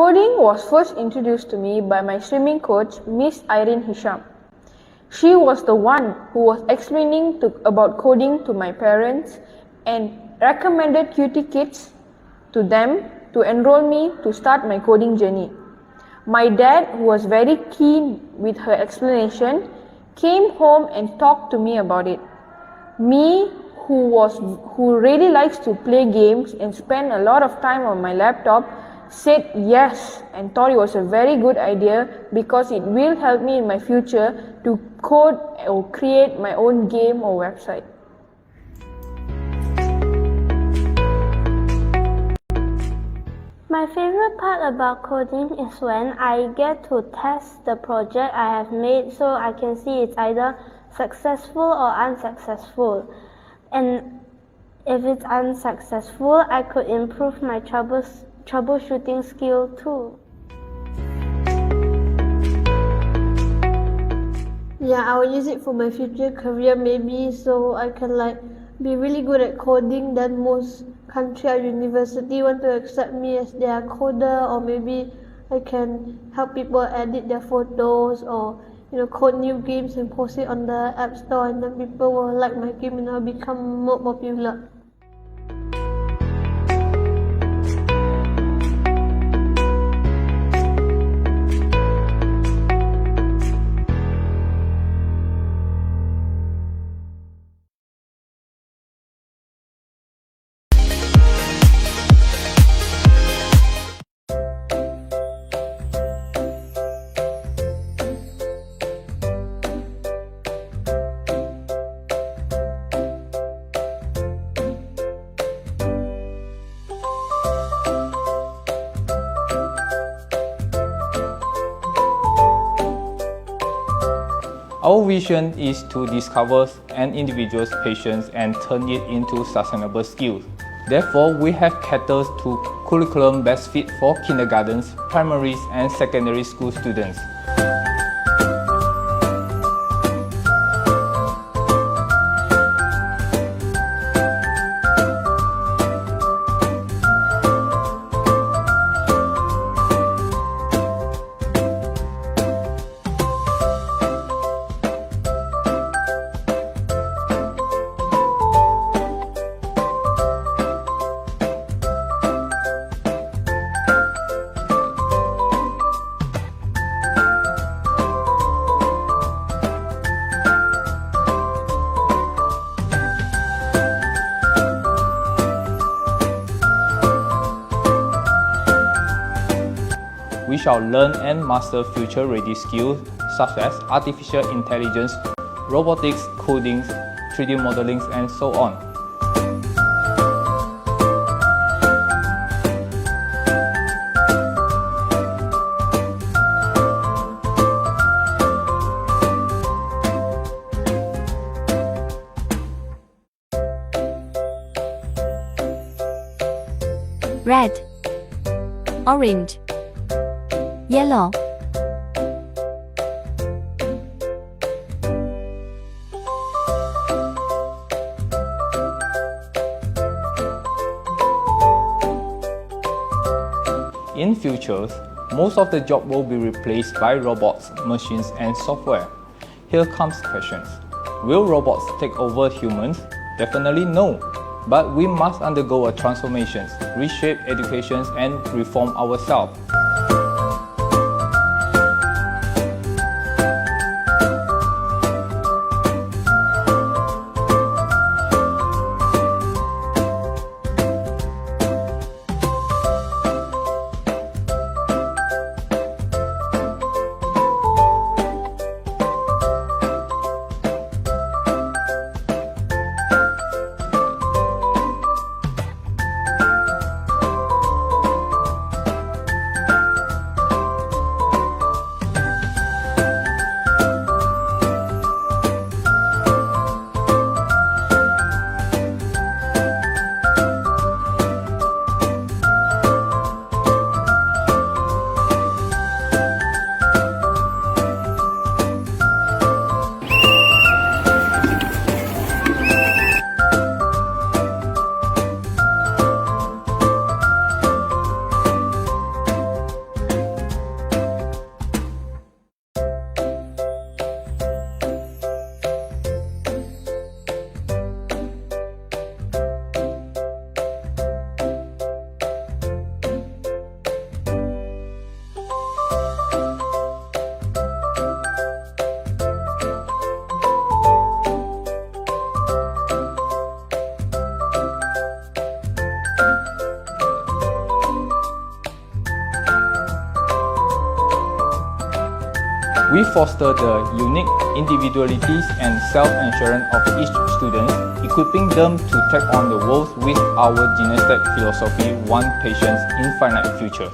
Coding was first introduced to me by my swimming coach, Miss Irene Hisham. She was the one who was explaining about coding to my parents and recommended Qt Kids to them to enroll me to start my coding journey. My dad, who was very keen with her explanation, came home and talked to me about it. Me, who really likes to play games and spend a lot of time on my laptop, said yes and thought it was a very good idea because it will help me in my future to code or create my own game or website. My favorite part about coding is when I get to test the project I have made so I can see it's either successful or unsuccessful. And if it's unsuccessful, I could improve my troubleshooting skill too. Yeah, I will use it for my future career maybe, so I can be really good at coding. Then most country or university want to accept me as their coder, or maybe I can help people edit their photos or code new games and post it on the app store, and then people will like my game and I'll become more popular. Our vision is to discover an individual's passions and turn it into sustainable skills. Therefore, we have catered to curriculum best fit for kindergartens, primaries, and secondary school students. We shall learn and master future-ready skills such as artificial intelligence, robotics, coding, 3D modeling, and so on. Red, orange, yellow. In future, most of the job will be replaced by robots, machines, and software. Here comes questions. Will robots take over humans? Definitely no. But we must undergo a transformation, reshape education, and reform ourselves. We foster the unique individualities and self-assurance of each student, equipping them to take on the world with our genetic philosophy, one patient's infinite future.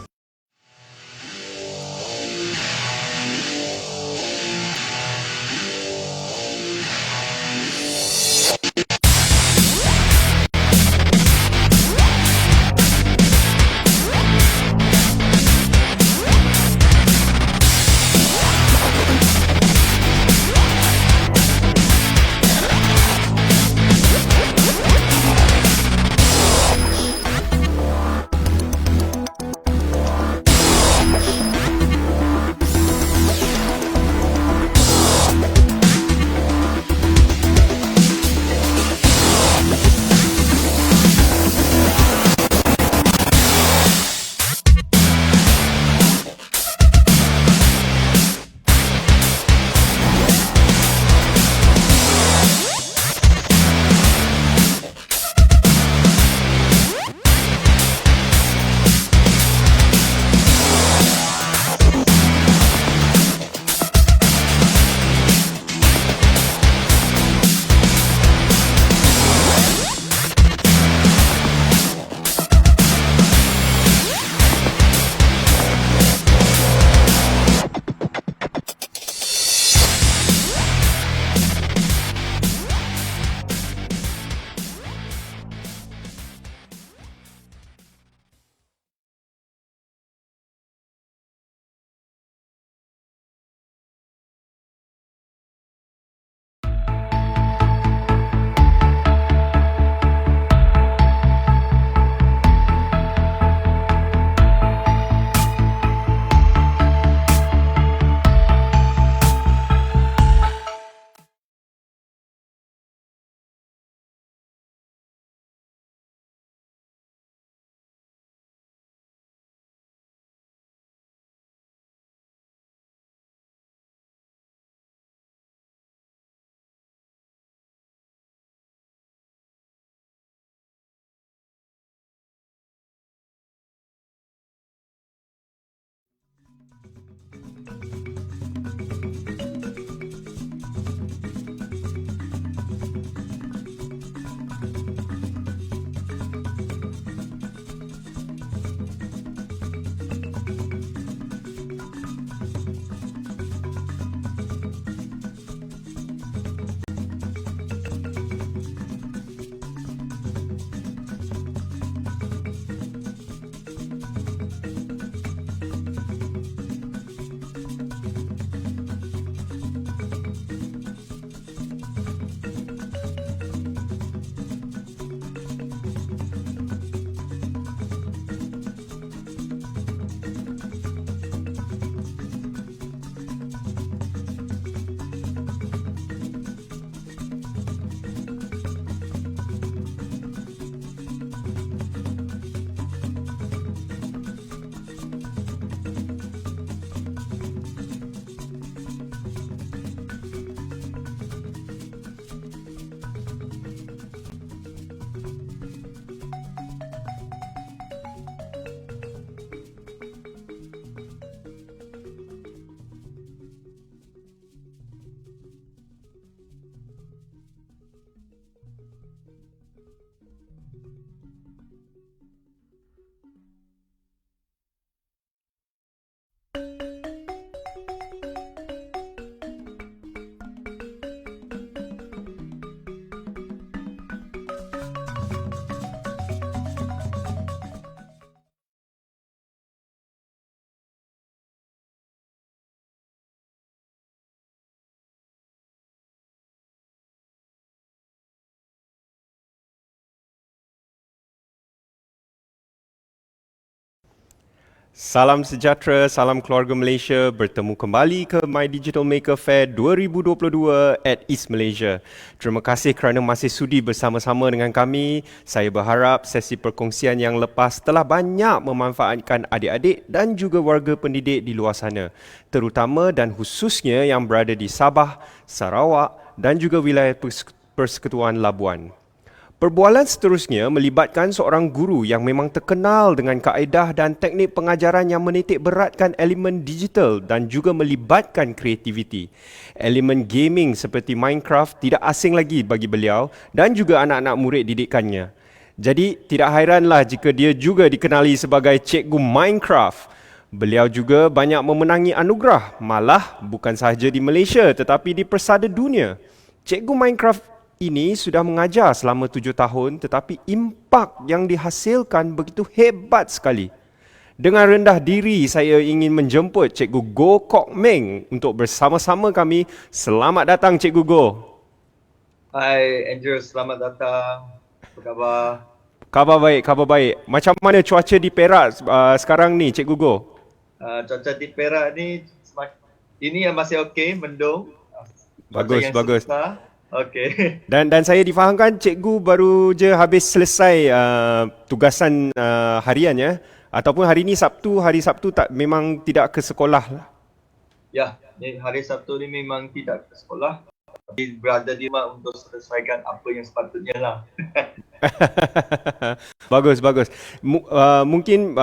Salam sejahtera, salam keluarga Malaysia. Bertemu kembali ke MYDIGITALMAKER Fair 2022 at East Malaysia. Terima kasih kerana masih sudi bersama-sama dengan kami. Saya berharap sesi perkongsian yang lepas telah banyak memanfaatkan adik-adik dan juga warga pendidik di luar sana, terutama dan khususnya yang berada di Sabah, Sarawak dan juga wilayah Persekutuan Labuan. Perbualan seterusnya melibatkan seorang guru yang memang terkenal dengan kaedah dan teknik pengajaran yang menitik beratkan elemen digital dan juga melibatkan kreativiti. Elemen gaming seperti Minecraft tidak asing lagi bagi beliau dan juga anak-anak murid didikannya. Jadi tidak hairanlah jika dia juga dikenali sebagai Cikgu Minecraft. Beliau juga banyak memenangi anugerah, malah bukan sahaja di Malaysia tetapi di persada dunia. Cikgu Minecraft ini sudah mengajar selama 7 tahun tetapi impak yang dihasilkan begitu hebat sekali. Dengan rendah diri saya ingin menjemput Cikgu Go Kok Meng untuk bersama-sama kami. Selamat datang Cikgu Go. Hai Andrew, selamat datang. Apa khabar? Khabar baik. Macam mana cuaca di Perak sekarang ni Cikgu Go? Cuaca di Perak ni ini yang masih okey, mendung. Bagus. Okey. Dan saya difahamkan cikgu baru je habis selesai tugasan harian ya, ataupun hari Sabtu tak, memang tidak ke sekolah lah. Ya, hari Sabtu ni memang tidak ke sekolah. Tapi berada di rumah untuk selesaikan apa yang sepatutnya lah. Bagus. Mungkin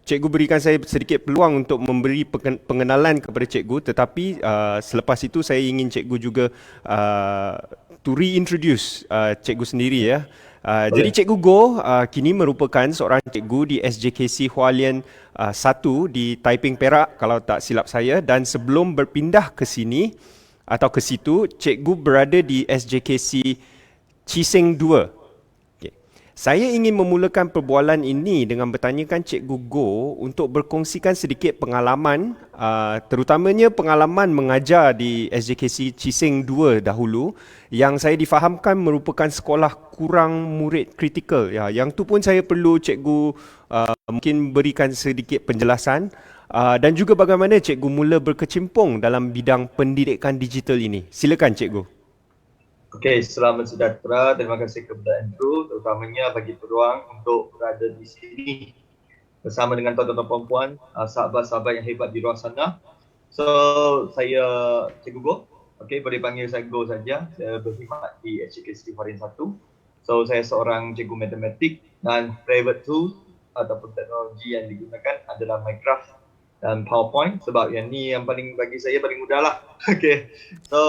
cikgu berikan saya sedikit peluang untuk memberi pengenalan kepada cikgu, tetapi selepas itu saya ingin cikgu juga to reintroduce cikgu sendiri ya. Jadi Cikgu Go kini merupakan seorang cikgu di SJKC Hualien 1 di Taiping Perak kalau tak silap saya, dan sebelum berpindah ke sini atau ke situ, cikgu berada di SJKC Ciseng 2. Okay. Saya ingin memulakan perbualan ini dengan bertanyakan Cikgu Go untuk berkongsikan sedikit pengalaman, terutamanya pengalaman mengajar di SJKC Ciseng 2 dahulu, yang saya difahamkan merupakan sekolah kurang murid kritikal. Ya, yang tu pun saya perlu cikgu mungkin berikan sedikit penjelasan. Dan juga bagaimana cikgu mula berkecimpung dalam bidang pendidikan digital ini. Silakan cikgu. Okey, selamat sejahtera. Terima kasih kepada Andrew terutamanya bagi peluang untuk berada di sini bersama dengan tuan-tuan dan puan-puan, sahabat-sahabat yang hebat di luar sana. So, saya Cikgu Go. Okey, boleh panggil saya Go saja. Saya berkhidmat di HKC Hualien 1. So, saya seorang cikgu matematik dan private tools ataupun teknologi yang digunakan adalah Minecraft dan PowerPoint, sebab yang ni yang paling bagi saya paling mudah lah. Okay. So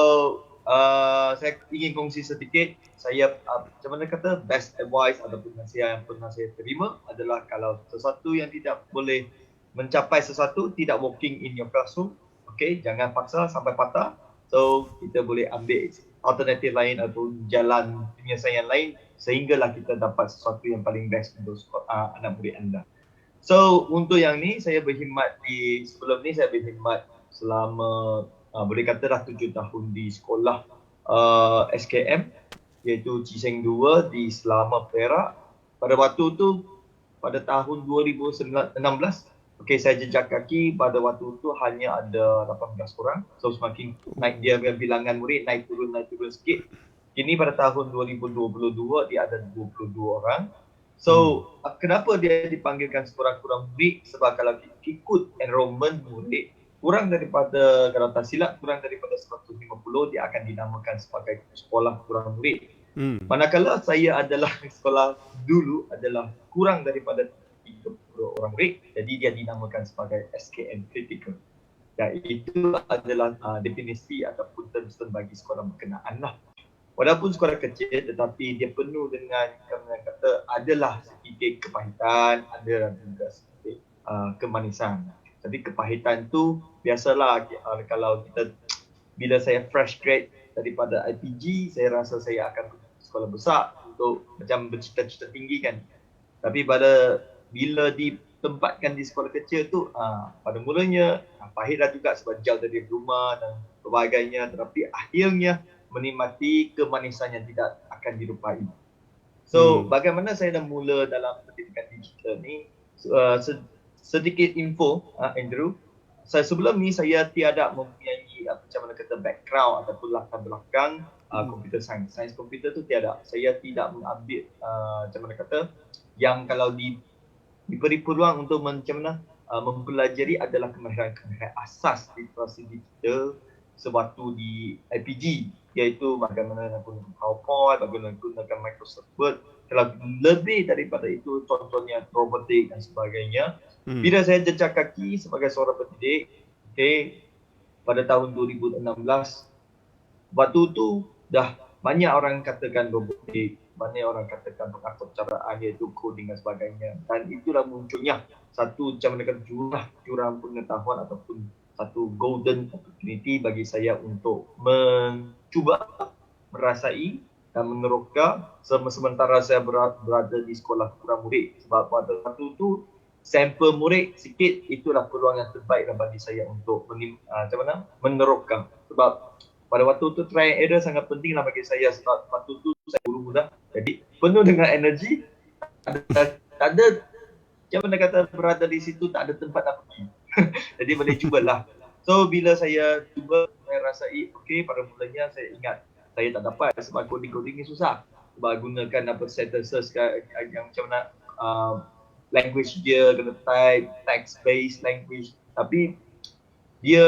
saya ingin kongsi sedikit. Saya macam mana kata best advice ataupun nasihat yang pernah saya terima adalah kalau sesuatu yang tidak boleh mencapai sesuatu, tidak working in your classroom, okay, jangan paksa sampai patah. So kita boleh ambil alternatif lain atau jalan penyelesaian lain sehinggalah kita dapat sesuatu yang paling best untuk anak murid anda. So untuk yang ni saya berkhidmat sebelum ni saya berkhidmat selama boleh kata dah 7 tahun di sekolah SKM iaitu Ciseng 2 di Selama Perak. Pada waktu tu pada tahun 2016, okey, saya jejak kaki pada waktu tu hanya ada 18 orang. So semakin naik dia bilangan murid naik turun sikit. Kini pada tahun 2022 dia ada 22 orang. So, kenapa dia dipanggilkan sekurang-kurang murid? Sebab kalau ikut enrollment murid, kurang daripada, kalau tak silap, kurang daripada 150, dia akan dinamakan sebagai sekolah kurang murid. Manakala saya adalah sekolah dulu adalah kurang daripada 30 orang murid, jadi dia dinamakan sebagai SKM Critical. Dan itu adalah definisi ataupun term bagi sekolah berkenaan lah. Walaupun sekolah kecil tetapi dia penuh dengan kata adalah sedikit kepahitan, ada juga sedikit kemanisan. Tapi kepahitan tu biasalah kalau kita, bila saya fresh grade daripada IPG, saya rasa saya akan pergi sekolah besar untuk macam bercita-cita tinggi kan. Tapi bila ditempatkan di sekolah kecil tu, pada mulanya pahitlah juga sebab jauh dari rumah dan sebagainya, tetapi akhirnya menikmati kemanisan yang tidak akan dilupai. So, bagaimana saya dah mula dalam pendidikan digital ni? Sedikit info, Andrew. Sebelum ni saya tiada mempunyai macam mana kata background ataupun latar belakang computer science. Sains komputer tu tiada. Saya tidak mengambil macam mana kata yang kalau diberi peluang untuk macam mana mempelajari adalah kemahiran asas literasi digital sewaktu di IPG. iaitu bagaimana nak gunakan PowerPoint, bagaimana gunakan Microsoft Word. Kalau lebih daripada itu, contohnya robotik dan sebagainya. Bila saya jejak kaki sebagai seorang pendidik, pada tahun 2016, waktu tu dah banyak orang katakan robotik, banyak orang katakan pengaturcaraan iaitu coding dan sebagainya. Dan itulah munculnya satu macam mana jurang pengetahuan ataupun satu golden opportunity bagi saya untuk mencuba, merasai dan meneroka sementara saya berada di sekolah kurang murid. Sebab pada waktu tu sampel murid sikit, itulah peluang yang terbaik bagi saya untuk meneroka. Sebab pada waktu tu try and error sangat penting bagi saya, sebab waktu tu saya guru muda, jadi penuh dengan energi, tak ada macam mana kata berada di situ, tak ada tempat nak pergi. Jadi boleh cubalah. So bila saya cuba, saya rasai pada mulanya saya ingat saya tak dapat sebab coding ni susah. Sebab gunakan sentences yang macam mana language dia kena type, text based language. Tapi dia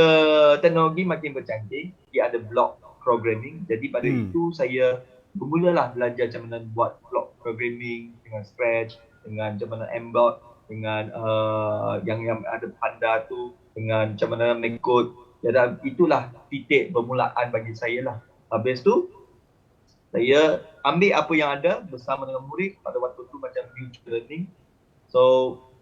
teknologi makin bercanggih, dia ada block programming. Jadi pada itu saya bermulalah belajar macam mana buat block programming dengan Scratch, dengan macam mana embed, dengan yang ada panda tu, dengan macam mana make code. Jadi itulah titik permulaan bagi saya lah. Habis tu saya ambil apa yang ada bersama dengan murid pada waktu tu macam mutual learning. So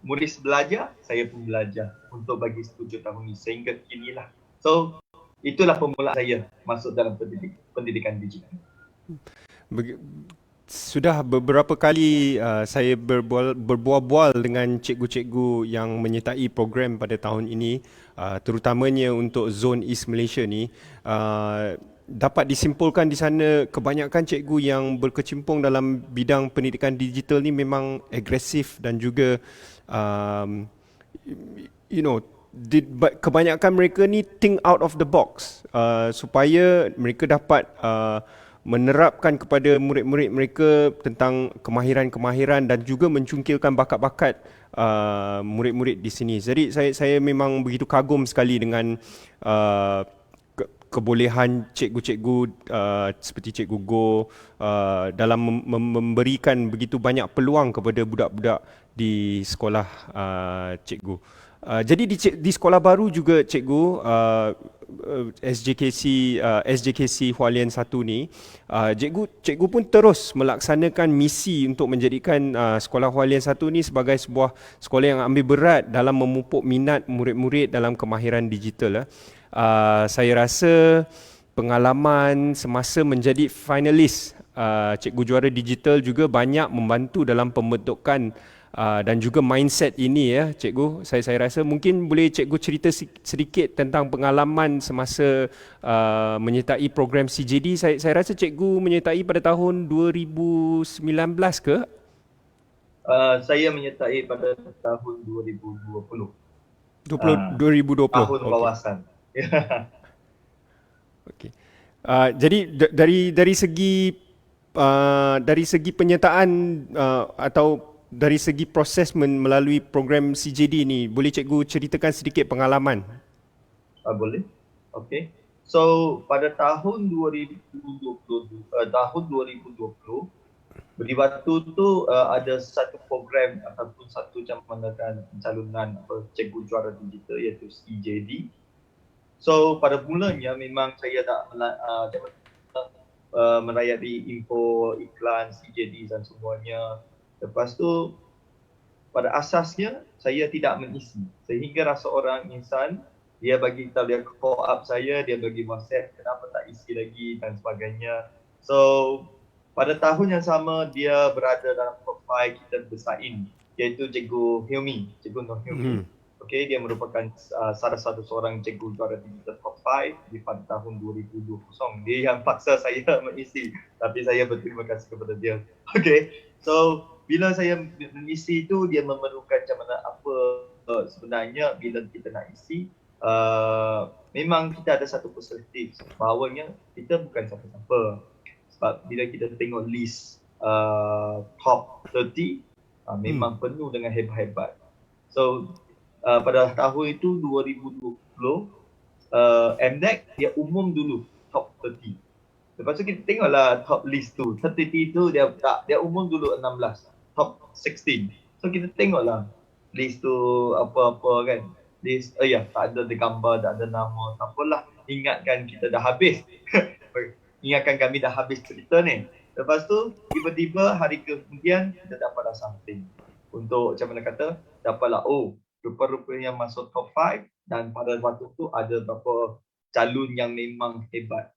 murid belajar, saya pun belajar untuk bagi 7 tahun ni sehingga kini lah. So itulah permulaan saya masuk dalam pendidikan digital. Sudah beberapa kali saya berbual-bual dengan cikgu-cikgu yang menyertai program pada tahun ini, terutamanya untuk zon East Malaysia ni. Dapat disimpulkan di sana kebanyakan cikgu yang berkecimpung dalam bidang pendidikan digital ni memang agresif dan juga kebanyakan mereka ni think out of the box supaya mereka dapat menerapkan kepada murid-murid mereka tentang kemahiran-kemahiran dan juga mencungkilkan bakat-bakat murid-murid di sini. Jadi saya memang begitu kagum sekali dengan kebolehan cikgu-cikgu seperti Cikgu Go dalam memberikan begitu banyak peluang kepada budak-budak di sekolah cikgu. Jadi di sekolah baru juga cikgu, SJKC Hualien 1 ni, cikgu pun terus melaksanakan misi untuk menjadikan sekolah Hualien 1 ni sebagai sebuah sekolah yang ambil berat dalam memupuk minat murid-murid dalam kemahiran digital. Saya rasa pengalaman semasa menjadi finalis Cikgu Juara Digital juga banyak membantu dalam pembentukan dan juga mindset ini ya, cikgu. Saya rasa mungkin boleh cikgu cerita sedikit tentang pengalaman semasa menyertai program CJD. Saya rasa cikgu menyertai pada tahun 2019 ke? Saya menyertai pada tahun 2020. 2020. Tahun wawasan. Okey. Jadi dari segi penyertaan atau dari segi proses melalui program CJD ni, boleh cikgu ceritakan sedikit pengalaman? Boleh. Okey. So pada tahun 2020, di waktu tu ada satu program ataupun satu pencalonan cikgu juara digital iaitu CJD. So pada mulanya memang saya tak merayai info iklan CJD dan semuanya. Lepas tu pada asasnya saya tidak mengisi, sehingga rasa orang insan dia bagi tahu, dia call up saya, dia bagi WhatsApp kenapa tak isi lagi dan sebagainya. So pada tahun yang sama dia berada dalam profil kita bersaing, iaitu Cikgu Hilmi, Cikgu Nur Hilmi. Okey, dia merupakan salah satu seorang cikgu juara digital top 5 di pada tahun 2020. Dia yang paksa saya mengisi, tapi saya berterima kasih kepada dia. Okey, so bila saya mengisi itu, dia memerlukan macam mana apa sebenarnya bila kita nak isi. Memang kita ada satu perspektif bahawanya kita bukan siapa-siapa. Sebab bila kita tengok list top 30, memang penuh dengan hebat-hebat. So pada tahun itu 2020, MDEC dia umum dulu top 30. Lepas tu kita tengoklah top list tu. 30 tu dia umur dulu 16. Top 16. So kita tengoklah list tu apa-apa kan. List, tak ada gambar, tak ada nama. Tak apalah. Ingatkan kita dah habis. Ingatkan kami dah habis cerita ni. Lepas tu tiba-tiba hari kemudian kita dapatlah something. Untuk macam mana kata, dapatlah rupa-rupanya masuk top 5 dan pada waktu tu ada beberapa calon yang memang hebat.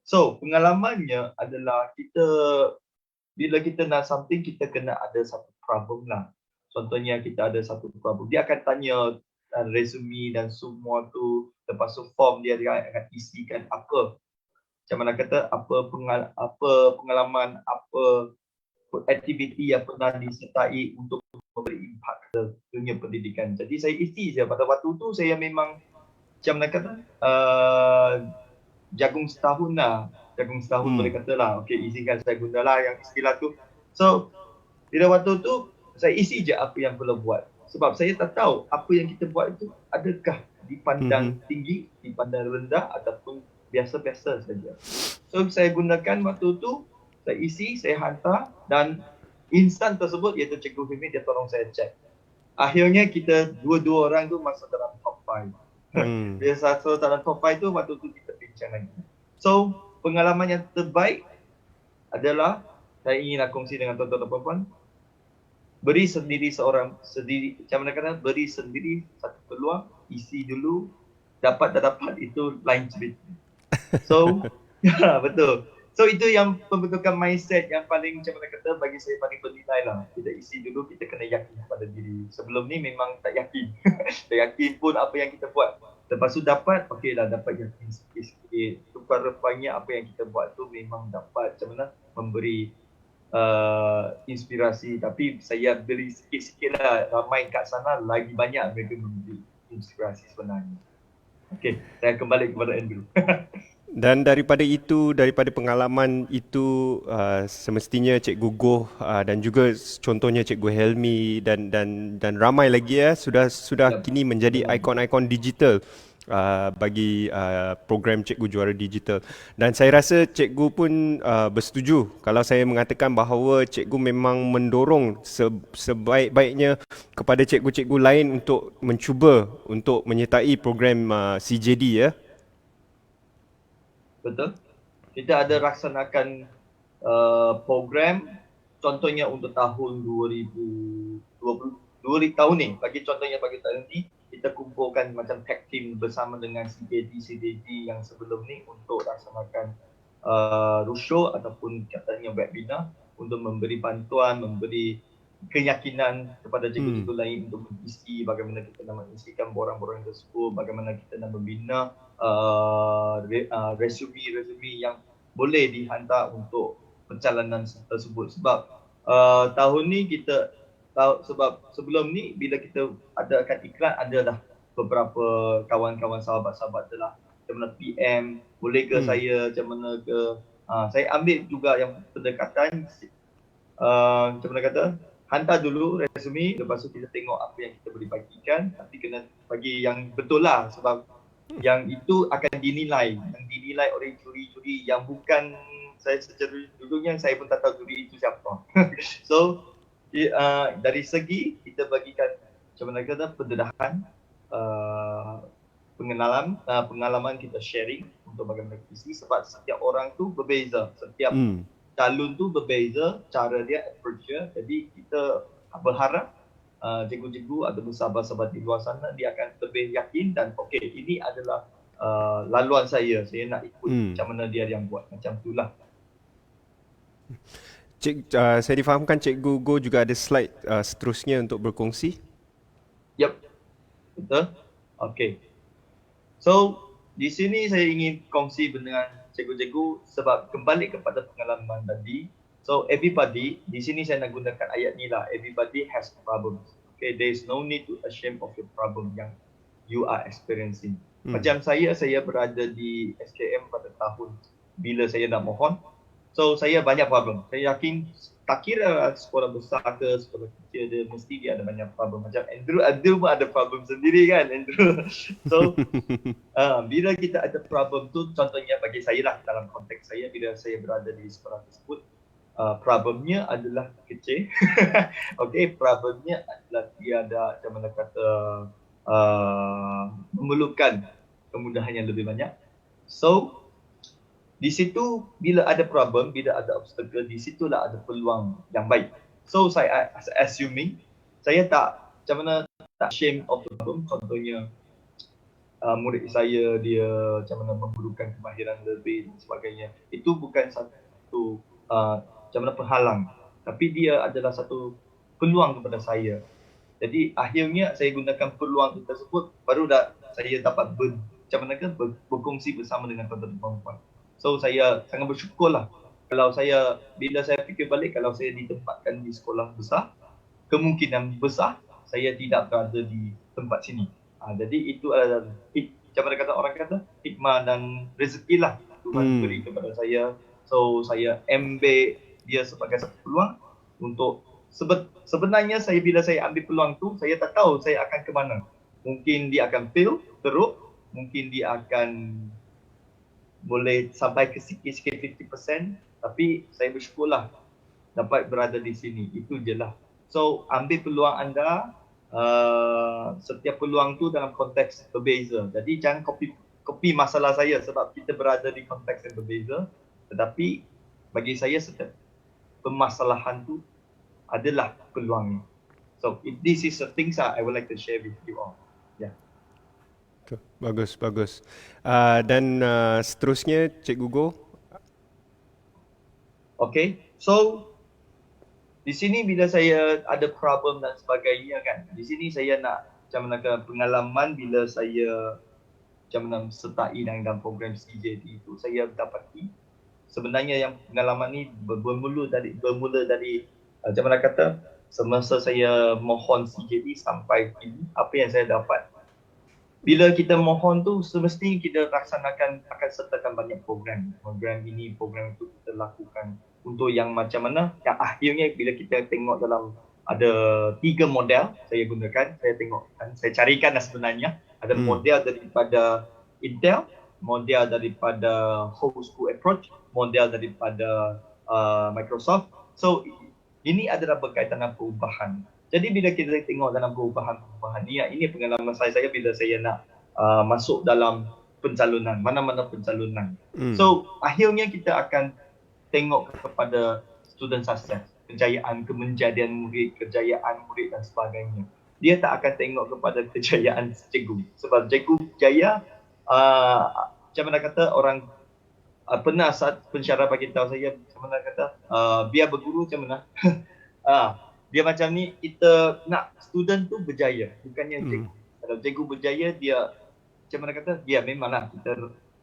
So, pengalamannya adalah bila kita nak something, kita kena ada satu problem lah. Contohnya kita ada satu problem. Dia akan tanya resume dan semua tu. Lepas tu form dia akan isikan apa. Macam mana kata, apa pengalaman, apa aktiviti yang pernah disertai untuk memberi impak ke dunia pendidikan. Jadi saya isi je. Pada waktu tu saya memang macam mana kata, jagung setahun boleh kata lah. Okay, izinkan saya gunalah yang istilah tu. So, pada waktu tu, saya isi je apa yang perlu buat. Sebab saya tak tahu apa yang kita buat itu adakah dipandang tinggi, dipandang rendah ataupun biasa-biasa saja. So, saya gunakan waktu tu, saya isi, saya hantar dan instan tersebut iaitu Cikgu Fimi dia tolong saya cek. Akhirnya kita dua-dua orang tu masuk dalam top 5. Dia satu dalam top 5 tu waktu tu kita bincang lagi. So, pengalaman yang terbaik adalah saya ingin nak kongsi dengan tuan-tuan dan puan-puan. Beri sendiri macam mana kata, beri sendiri satu peluang, isi dulu, dapat tak dapat itu lain cerita. So, betul. So itu yang pembentukan mindset yang paling macam mana kata bagi saya paling bernilai lah. Kita isi dulu, kita kena yakin pada diri. Sebelum ni memang tak yakin. Tak yakin pun apa yang kita buat. Lepas tu dapat, okey lah dapat yakin sikit-sikit. Rupanya apa yang kita buat tu memang dapat macam mana memberi inspirasi. Tapi saya beri sikit-sikit lah. Ramai kat sana lagi banyak mereka memberi inspirasi sebenarnya. Okey, saya kembali kepada Andrew. Dan daripada pengalaman itu, semestinya Cikgu Goh dan juga contohnya Cikgu Helmi dan ramai lagi sudah kini menjadi ikon-ikon digital bagi program Cikgu Juara Digital. Dan saya rasa Cikgu pun bersetuju kalau saya mengatakan bahawa Cikgu memang mendorong sebaik-baiknya kepada cikgu-cikgu lain untuk mencuba untuk menyertai program CJD ya. Betul. Kita ada laksanakan program contohnya untuk tahun 2020 tahun ni. Bagi tahun ni kita kumpulkan macam tag team bersama dengan CJD yang sebelum ni untuk laksanakan roadshow ataupun katanya webinar untuk memberi bantuan, memberi keyakinan kepada cikgu-cikgu lain untuk mengisi bagaimana kita nak mengisikan borang-borang tersebut, bagaimana kita nak membina resume yang boleh dihantar untuk perjalanan tersebut. Sebab tahun ni kita tahu, sebab sebelum ni bila kita adakan iklan ada dah beberapa kawan-kawan sahabat-sahabat telah macam mana PM, boleh ke saya macam mana ke saya ambil juga yang pendekatan macam mana kata, hantar dulu resume, lepas tu kita tengok apa yang kita boleh bagikan, tapi kena bagi yang betul lah sebab yang itu akan dinilai oleh juri-juri yang bukan saya secara dulunya saya pun tak tahu juri itu siapa. So dari segi kita bagikan macam mana kata pendedahan, pengalaman kita sharing untuk bagaimana isi sebab setiap orang tu berbeza, setiap calon tu berbeza cara dia approach dia. Jadi kita berharap cikgu-cikgu atau sahabat-sahabat di luar sana dia akan lebih yakin dan okey ini adalah laluan saya nak ikut macam mana dia yang buat macam itulah. Saya difahamkan Cikgu Go juga ada slide seterusnya untuk berkongsi. Yep, betul. Okey. So di sini saya ingin kongsi dengan cikgu-cikgu sebab kembali kepada pengalaman tadi. So everybody, di sini saya nak gunakan ayat ni lah. Everybody has problems. Okay, there is no need to ashamed of your problem yang you are experiencing. Macam saya berada di SKM pada tahun bila saya nak mohon. So saya banyak problem. Saya yakin tak kira sekolah besar ke sekolah kecil, dia mesti dia ada banyak problem. Macam Andrew pun ada problem sendiri kan, Andrew. So bila kita ada problem tu, contohnya bagi saya lah, dalam konteks saya bila saya berada di sekolah tersebut, problemnya adalah kecil. Okay, problemnya adalah dia ada macam mana kata memerlukan kemudahan yang lebih banyak. So di situ bila ada problem, bila ada obstacle, di situlah ada peluang yang baik. So saya assuming, saya tak macam mana tak ashamed of the problem. Contohnya murid saya dia macam mana memerlukan kemahiran lebih dan sebagainya. Itu bukan satu macam mana penghalang, tapi dia adalah satu peluang kepada saya. Jadi akhirnya saya gunakan peluang tersebut, baru saya dapat macam mana kan berkongsi bersama dengan tuan-tuan perempuan. So saya sangat bersyukurlah bila saya fikir balik, kalau saya ditempatkan di sekolah besar, kemungkinan besar saya tidak berada di tempat sini. Jadi itu adalah macam mana kata orang kata, hikmah dan rezeki lah Tuhan beri kepada saya. So saya ambil dia sebagai satu peluang untuk sebenarnya bila saya ambil peluang tu, saya tak tahu saya akan ke mana. Mungkin dia akan fail, teruk, mungkin dia akan boleh sampai ke sikit-sikit 50%, tapi saya bersyukurlah dapat berada di sini. Itu je lah. So ambil peluang anda, setiap peluang tu dalam konteks berbeza. Jadi jangan copy masalah saya sebab kita berada di konteks yang berbeza. Tetapi bagi saya setiap permasalahan tu adalah peluangnya. So this is the things I would like to share with you all. Yeah. Bagus. Dan seterusnya Cikgu Go. Okay, so di sini bila saya ada problem dan sebagainya kan, di sini saya nak macam mana pengalaman bila saya macam mana sertai dalam program CJT itu, saya dapati sebenarnya yang pengalaman ni bermula dari macam mana kata, semasa saya mohon CJT sampai kini, apa yang saya dapat, bila kita mohon tu semestinya kita laksanakan, akan sertakan banyak program ini, program itu kita lakukan untuk yang macam mana, yang akhirnya bila kita tengok dalam ada 3 model saya gunakan, saya carikan sebenarnya ada model daripada Intel, model daripada whole school approach, model daripada Microsoft. So ini adalah berkaitan dengan perubahan. Jadi bila kita tengok dalam perubahan ni, ini pengalaman saya bila saya nak masuk dalam pencalonan, mana-mana pencalonan. So akhirnya kita akan tengok kepada student success, kejayaan kemenjadian murid, kejayaan murid dan sebagainya. Dia tak akan tengok kepada kejayaan cikgu. Sebab cikgu jaya, macam mana kata orang pernah saat pensyarah bagi tahu saya, macam mana kata, biar berguru macam mana. Dia macam ni, kita nak student tu berjaya, bukannya cikgu. Kalau cikgu berjaya, dia macam mana kata, dia memanglah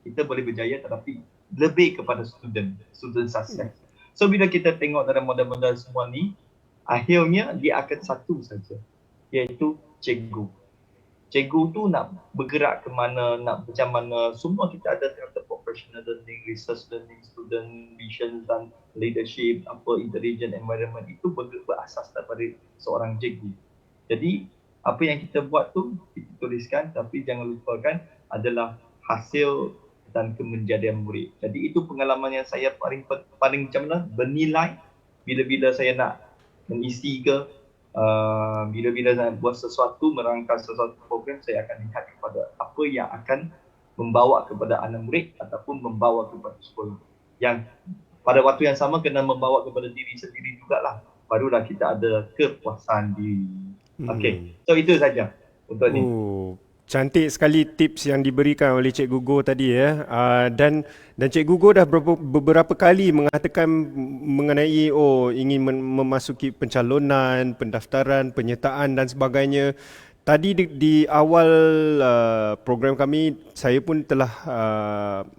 kita boleh berjaya, tetapi lebih kepada student success. So bila kita tengok dalam model-model semua ni, akhirnya dia akan satu saja, iaitu cikgu. Cikgu tu nak bergerak ke mana, nak macam mana, semua kita ada kata professional learning, research learning, student vision dan leadership, intelligent environment, itu berasas daripada seorang cikgu. Jadi apa yang kita buat tu kita tuliskan, tapi jangan lupakan adalah hasil dan kemenjadian murid. Jadi itu pengalaman yang saya paling macam mana bernilai bila saya nak mengisi ke, bila saya buat sesuatu, merangkai sesuatu program, saya akan lihat kepada apa yang akan membawa kepada anak murid ataupun membawa kepada sekolah. Yang pada waktu yang sama kena membawa kepada diri sendiri jugalah. Barulah kita ada kepuasan diri. Okay, so itu saja untuk ni. Cantik sekali tips yang diberikan oleh Cikgu Go tadi ya. Dan Cikgu Go dah beberapa kali mengatakan mengenai ingin memasuki pencalonan, pendaftaran, penyertaan dan sebagainya. Tadi di awal program kami, saya pun telah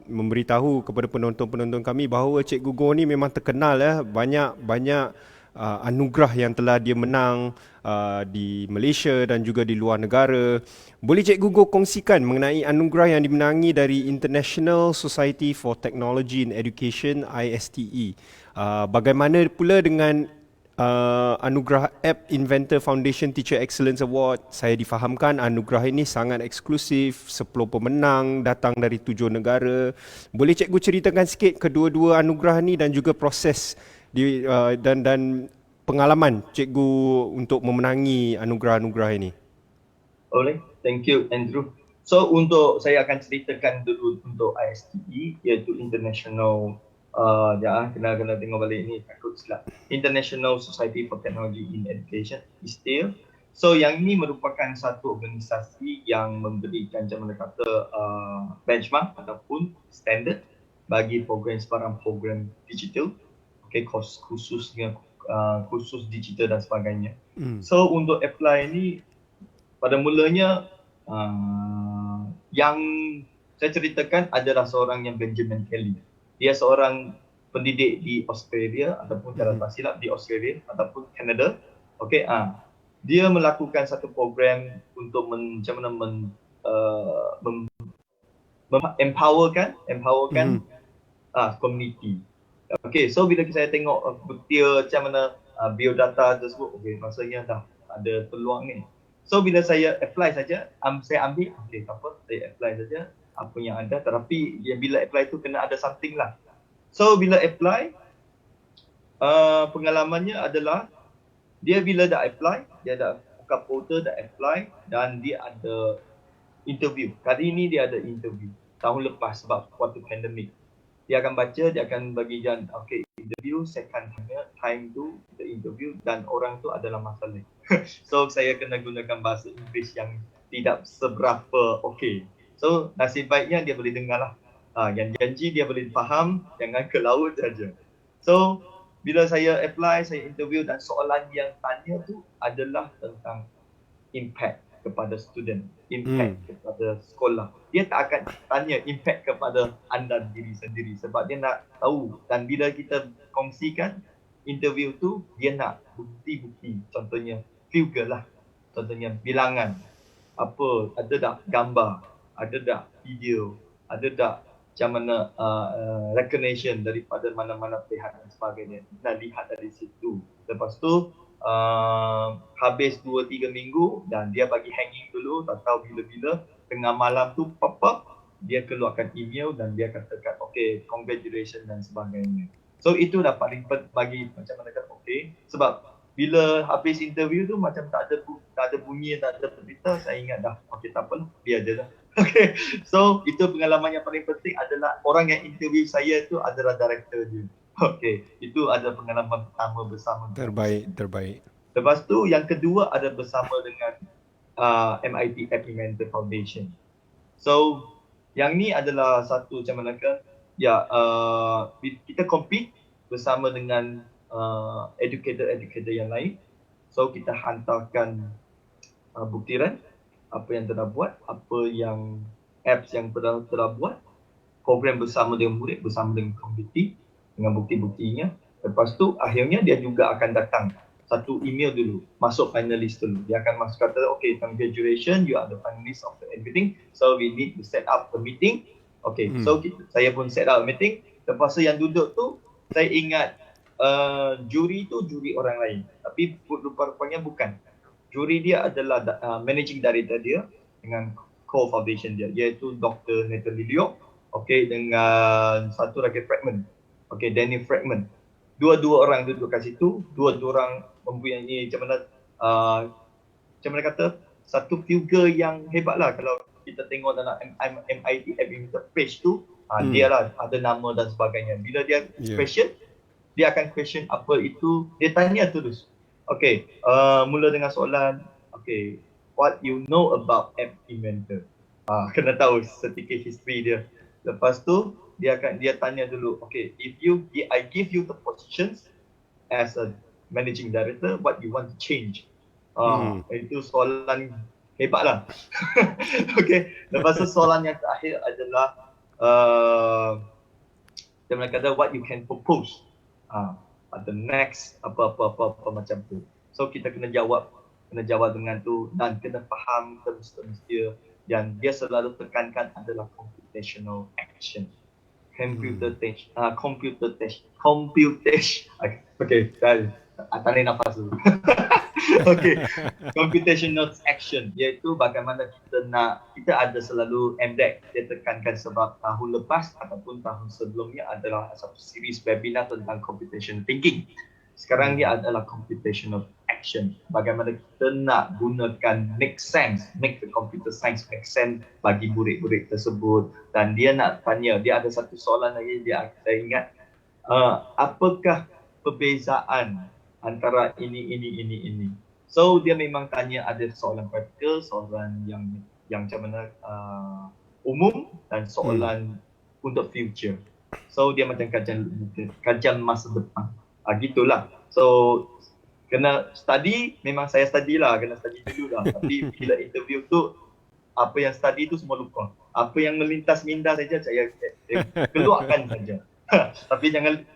memberitahu kepada penonton-penonton kami bahawa Cikgu Go ni memang terkenal ya, banyak anugerah yang telah dia menang di Malaysia dan juga di luar negara. Boleh Cikgu Go kongsikan mengenai anugerah yang dimenangi dari International Society for Technology in Education (ISTE). Bagaimana pula dengan anugerah App Inventor Foundation Teacher Excellence Award? Saya difahamkan anugerah ini sangat eksklusif, 10 pemenang datang dari 7 negara. Boleh Cikgu ceritakan sikit kedua-dua anugerah ni dan juga proses dan pengalaman Cikgu untuk memenangi anugerah-anugerah ini? Boleh, thank you Andrew. So untuk saya akan ceritakan dulu untuk ISTE, iaitu International kena tengok balik ni, takut silap. International Society for Technology in Education, ISTE. So yang ini merupakan satu organisasi yang memberikan macam mana kata benchmark ataupun standard bagi sebarang program digital, khususnya khusus digital dan sebagainya. So untuk apply ni pada mulanya yang saya ceritakan adalah seorang yang Benjamin Kelly. Dia seorang pendidik di Australia ataupun kalau tak silap di Australia ataupun Canada. Dia melakukan satu program untuk empowerkan community. So bila saya tengok bukti macam mana biodata tersebut, rasanya dah ada peluang ni. So bila saya apply saja, saya ambil, tak apa, saya apply saja apa yang ada. Tetapi bila apply tu kena ada something lah. So bila apply, pengalamannya adalah dia bila dah apply, dia dah buka portal, dah apply dan dia ada interview. Kali ini dia ada interview. Tahun lepas sebab waktu pandemik. Dia akan baca, dia akan bagi jalan, interview, second time tu kita interview dan orang tu adalah masalah. So saya kena gunakan bahasa Inggeris yang tidak seberapa So nasib baiknya dia boleh dengar lah. Yang janji dia boleh faham, jangan ke laut saja. So bila saya apply, saya interview dan soalan yang tanya tu adalah tentang impact kepada student, impact kepada sekolah. Dia tak akan tanya impact kepada anda diri sendiri sebab dia nak tahu. Dan bila kita kongsikan interview tu, dia nak bukti-bukti. Contohnya figure lah, contohnya bilangan. Ada tak gambar, ada tak video, ada tak macam mana recognition daripada mana-mana pihak dan sebagainya. Nak lihat dari situ. Lepas tu habis 2-3 minggu dan dia bagi hanging dulu, tak tahu bila-bila tengah malam tu pop-up, dia keluarkan email dan dia katakan congratulations dan sebagainya. So itu dah paling bagi macam mana kata sebab bila habis interview tu macam tak ada bunyi, tak ada berita, saya ingat dah tak apa, biar je lah. So itu pengalaman yang paling penting adalah orang yang interview saya tu adalah director dia. Itu ada pengalaman pertama bersama. Terbaik. Lepas tu yang kedua ada bersama dengan MIT App Inventor Foundation. So yang ni adalah satu macam mana ke, kita compete bersama dengan educator yang lain. So kita hantarkan buktiran apa yang telah buat, apa yang apps yang telah buat, program bersama dengan murid, bersama dengan community dengan bukti-buktinya. Lepas tu akhirnya dia juga akan datang satu email dulu, masuk finalist dulu. Dia akan masuk kata, congratulations, you are the finalist of everything. So we need to set up a meeting. So saya pun set up a meeting. Lepas tu yang duduk tu, saya ingat juri tu juri orang lain. Tapi rupanya bukan. Juri dia adalah managing director dia dengan co-foundation dia, iaitu Dr. Natalie Leo, dengan satu lagi fragment, Danny Fragment. Dua-dua orang duduk kat situ, dua-dua orang mempunyai macam mana kata, satu figure yang hebat lah. Kalau kita tengok dalam MIT App Inventor page tu, dia lah ada nama dan sebagainya. Bila dia question, dia akan question apa itu, dia tanya terus. Mula dengan soalan, what you know about App Inventor? Kena tahu sedikit history dia. Lepas tu dia tanya dulu, if I give you the positions as a managing director, what you want to change? Itu soalan hebat lah. Lepas tu soalan yang terakhir adalah dia kata what you can propose. the next apa macam tu. So kita kena jawab dengan tu dan kena faham terms dia, yang dia selalu tekankan adalah computational action. Okay, tarik nafas dulu. Okay, computational action iaitu bagaimana kita ada selalu MDEC dia tekankan, sebab tahun lepas ataupun tahun sebelumnya adalah satu series webinar tentang computational thinking. Sekarang dia adalah computational action. Bagaimana kita nak gunakan make the computer science make sense bagi murid-murid tersebut. Dan dia nak tanya, dia ada satu soalan lagi saya ingat, apakah perbezaan antara ini. So dia memang tanya ada soalan praktikal, soalan yang macam mana umum dan soalan untuk future. So dia macam kajian masa depan. Gitulah. So kena study, memang saya study lah, kena study dulu lah. Tapi bila interview tu, apa yang study tu semua lupa. Apa yang melintas minda saja saya keluarkan saja. Tapi jangan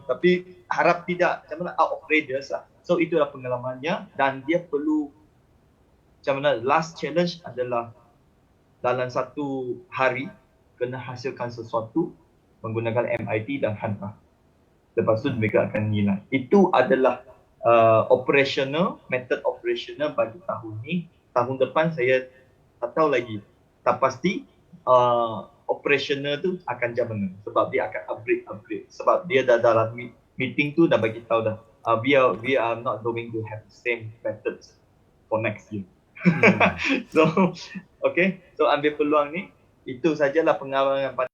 tapi harap tidak macam mana out of radius lah. So itulah pengalamannya, dan dia perlu macam mana, last challenge adalah dalam satu hari kena hasilkan sesuatu menggunakan MIT dan hantar. Lepas tu mereka akan nilai. Itu adalah method operational bagi tahun ni. Tahun depan saya tak tahu lagi, tak pasti operational tu akan macam mana, sebab dia akan upgrade. Sebab dia dah dalam meeting tu dah bagi tahu dah, we are not going to have the same methods for next year. So okay, so ambil peluang ni. Itu sajalah pengalaman yang paling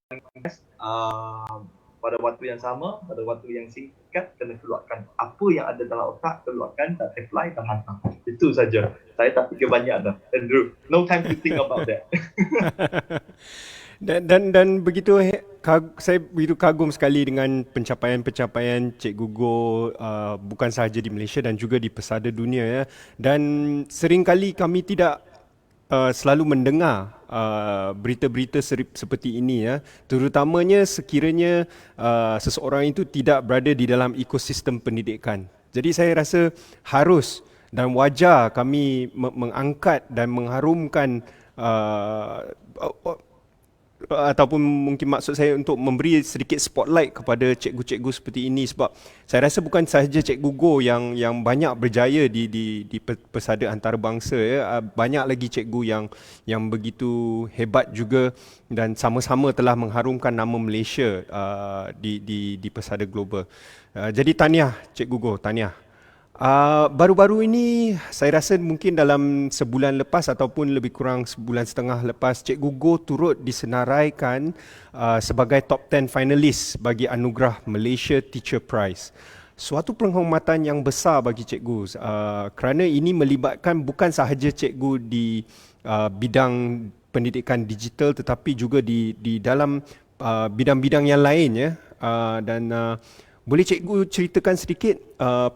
pada waktu yang sama, pada waktu yang singkat, kena keluarkan apa yang ada dalam otak, keluarkan dan apply dan hantar. Itu saja. Saya tak fikir banyak dah. Andrew, no time to think about that. Dan begitu saya begitu kagum sekali dengan pencapaian Cikgu Go, bukan sahaja di Malaysia dan juga di pesada dunia ya. Dan seringkali kami tidak selalu mendengar berita-berita seperti ini ya, terutamanya sekiranya seseorang itu tidak berada di dalam ekosistem pendidikan. Jadi saya rasa harus dan wajar kami mengangkat dan mengharumkan ataupun mungkin maksud saya untuk memberi sedikit spotlight kepada cikgu-cikgu seperti ini, sebab saya rasa bukan sahaja Cikgu Go yang banyak berjaya di pesada antarabangsa ya, banyak lagi cikgu yang begitu hebat juga dan sama-sama telah mengharumkan nama Malaysia di pesada global. Jadi tahniah Cikgu Go, tahniah. Baru-baru ini saya rasa mungkin dalam sebulan lepas ataupun lebih kurang sebulan setengah lepas, Cikgu Go turut disenaraikan sebagai top 10 finalis bagi anugerah Malaysia Teacher Prize. Suatu penghormatan yang besar bagi cikgu kerana ini melibatkan bukan sahaja cikgu di bidang pendidikan digital tetapi juga di dalam bidang-bidang yang lain ya. Boleh cikgu ceritakan sedikit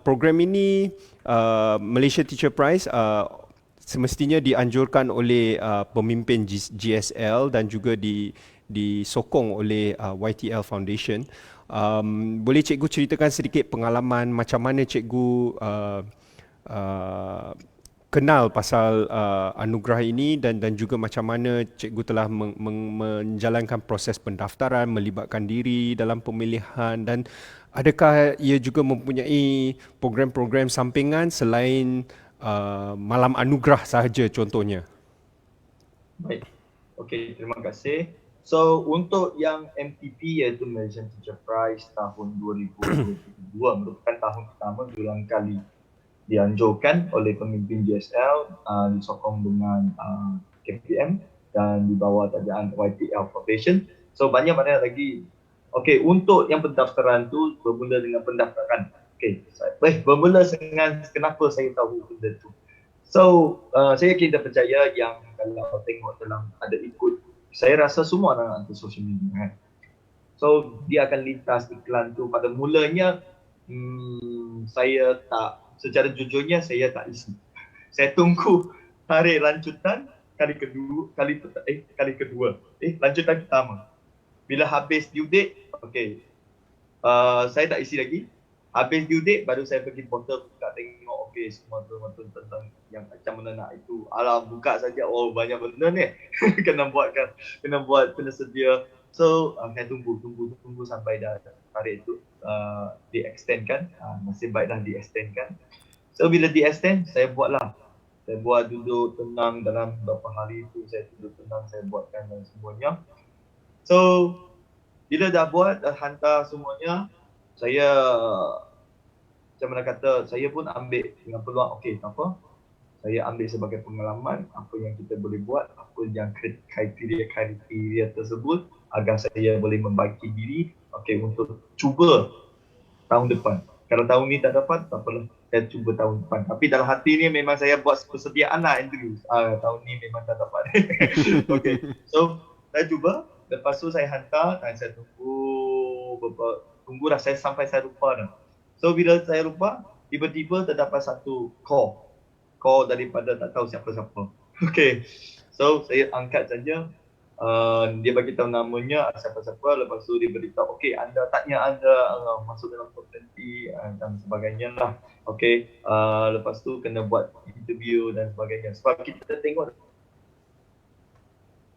program ini, Malaysia Teacher Prize, semestinya dianjurkan oleh pemimpin GSL dan juga disokong oleh YTL Foundation. Boleh cikgu ceritakan sedikit pengalaman macam mana cikgu kenal pasal anugerah ini dan juga macam mana cikgu telah menjalankan proses pendaftaran, melibatkan diri dalam pemilihan, dan adakah ia juga mempunyai program-program sampingan selain malam anugerah sahaja contohnya? Baik. Okey, terima kasih. So untuk yang MTP iaitu Malaysian Teacher Prize tahun 2022 merupakan tahun pertama berulang kali dianjurkan oleh pemimpin GSL, disokong dengan KPM dan di bawah tajaan YTL Foundation. So banyak lagi. Okey, untuk yang pendaftaran tu bermula dengan pendaftaran. Okey, bermula dengan kenapa saya tahu benda tu. So saya kita percaya yang kalau tengok dalam ada ikut, saya rasa semua orang ada social media kan. So dia akan lintas iklan tu. Pada mulanya saya tak, secara jujurnya saya tak isi. Saya tunggu tarik lanjutan kali kedua. Lanjutan pertama. Bila habis due date, okey. Saya tak isi lagi. Habis due date baru saya pergi portal buka tengok okey semua tu tentang yang macam mana nak itu. Alah buka saja banyak benda ni. kena sedia. So saya tunggu sampai dah tarikh itu di extend kan. Nasib baik dah di extend kan. So bila di extend saya buatlah. Saya buat duduk tenang dalam beberapa hari itu saya duduk tenang saya buatkan dan semuanya. So bila dah buat dah hantar semuanya saya macam mana kata saya pun ambil dengan peluang okey tak apa saya ambil sebagai pengalaman apa yang kita boleh buat apa yang kriteria tersebut agar saya boleh membaiki diri okey untuk cuba tahun depan. Kalau tahun ni tak dapat tak apalah saya cuba tahun depan. Tapi dalam hati ni memang saya buat persediaan lah Andrew. Tahun ni memang tak dapat. okey. So saya cuba lepas tu saya hantar dan saya tunggulah saya sampai saya lupa dah. So bila saya lupa, tiba-tiba terdapat satu call daripada tak tahu siapa-siapa. Okay, so saya angkat saja. Dia bagi tahu namanya siapa-siapa. Lepas tu dia beritahu, okay, anda masuk dalam top 20 dan sebagainya lah. Okay, lepas tu kena buat interview dan sebagainya. Sebab kita tengok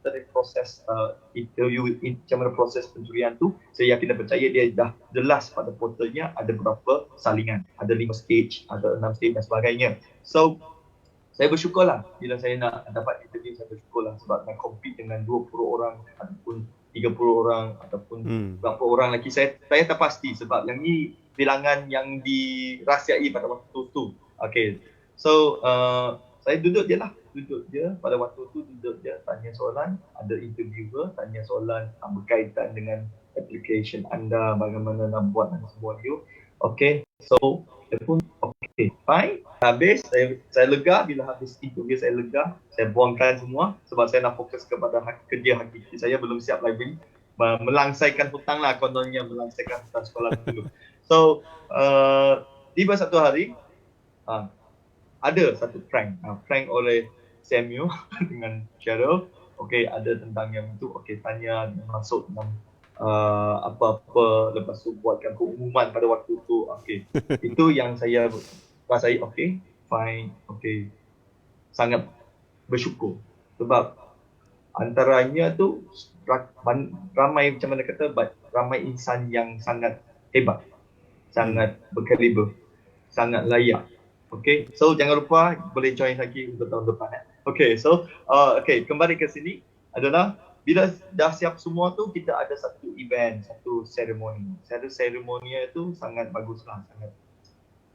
dari proses interview, macam mana proses pencurian tu, saya yakin dan percaya dia dah jelas pada portalnya ada berapa salingan, ada 5 stage, ada 6 stage dan sebagainya. So saya bersyukurlah bila saya nak dapat interview, saya bersyukurlah sebab nak compete dengan 20 orang ataupun 30 orang ataupun berapa orang lagi, saya tak pasti sebab yang ni bilangan yang dirahsiai pada waktu tu. Okay, so saya duduk je pada waktu tu tanya soalan, ada interviewer tanya soalan berkaitan dengan application anda, bagaimana nak buat dan semua. Okay, so saya pun okay, fine. Habis saya lega, bila habis interview saya lega, saya buangkan semua sebab saya nak fokus kepada kerja hakiki. Saya belum siap lagi melangsaikan hutang lah, kononnya melangsaikan hutang sekolah dulu. So tiba satu hari ada satu prank oleh Samuel dengan Cheryl. Okay, ada tentang yang itu. Okay, tanya masuk dalam apa-apa, lepas tu buatkan pengumuman pada waktu tu. Okay, itu yang saya rasai. Okay, fine. Okay, sangat bersyukur sebab antaranya tu ramai, macam mana kata, ramai insan yang sangat hebat, sangat berkaliber, sangat layak. Okay, so jangan lupa boleh join lagi untuk tahun depan. Okay, so kembali ke sini adalah bila dah siap semua tu, kita ada satu event, satu seremoni. Satu seremoni itu sangat baguslah, sangat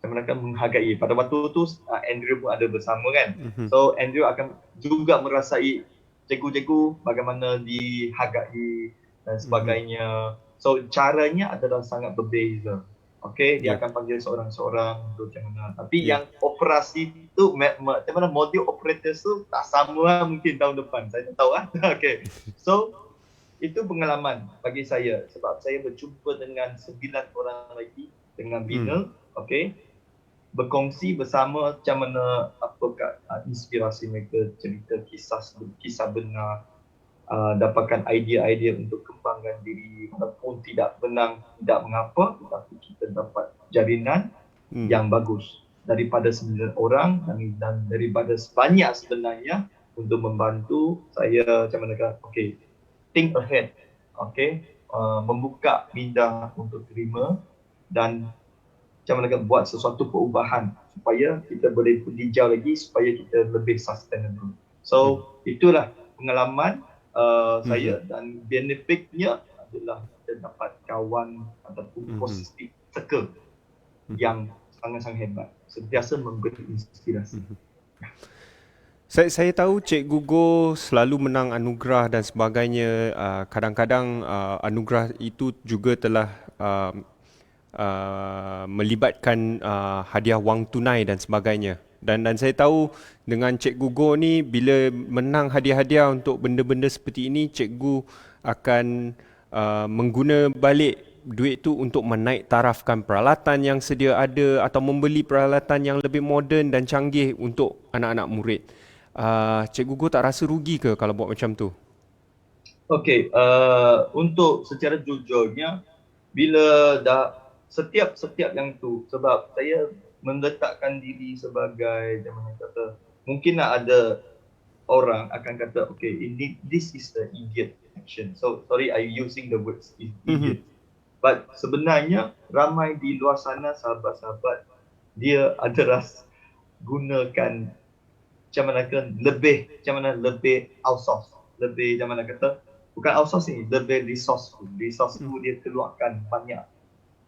mereka menghargai. Pada waktu tu Andrew pun ada bersama kan. So Andrew akan juga merasai cikgu-cikgu bagaimana dihargai dan sebagainya. So caranya adalah sangat berbeza. Okay, dia akan panggil seorang-seorang untuk macam mana. Tapi yang operasi tu, macam mana modul operators tu tak sama lah mungkin tahun depan. Saya tak tahu lah. Okay, so itu pengalaman bagi saya sebab saya berjumpa dengan 9 orang lagi dengan bina. Okay, berkongsi bersama macam mana apakah inspirasi mereka, cerita kisah benar, dapatkan idea-idea untuk kembangkan diri walaupun tidak menang, tidak mengapa, tetapi kita dapat jalinan yang bagus daripada 9 orang dan daripada sebanyak sebenarnya untuk membantu saya macam mana kata, okay, think ahead, okay, membuka minda untuk terima dan macam mana kata, buat sesuatu perubahan supaya kita boleh hijau lagi, supaya kita lebih sustainable. So itulah pengalaman saya dan benefitnya adalah kita dapat kawan ataupun positif circle yang sangat-sangat hebat, sentiasa memberi inspirasi. Saya tahu Cikgu Go selalu menang anugerah dan sebagainya. Kadang-kadang anugerah itu juga telah melibatkan hadiah wang tunai dan sebagainya. Dan saya tahu dengan Cikgu Go ni, bila menang hadiah-hadiah untuk benda-benda seperti ini, Cikgu akan mengguna balik duit tu untuk menaik tarafkan peralatan yang sedia ada atau membeli peralatan yang lebih moden dan canggih untuk anak-anak murid. Cikgu Go tak rasa rugi ke kalau buat macam tu? Okey, untuk secara jujurnya, bila dah setiap yang tu, sebab saya meletakkan diri sebagai macam kata, mungkinlah ada orang akan kata, okay, this is the idiot action. So sorry I using the words idiot. But sebenarnya ramai di luar sana sahabat-sahabat, dia adalah gunakan macam mana lebih outsource, lebih macam mana kata, bukan outsource ni, lebih resourceful dia keluarkan banyak.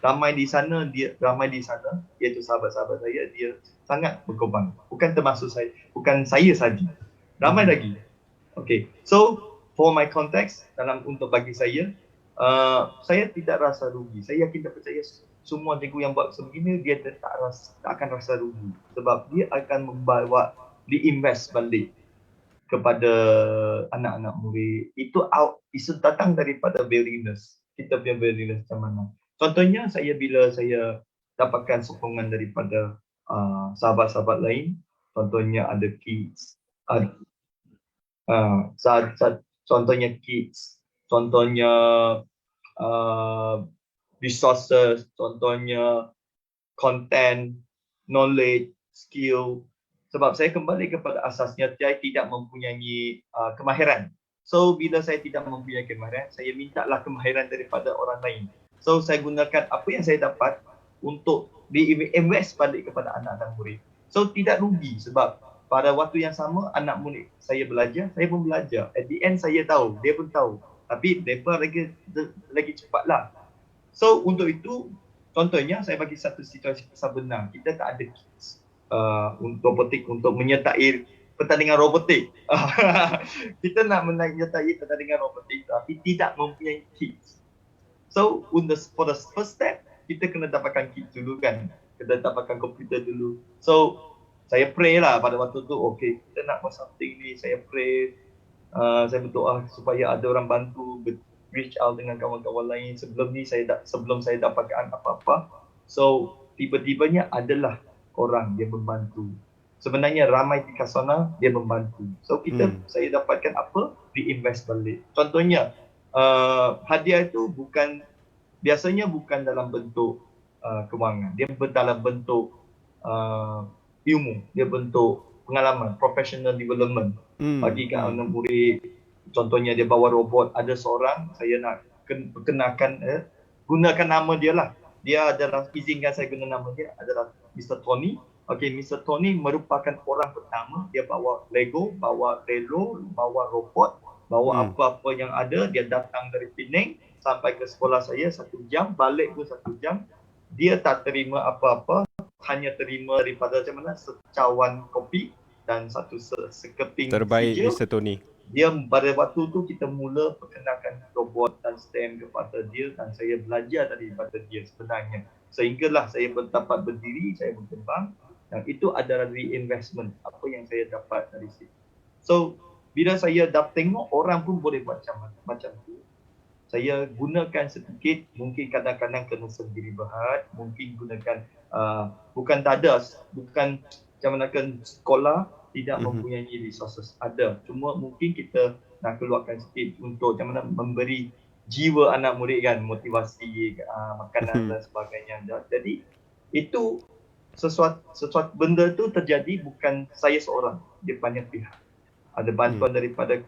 Ramai di sana, iaitu sahabat-sahabat saya, dia sangat berkorban. Bukan termasuk saya, bukan saya saja. Ramai lagi. Okay, so for my context, untuk bagi saya tidak rasa rugi. Saya yakin dan percaya semua cikgu yang buat sebegini, dia tak akan rasa rugi. Sebab dia akan membawa, diinvest balik kepada anak-anak murid. Itu datang daripada willingness. Kita punya willingness macam mana. Contohnya bila saya dapatkan sokongan daripada sahabat-sahabat lain, contohnya ada kids, contohnya kids, contohnya resources, contohnya content, knowledge, skill. Sebab saya kembali kepada asasnya, saya tidak mempunyai kemahiran. So bila saya tidak mempunyai kemahiran, saya mintalah kemahiran daripada orang lain. So saya gunakan apa yang saya dapat untuk di-invest balik kepada anak dan murid. So tidak rugi sebab pada waktu yang sama anak murid saya belajar, saya pun belajar. At the end saya tahu, dia pun tahu. Tapi mereka lagi cepatlah. So untuk itu, contohnya saya bagi satu situasi kisah benar. Kita tak ada kids robotik untuk menyertai pertandingan robotik. Kita nak menyertai pertandingan robotik tapi tidak mempunyai kids. So for the first step, kita kena dapatkan kit dulu kan. Kita dapatkan komputer dulu. So saya pray lah pada waktu tu, okay, kita nak buat something ni. Saya pray, saya berdoa supaya ada orang bantu, reach out dengan kawan-kawan lain. Sebelum saya dapatkan apa-apa. So tiba-tibanya adalah orang yang membantu. Sebenarnya ramai di sana dia membantu. So saya dapatkan apa? Reinvest balik. Contohnya, hadiah itu biasanya bukan dalam bentuk kewangan. Dia dalam bentuk ilmu. Dia bentuk pengalaman, professional development. Bagi ke anak murid, contohnya dia bawa robot, ada seorang, saya nak perkenalkan, gunakan nama dia lah. Dia adalah, izinkan saya guna nama dia, adalah Mr. Tony. Okay, Mr. Tony merupakan orang pertama, dia bawa Lego, bawa Lelo, bawa robot, bawa apa-apa yang ada. Dia datang dari Penang sampai ke sekolah saya 1 jam, balik pun 1 jam. Dia tak terima apa-apa, hanya terima daripada macam mana, secawan kopi dan satu sekeping terbaik hijau. Mr. Tony. Dia pada waktu tu kita mula perkenalkan robot dan STEM kepada dia dan saya belajar daripada dia sebenarnya. Sehinggalah saya dapat berdiri, saya berkembang dan itu adalah reinvestment apa yang saya dapat dari situ. So bila saya dah tengok orang pun boleh buat macam tu, saya gunakan sedikit, mungkin kadang-kadang kena sendiri berhad, mungkin gunakan bukan tadas, bukan macam mana kan sekolah tidak mempunyai resources, ada. Cuma mungkin kita nak keluarkan sikit untuk macam mana memberi jiwa anak murid kan, motivasi, makanan dan sebagainya. Jadi itu sesuatu benda tu terjadi bukan saya seorang, dia banyak pihak. Ada bantuan daripada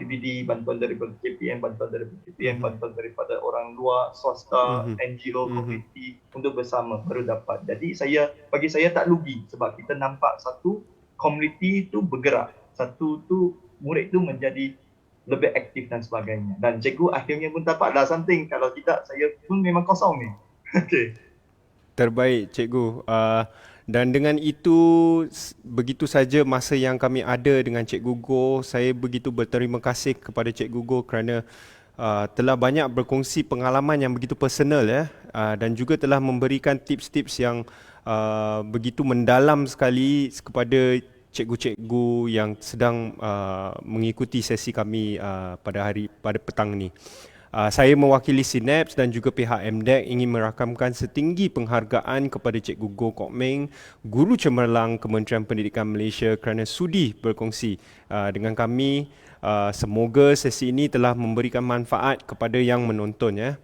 PBD, bantuan daripada KPM, bantuan daripada orang luar, swasta, NGO, komuniti untuk bersama baru dapat. Jadi bagi saya tak rugi sebab kita nampak satu komuniti itu bergerak, satu tu murid tu menjadi lebih aktif dan sebagainya. Dan cikgu akhirnya pun dapatlah something, kalau tidak saya pun memang kosong ni. Okay. Terbaik cikgu. Dan dengan itu, begitu saja masa yang kami ada dengan Cikgu Go. Saya begitu berterima kasih kepada Cikgu Go kerana telah banyak berkongsi pengalaman yang begitu personal dan juga telah memberikan tips-tips yang begitu mendalam sekali kepada cikgu-cikgu yang sedang mengikuti sesi kami pada petang ini. Saya mewakili SINAPS dan juga pihak MDEC ingin merakamkan setinggi penghargaan kepada Cikgu Go Kok Meng, Guru Cemerlang Kementerian Pendidikan Malaysia kerana sudi berkongsi dengan kami. Semoga sesi ini telah memberikan manfaat kepada yang menonton.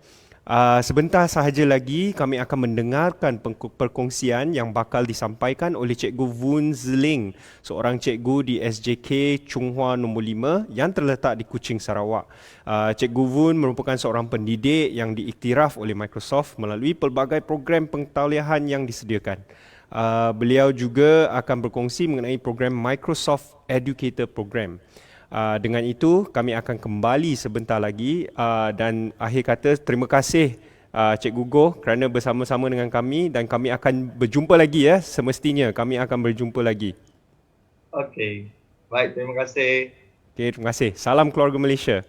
Sebentar sahaja lagi kami akan mendengarkan perkongsian yang bakal disampaikan oleh Cikgu Vun Ziling, seorang cikgu di SJK Chunghua nombor 5 yang terletak di Kuching, Sarawak. Cikgu Vun merupakan seorang pendidik yang diiktiraf oleh Microsoft melalui pelbagai program pengtauliahan yang disediakan. Beliau juga akan berkongsi mengenai program Microsoft Educator Program. Dengan itu, kami akan kembali sebentar lagi dan akhir kata terima kasih Cikgu Goh kerana bersama-sama dengan kami dan kami akan berjumpa lagi ya, semestinya kami akan berjumpa lagi. Okey. Baik, terima kasih. Okey, terima kasih. Salam keluarga Malaysia.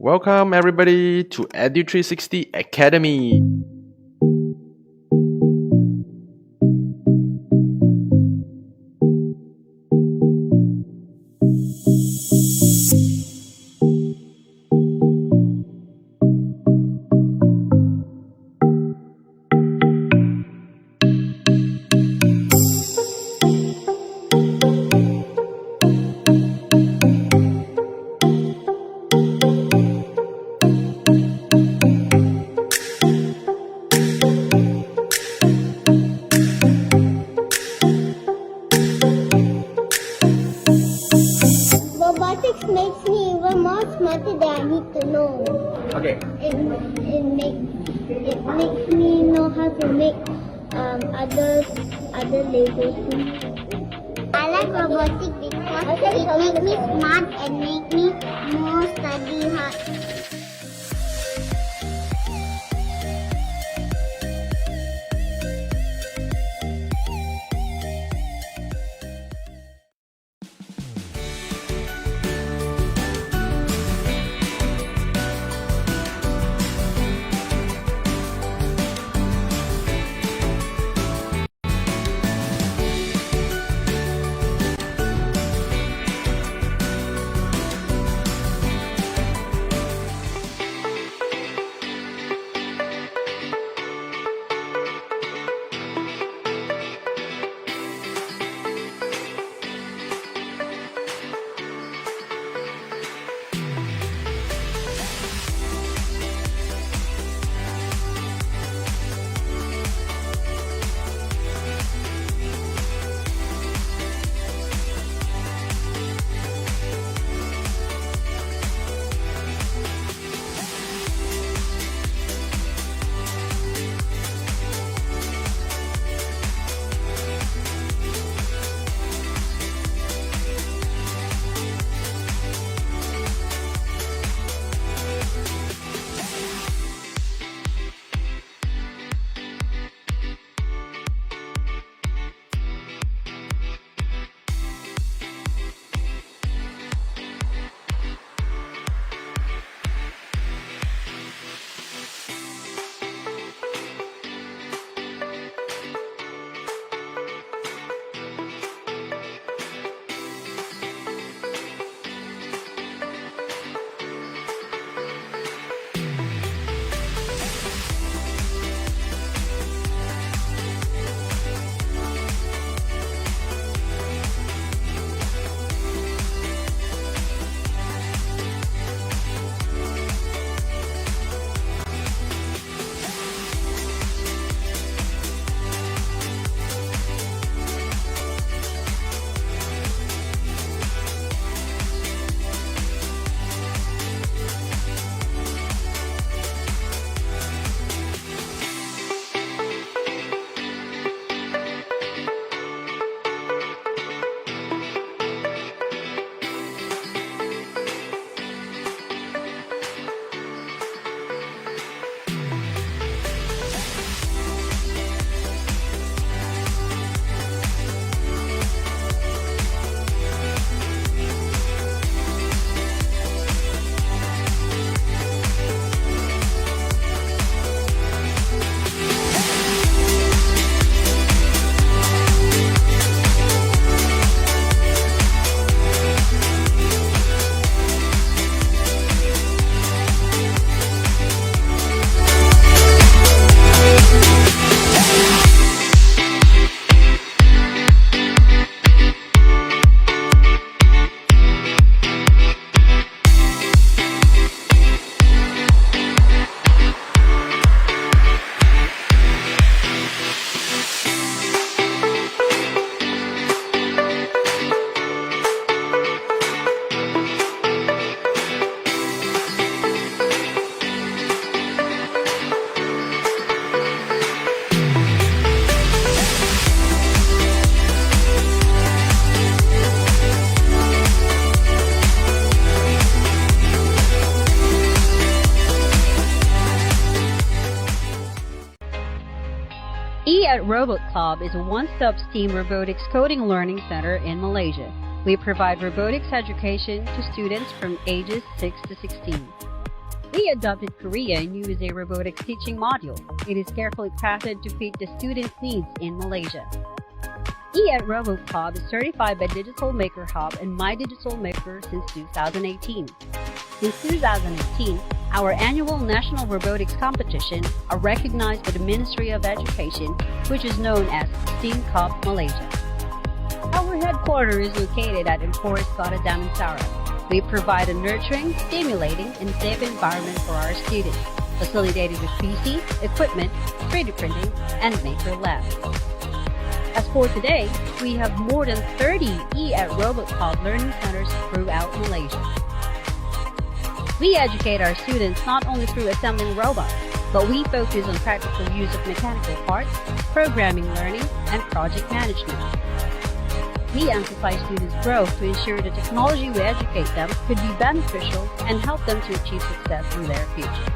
Welcome everybody to Edu360 Academy. Robotics makes me even more smarter than I need to know. Okey. It makes me know how to make other Lego things. I like robotics because it makes me smart and make me more study hard. at Robot Club is a one-stop STEAM robotics coding learning center in Malaysia. We provide robotics education to students from ages 6 to 16. We adopted Korea and use a robotics teaching module. It is carefully crafted to fit the students' needs in Malaysia. at Robot Club is certified by Digital Maker Hub and MYDIGITALMAKER since 2018. Since 2018, our annual National Robotics Competition are recognized by the Ministry of Education, which is known as STEAM Cup Malaysia. Our headquarters is located at Emporis Kota Damansara. We provide a nurturing, stimulating, and safe environment for our students, facilitated with PC, equipment, 3D printing, and maker lab. As for today, we have more than 30 at Robot Club learning centers throughout Malaysia. We educate our students not only through assembling robots, but we focus on practical use of mechanical parts, programming learning, and project management. We emphasize students' growth to ensure the technology we educate them could be beneficial and help them to achieve success in their future.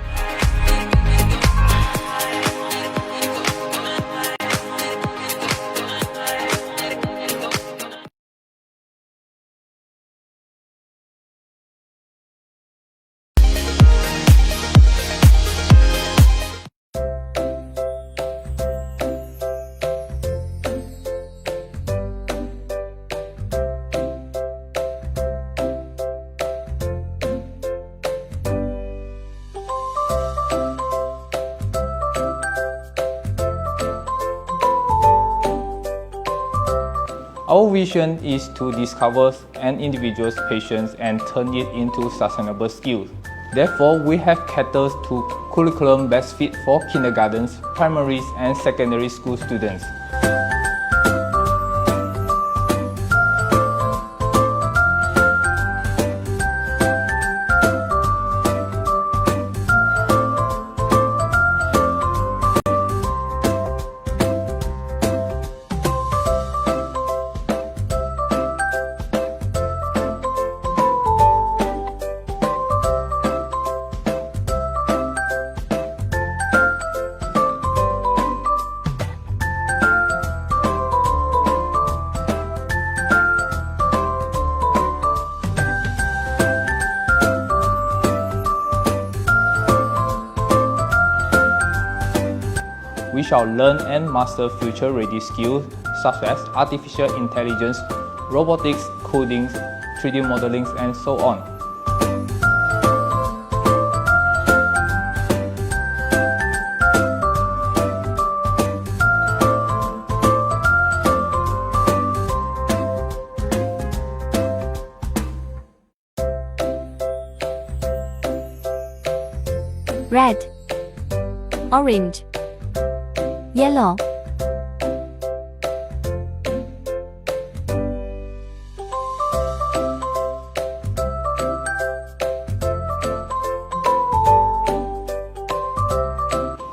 Our vision is to discover an individual's passions and turn it into sustainable skills. Therefore, we have catered to curriculum best fit for kindergartens, primaries, and secondary school students. We shall learn and master future-ready skills such as artificial intelligence, robotics, coding, 3D modeling, and so on. Red, orange, yellow,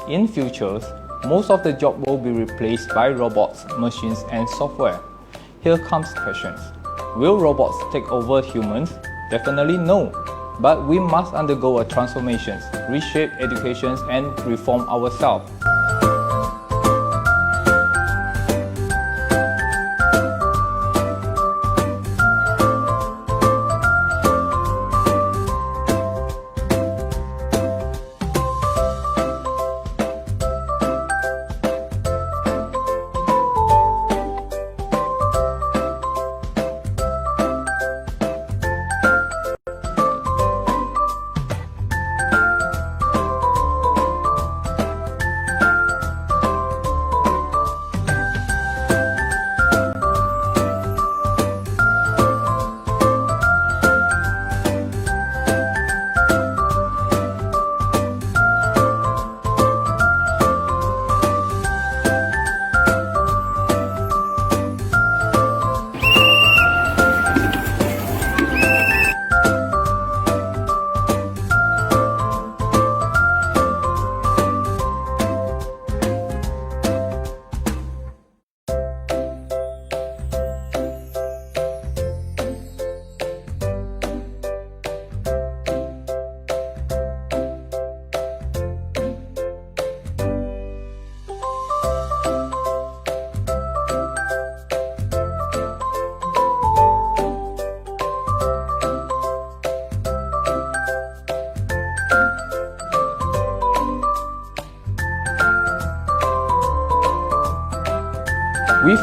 In futures, most of the job will be replaced by robots, machines, and software. Here comes questions. Will robots take over humans? Definitely no. But we must undergo a transformation, reshape education, and reform ourselves.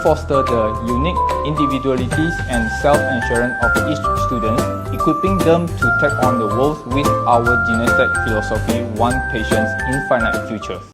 foster the unique individualities and self-assurance of each student, equipping them to take on the world with our genetic philosophy, one patience, infinite futures.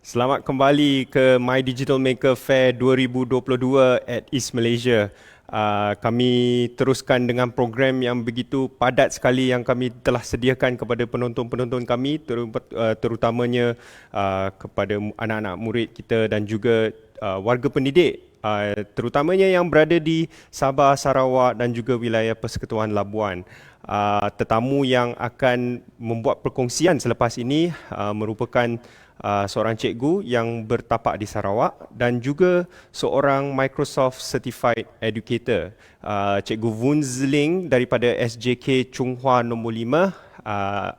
Selamat kembali ke My Digital Maker Fair 2022 at East Malaysia. Kami teruskan dengan program yang begitu padat sekali yang kami telah sediakan kepada penonton-penonton kami, terutamanya kepada anak-anak murid kita dan juga warga pendidik, terutamanya yang berada di Sabah, Sarawak dan juga wilayah Persekutuan Labuan. Tetamu yang akan membuat perkongsian selepas ini merupakan seorang cikgu yang bertapak di Sarawak dan juga seorang Microsoft Certified Educator. Cikgu Vun Zling daripada SJK Chunghua nombor 5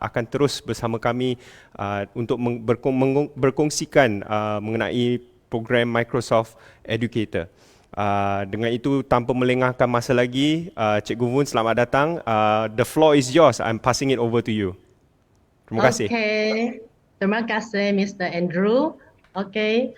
akan terus bersama kami untuk berkongsikan mengenai program Microsoft Educator. Dengan itu, tanpa melengahkan masa lagi, Cikgu Vun, selamat datang. The floor is yours. I'm passing it over to you. Terima kasih. Okay. Terima kasih Mr. Andrew. Okay.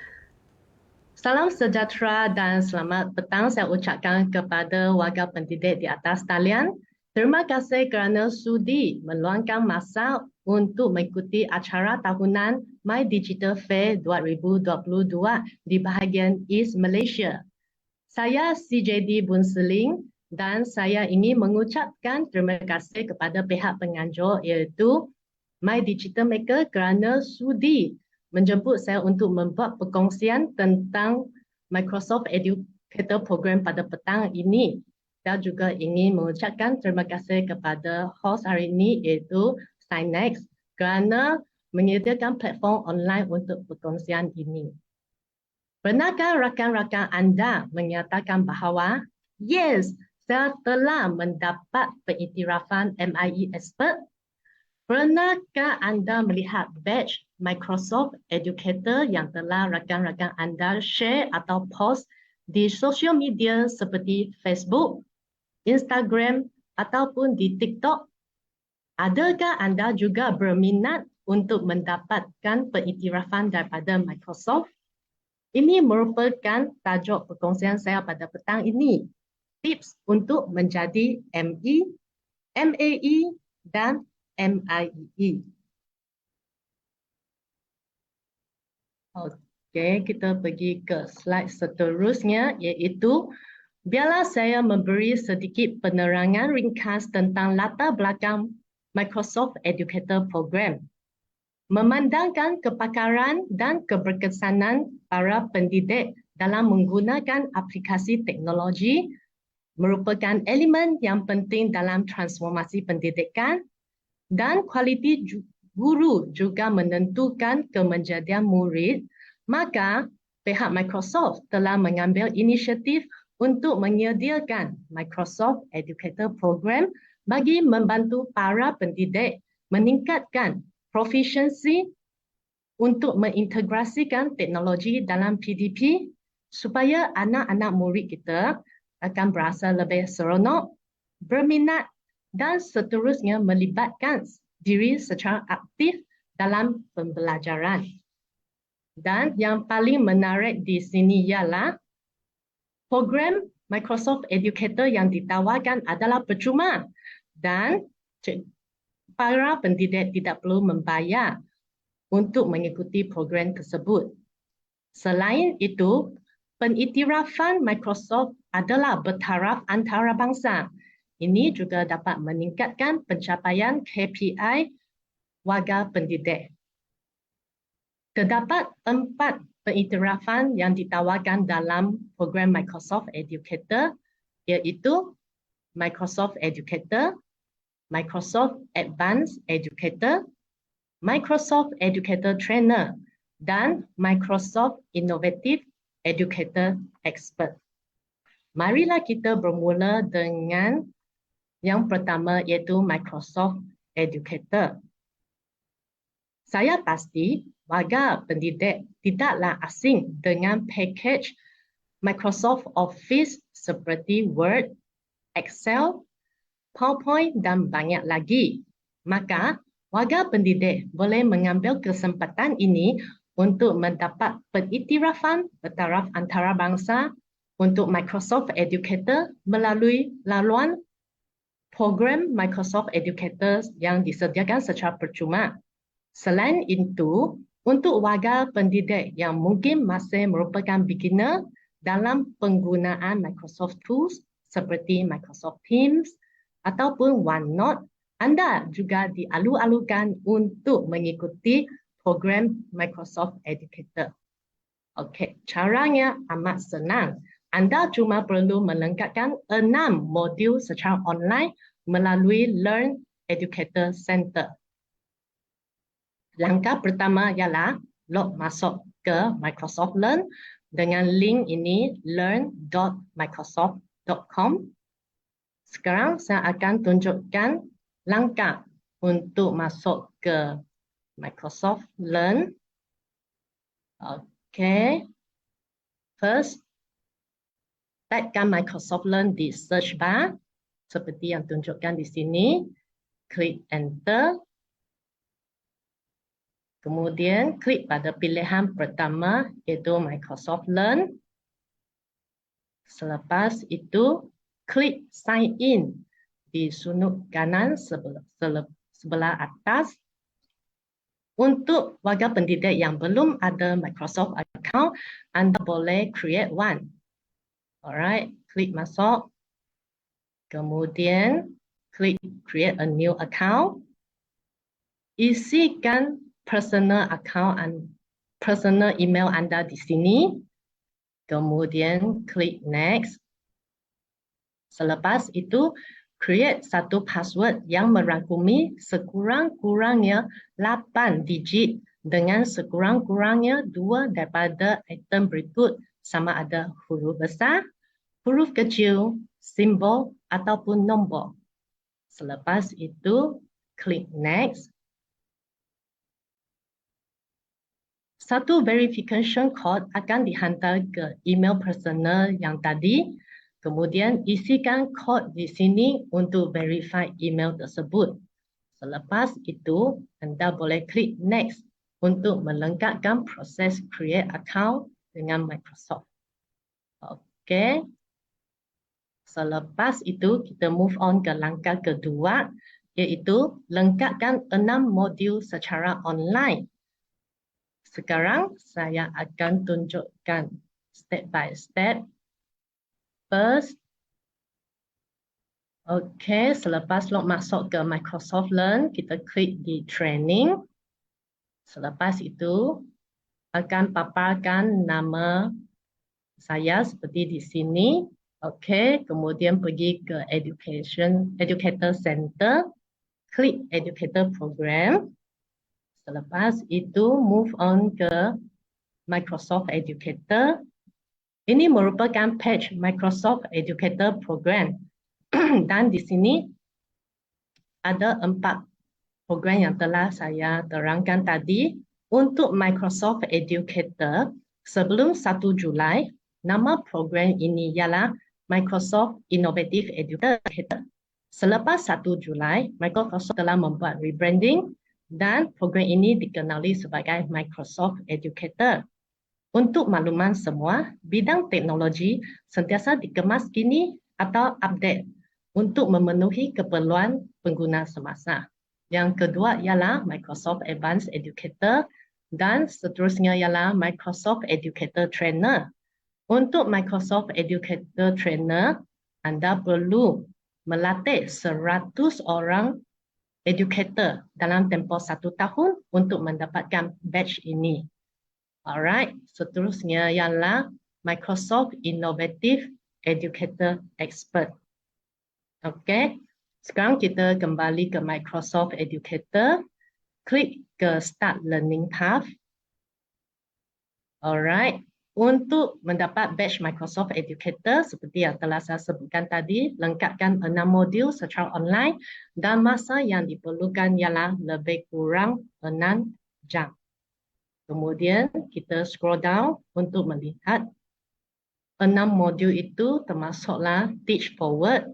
Salam sejahtera dan selamat petang saya ucapkan kepada warga pendidik di atas talian. Terima kasih kerana sudi meluangkan masa untuk mengikuti acara tahunan My Digital Fair 2022 di bahagian East Malaysia. Saya CJD Bun Seling dan saya ingin mengucapkan terima kasih kepada pihak penganjur iaitu My Digital Maker kerana sudi menjemput saya untuk membuat perkongsian tentang Microsoft Educator Program pada petang ini. Saya juga ingin mengucapkan terima kasih kepada host hari ini iaitu Synex kerana menyediakan platform online untuk perkongsian ini. Pernahkah rakan-rakan anda menyatakan bahawa, yes, saya telah mendapat pengiktirafan MIE Expert? Pernahkah anda melihat badge Microsoft Educator yang telah rakan-rakan anda share atau post di sosial media seperti Facebook, Instagram ataupun di TikTok? Adakah anda juga berminat untuk mendapatkan pengiktirafan daripada Microsoft? Ini merupakan tajuk perkongsian saya pada petang ini. Tips untuk menjadi ME, MAE dan MIE. Okey, kita pergi ke slide seterusnya iaitu biarlah saya memberi sedikit penerangan ringkas tentang latar belakang Microsoft Educator Program. Memandangkan kepakaran dan keberkesanan para pendidik dalam menggunakan aplikasi teknologi merupakan elemen yang penting dalam transformasi pendidikan dan kualiti guru juga menentukan kemenjadian murid, maka pihak Microsoft telah mengambil inisiatif untuk menyediakan Microsoft Educator Program bagi membantu para pendidik meningkatkan proficiency untuk mengintegrasikan teknologi dalam PDP supaya anak-anak murid kita akan berasa lebih seronok, berminat dan seterusnya melibatkan diri secara aktif dalam pembelajaran. Dan yang paling menarik di sini ialah program Microsoft Educator yang ditawarkan adalah percuma dan para pendidik tidak perlu membayar untuk mengikuti program tersebut. Selain itu, pengiktirafan Microsoft adalah bertaraf antarabangsa. Ini juga dapat meningkatkan pencapaian KPI warga pendidik. Terdapat 4 pengiktirafan yang ditawarkan dalam program Microsoft Educator, iaitu Microsoft Educator, Microsoft Advanced Educator, Microsoft Educator Trainer, dan Microsoft Innovative Educator Expert. Marilah kita bermula dengan yang pertama, iaitu Microsoft Educator. Saya pasti warga pendidik tidaklah asing dengan pakej Microsoft Office seperti Word, Excel, PowerPoint dan banyak lagi. Maka, warga pendidik boleh mengambil kesempatan ini untuk mendapat pengiktirafan bertaraf antarabangsa untuk Microsoft Educator melalui laluan program Microsoft Educator yang disediakan secara percuma. Selain itu, untuk warga pendidik yang mungkin masih merupakan beginner dalam penggunaan Microsoft Tools seperti Microsoft Teams ataupun OneNote, anda juga dialu-alukan untuk mengikuti program Microsoft Educator. Okey, caranya amat senang. Anda cuma perlu melengkapkan 6 modul secara online melalui Learn Educator Center. Langkah pertama ialah log masuk ke Microsoft Learn dengan link ini learn.microsoft.com. Sekarang saya akan tunjukkan langkah untuk masuk ke Microsoft Learn. Okay. First, typekan Microsoft Learn di search bar seperti yang tunjukkan di sini. Klik Enter. Kemudian klik pada pilihan pertama iaitu Microsoft Learn. Selepas itu, klik Sign In di sudut kanan sebelah atas. Untuk warga pendidik yang belum ada Microsoft account, anda boleh create one. Alright, klik masuk. Kemudian klik Create a new account. Isikan personal account dan personal email anda di sini. Kemudian klik Next. Selepas itu, create satu password yang merangkumi sekurang-kurangnya 8 digit dengan sekurang-kurangnya 2 daripada item berikut, sama ada huruf besar, huruf kecil, simbol ataupun nombor. Selepas itu, klik Next. Satu verification code akan dihantar ke email personal yang tadi. Kemudian isikan kod di sini untuk verify email tersebut. Selepas itu, anda boleh klik Next untuk melengkapkan proses create account dengan Microsoft. Okey. Selepas itu, kita move on ke langkah kedua, iaitu lengkapkan 6 modul secara online. Sekarang saya akan tunjukkan step by step. First, okay, selepas log masuk ke Microsoft Learn, kita klik di Training. Selepas itu, akan paparkan nama saya seperti di sini. Okay, kemudian pergi ke Educator Center, klik Educator Program. Selepas itu, move on ke Microsoft Educator. Ini merupakan page Microsoft Educator Program. Dan di sini ada 4 program yang telah saya terangkan tadi. Untuk Microsoft Educator, sebelum 1 Julai, nama program ini ialah Microsoft Innovative Educator. Selepas 1 Julai, Microsoft telah membuat rebranding dan program ini dikenali sebagai Microsoft Educator. Untuk makluman semua, bidang teknologi sentiasa dikemas kini atau update untuk memenuhi keperluan pengguna semasa. Yang kedua ialah Microsoft Advanced Educator dan seterusnya ialah Microsoft Educator Trainer. Untuk Microsoft Educator Trainer, anda perlu melatih 100 orang educator dalam tempoh 1 tahun untuk mendapatkan badge ini. Alright, seterusnya ialah Microsoft Innovative Educator Expert. Okay, sekarang kita kembali ke Microsoft Educator. Klik ke Start Learning Path. Alright, untuk mendapat badge Microsoft Educator, seperti yang telah saya sebutkan tadi, lengkapkan 6 modul secara online dan masa yang diperlukan ialah lebih kurang 6 jam. Kemudian kita scroll down untuk melihat 6 modul itu termasuklah Teach Forward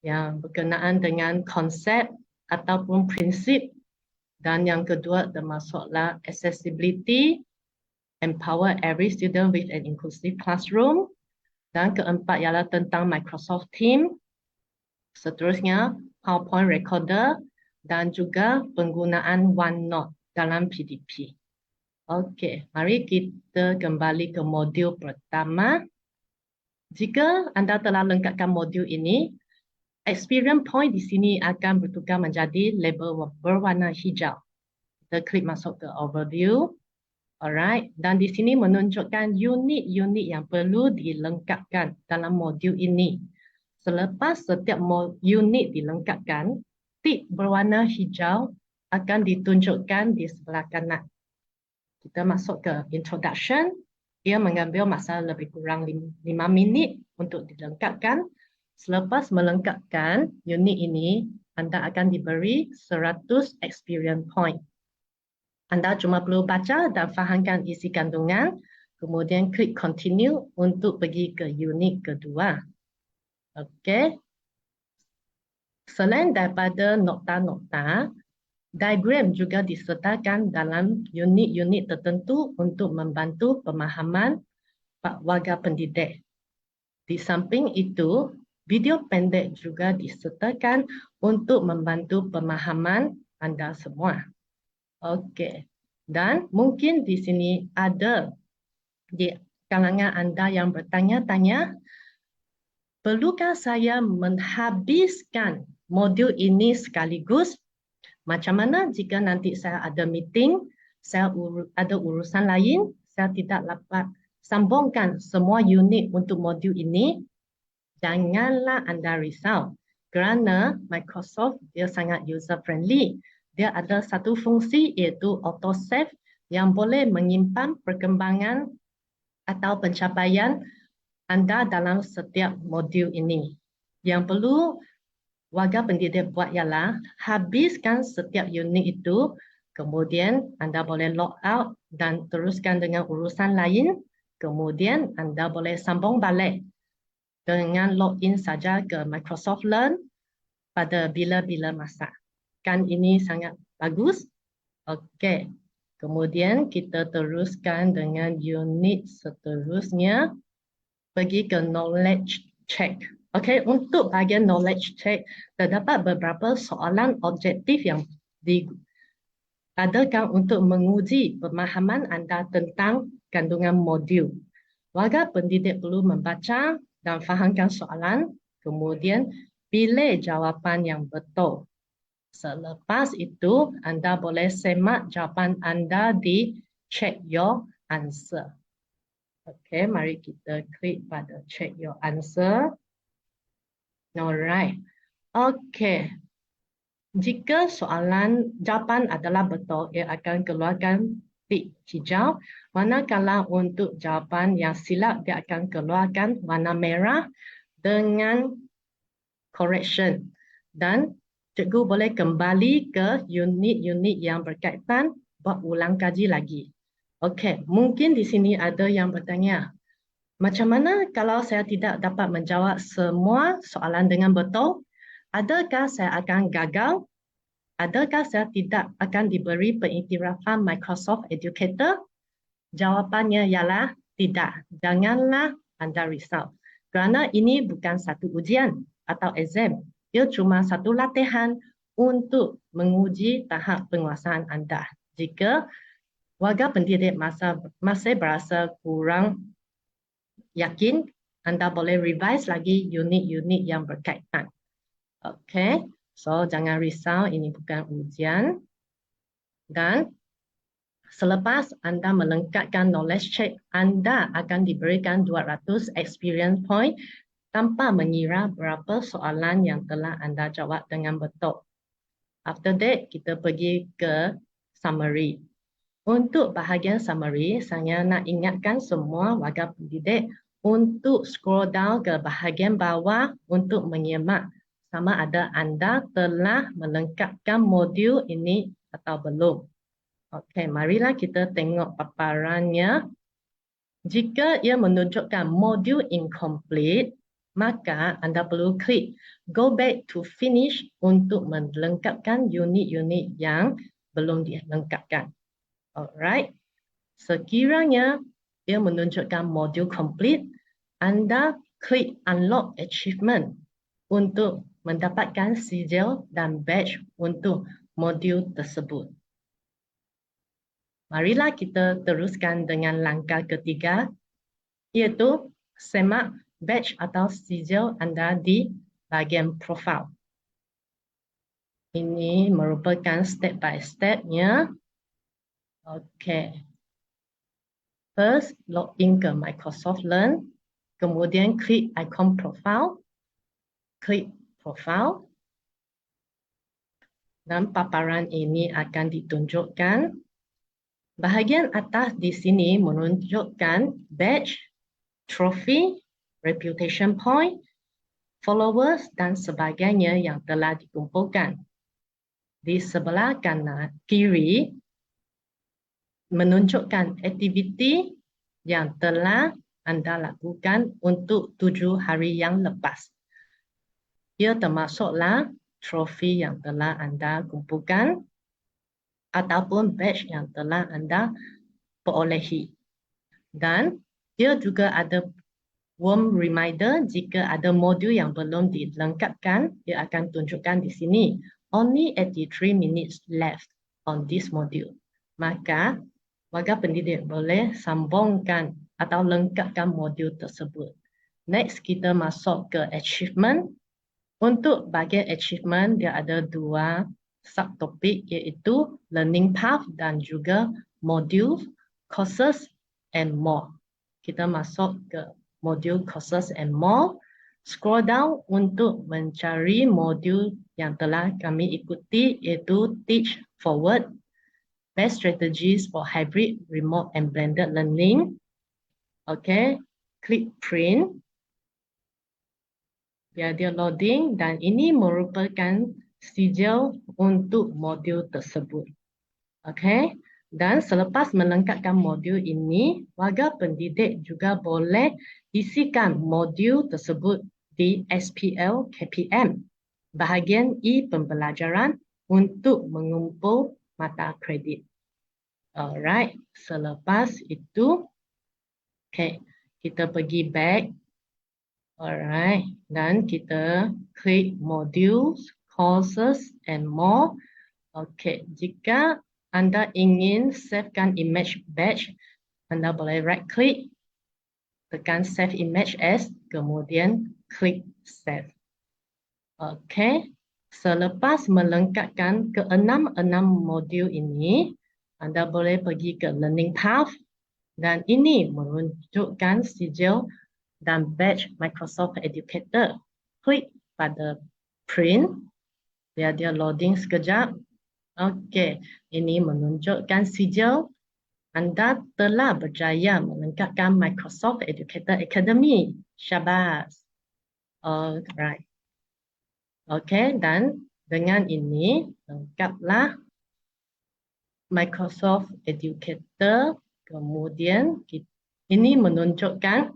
yang berkenaan dengan konsep ataupun prinsip, dan yang kedua termasuklah Accessibility, Empower every student with an inclusive classroom. Dan keempat ialah tentang Microsoft Teams. Seterusnya PowerPoint Recorder dan juga penggunaan OneNote dalam PDP. Okey, mari kita kembali ke modul pertama. Jika anda telah lengkapkan modul ini, experience point di sini akan bertukar menjadi label berwarna hijau. Kita klik masuk ke overview. Alright, dan di sini menunjukkan unit-unit yang perlu dilengkapkan dalam modul ini. Selepas setiap unit dilengkapkan, tik berwarna hijau akan ditunjukkan di sebelah kanan. Kita masuk ke introduction. Ia mengambil masa lebih kurang 5 minit untuk dilengkapkan. Selepas melengkapkan unit ini, anda akan diberi 100 experience point. Anda cuma perlu baca dan fahamkan isi kandungan, kemudian klik continue untuk pergi ke unit kedua. Okey. Selain daripada nokta-nokta, diagram juga disertakan dalam unit-unit tertentu untuk membantu pemahaman warga pendidik. Di samping itu, video pendek juga disertakan untuk membantu pemahaman anda semua. Okey, dan mungkin di sini ada di kalangan anda yang bertanya-tanya, perlukah saya menghabiskan modul ini sekaligus? Macam mana jika nanti saya ada meeting, saya ada urusan lain, saya tidak dapat sambungkan semua unit untuk modul ini? Janganlah anda risau, kerana Microsoft dia sangat user friendly. Dia ada satu fungsi iaitu auto save yang boleh menyimpan perkembangan atau pencapaian anda dalam setiap modul ini. Yang perlu warga pendidik buat ialah habiskan setiap unit itu, kemudian anda boleh log out dan teruskan dengan urusan lain, kemudian anda boleh sambung balik dengan login saja ke Microsoft Learn pada bila-bila masa. Kan ini sangat bagus. Okey. Kemudian kita teruskan dengan unit seterusnya. Pergi ke knowledge check. Okey, untuk bahagian knowledge check, terdapat beberapa soalan objektif yang diadakan untuk menguji pemahaman anda tentang kandungan modul. Warga pendidik perlu membaca dan fahamkan soalan, kemudian pilih jawapan yang betul. Selepas itu, anda boleh semak jawapan anda di check your answer. Okey, mari kita klik pada check your answer. Alright. Okey. Jika jawapan adalah betul, ia akan keluarkan tik hijau. Manakala untuk jawapan yang silap, dia akan keluarkan warna merah dengan correction. Dan cikgu boleh kembali ke unit-unit yang berkaitan, buat ulang kaji lagi. Okey, mungkin di sini ada yang bertanya, macam mana kalau saya tidak dapat menjawab semua soalan dengan betul? Adakah saya akan gagal? Adakah saya tidak akan diberi pengiktirafan Microsoft Educator? Jawapannya ialah tidak. Janganlah anda risau. Kerana ini bukan satu ujian atau exam. Ia cuma satu latihan untuk menguji tahap penguasaan anda. Jika warga pendidik masih berasa kurang yakin, anda boleh revise lagi unit-unit yang berkaitan. Okay, so jangan risau, ini bukan ujian. Dan selepas anda melengkapkan knowledge check, anda akan diberikan 200 experience point tanpa mengira berapa soalan yang telah anda jawab dengan betul. After that, kita pergi ke summary. Untuk bahagian summary, saya nak ingatkan semua warga pendidik untuk scroll down ke bahagian bawah untuk menyemak sama ada anda telah melengkapkan modul ini atau belum. Okey, marilah kita tengok paparannya. Jika ia menunjukkan modul incomplete, maka anda perlu klik go back to finish untuk melengkapkan unit-unit yang belum dilengkapkan. Alright, sekiranya ia menunjukkan modul complete, anda klik unlock achievement untuk mendapatkan sijil dan badge untuk modul tersebut. Marilah kita teruskan dengan langkah ketiga, iaitu semak badge atau sijil anda di bahagian profile. Ini merupakan step by stepnya. Okay. First, login ke Microsoft Learn, kemudian klik icon profile, klik profile, dan paparan ini akan ditunjukkan. Bahagian atas di sini menunjukkan badge, trophy, reputation point, followers dan sebagainya yang telah dikumpulkan. Di sebelah kanan kiri menunjukkan aktiviti yang telah anda lakukan untuk 7 hari yang lepas. Ia termasuklah trofi yang telah anda kumpulkan ataupun badge yang telah anda perolehi. Dan ia juga ada warm reminder jika ada modul yang belum dilengkapkan, ia akan tunjukkan di sini. Only 83 minutes left on this module. Maka warga pendidik boleh sambungkan atau lengkapkan modul tersebut. Next, kita masuk ke achievement. Untuk bahagian achievement, dia ada 2 subtopik iaitu learning path dan juga module, courses and more. Kita masuk ke module, courses and more. Scroll down untuk mencari modul yang telah kami ikuti iaitu Teach Forward, Best Strategies for Hybrid, Remote and Blended Learning. Okay, klik print. Dia loading dan ini merupakan sijil untuk modul tersebut. Okay, dan selepas melengkapkan modul ini, warga pendidik juga boleh isikan modul tersebut di SPL KPM, bahagian e-pembelajaran untuk mengumpul mata kredit. Alright, selepas itu, okay, kita pergi back. Alright, dan kita klik modules, courses and more. Okay, jika anda ingin savekan image badge, anda boleh right click, tekan save image as, kemudian klik save. Okay, selepas melengkapkan ke-6 modul ini, anda boleh pergi ke learning path dan ini menunjukkan sijil dan badge Microsoft Educator. Klik pada print, dia loading sekejap. Okey, ini menunjukkan sijil anda telah berjaya melengkapkan Microsoft Educator Academy. Syabas. Alright. Okey, dan dengan ini lengkaplah Microsoft Educator. Kemudian ini menunjukkan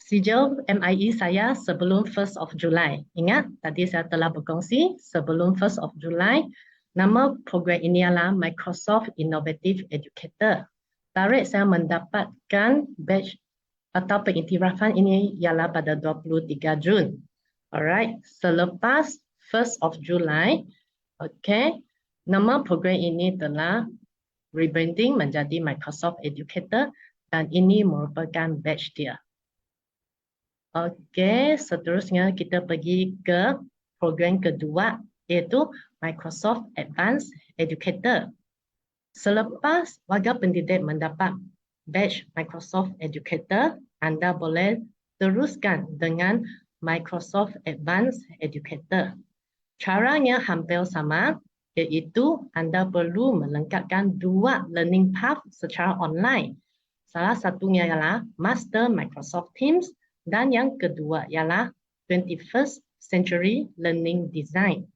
sijil MIE saya sebelum 1st of July. Ingat, tadi saya telah berkongsi sebelum 1st of July, nama program ini adalah Microsoft Innovative Educator. Tarikh saya mendapatkan badge atau pengiktirafan ini ialah pada 23 Jun. Alright, selepas 1st of July, okay, nama program ini telah rebranding menjadi Microsoft Educator dan ini merupakan badge dia. Okey, seterusnya kita pergi ke program kedua iaitu Microsoft Advanced Educator. Selepas warga pendidik mendapat badge Microsoft Educator, anda boleh teruskan dengan Microsoft Advanced Educator. Caranya hampir sama, iaitu anda perlu melengkapkan dua learning path secara online. Salah satunya ialah Master Microsoft Teams dan yang kedua ialah 21st Century Learning Design.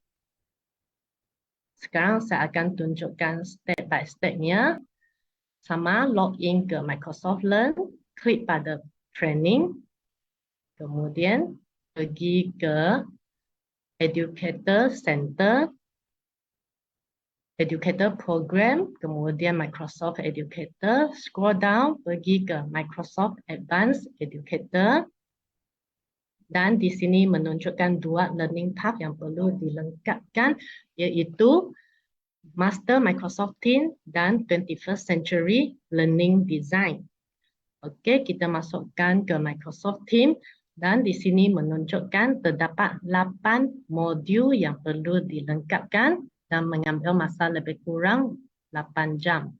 Sekarang saya akan tunjukkan step by stepnya. Sama, login ke Microsoft Learn, klik pada training, kemudian pergi ke Educator Center, Educator Program, kemudian Microsoft Educator, scroll down, pergi ke Microsoft Advanced Educator, dan di sini menunjukkan dua learning path yang perlu dilengkapkan, iaitu Master Microsoft Teams dan 21st Century Learning Design. Okey, kita masukkan ke Microsoft Teams dan di sini menunjukkan terdapat 8 modul yang perlu dilengkapkan dan mengambil masa lebih kurang 8 jam.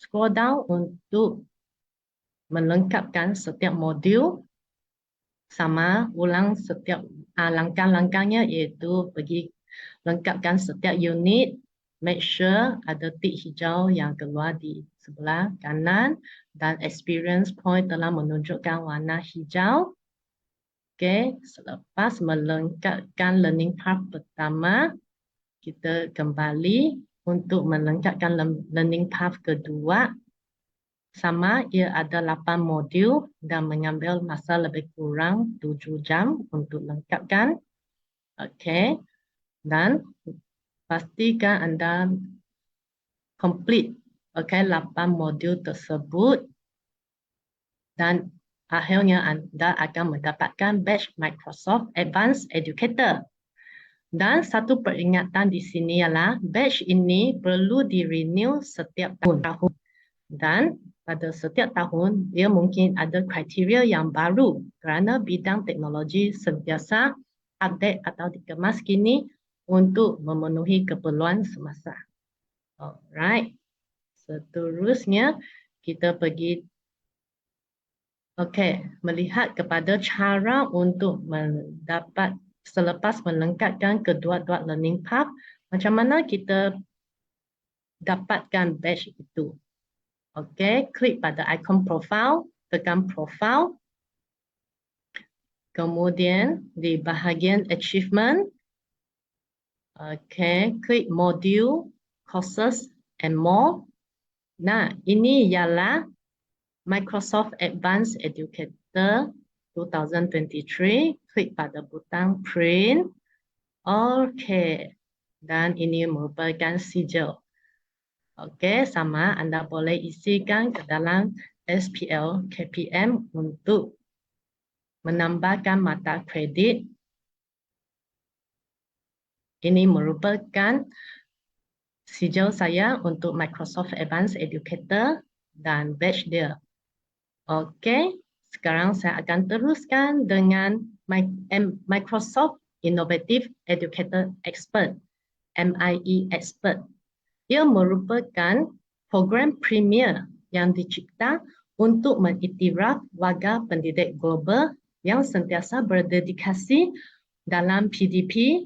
Scroll down untuk melengkapkan setiap modul. Sama, ulang setiap langkah-langkahnya, iaitu pergi lengkapkan setiap unit. Make sure ada tik hijau yang keluar di sebelah kanan dan experience point telah menunjukkan warna hijau. Okey, selepas melengkapkan learning path pertama, kita kembali untuk melengkapkan learning path kedua. Sama, ia ada 8 modul dan mengambil masa lebih kurang 7 jam untuk lengkapkan. Okey, dan pastikan anda complete 8 modul tersebut dan akhirnya anda akan mendapatkan badge Microsoft Advanced Educator. Dan satu peringatan di sini ialah badge ini perlu di-renew setiap tahun. Dan pada setiap tahun dia mungkin ada kriteria yang baru kerana bidang teknologi sentiasa update atau dikemas kini untuk memenuhi keperluan semasa. Alright. Seterusnya kita pergi melihat kepada cara untuk mendapat selepas melengkapkan kedua-dua learning path, macam mana kita dapatkan badge itu. Klik pada ikon profile, tekan profile. Kemudian di bahagian achievement, klik module, courses and more. Nah, ini ialah Microsoft Advanced Educator 2023. Klik pada butang print. Dan ini merupakan sijil. Sama, anda boleh isikan ke dalam SPL KPM untuk menambahkan mata kredit. Ini merupakan sijil saya untuk Microsoft Advanced Educator dan badge dia. Sekarang saya akan teruskan dengan Microsoft Innovative Educator Expert, MIE Expert. Ia merupakan program premier yang dicipta untuk mengiktiraf warga pendidik global yang sentiasa berdedikasi dalam PDP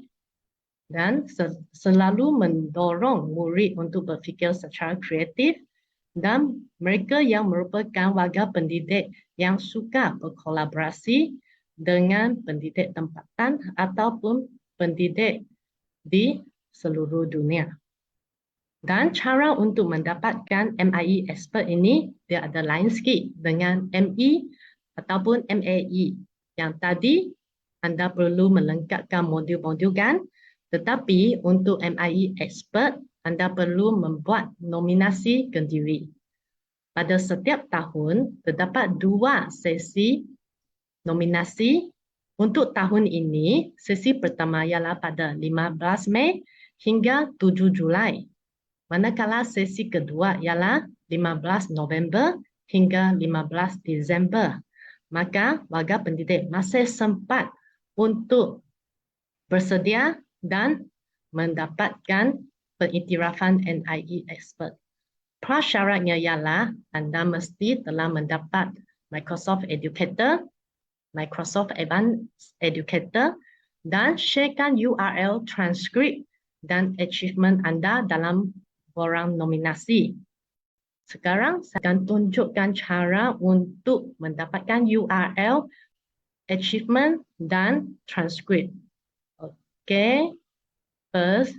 dan selalu mendorong murid untuk berfikir secara kreatif dan mereka yang merupakan warga pendidik yang suka berkolaborasi dengan pendidik tempatan ataupun pendidik di seluruh dunia. Dan cara untuk mendapatkan MIE Expert ini, dia ada lain sikit dengan ME ataupun MAE. Yang tadi, anda perlu melengkapkan modul-modul kan? Tetapi untuk MIE Expert, anda perlu membuat nominasi kendiri. Pada setiap tahun, terdapat 2 sesi nominasi. Untuk tahun ini, sesi pertama ialah pada 15 Mei hingga 7 Julai. Manakala sesi kedua ialah 15 November hingga 15 Disember. Maka warga pendidik masih sempat untuk bersedia dan mendapatkan pengiktirafan NIE Expert. Prasyaratnya ialah anda mesti telah mendapat Microsoft Educator, Microsoft Advanced Educator dan sharekan URL transkrip dan achievement anda dalam borang nominasi. Sekarang saya akan tunjukkan cara untuk mendapatkan URL, achievement dan transkrip. Okay, first,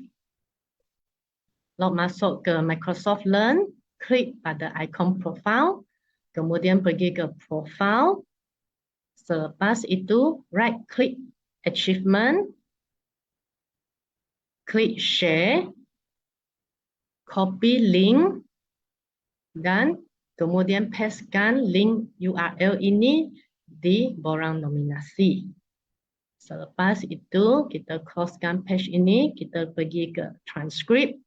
masuk ke Microsoft Learn, klik pada ikon profile, kemudian pergi ke profile. Selepas itu, right click achievement, klik share, copy link, dan kemudian pastekan link URL ini di borang nominasi. Selepas itu, kita closekan page ini, kita pergi ke transkrip.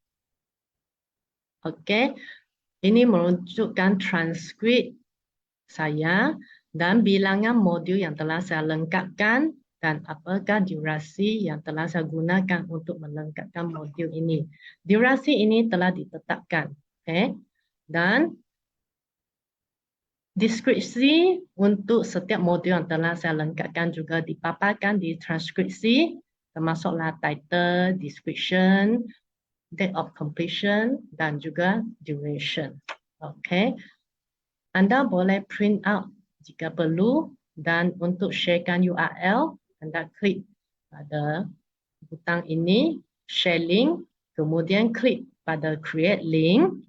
Okey, ini menunjukkan transkrip saya dan bilangan modul yang telah saya lengkapkan dan apakah durasi yang telah saya gunakan untuk melengkapkan modul ini. Durasi ini telah ditetapkan. Okay. Dan deskripsi untuk setiap modul yang telah saya lengkapkan juga dipaparkan di transkripsi, termasuklah title, description, date of completion dan juga duration. Okay. Anda boleh print out jika perlu dan untuk sharekan URL, anda klik pada butang ini, share link, kemudian klik pada create link.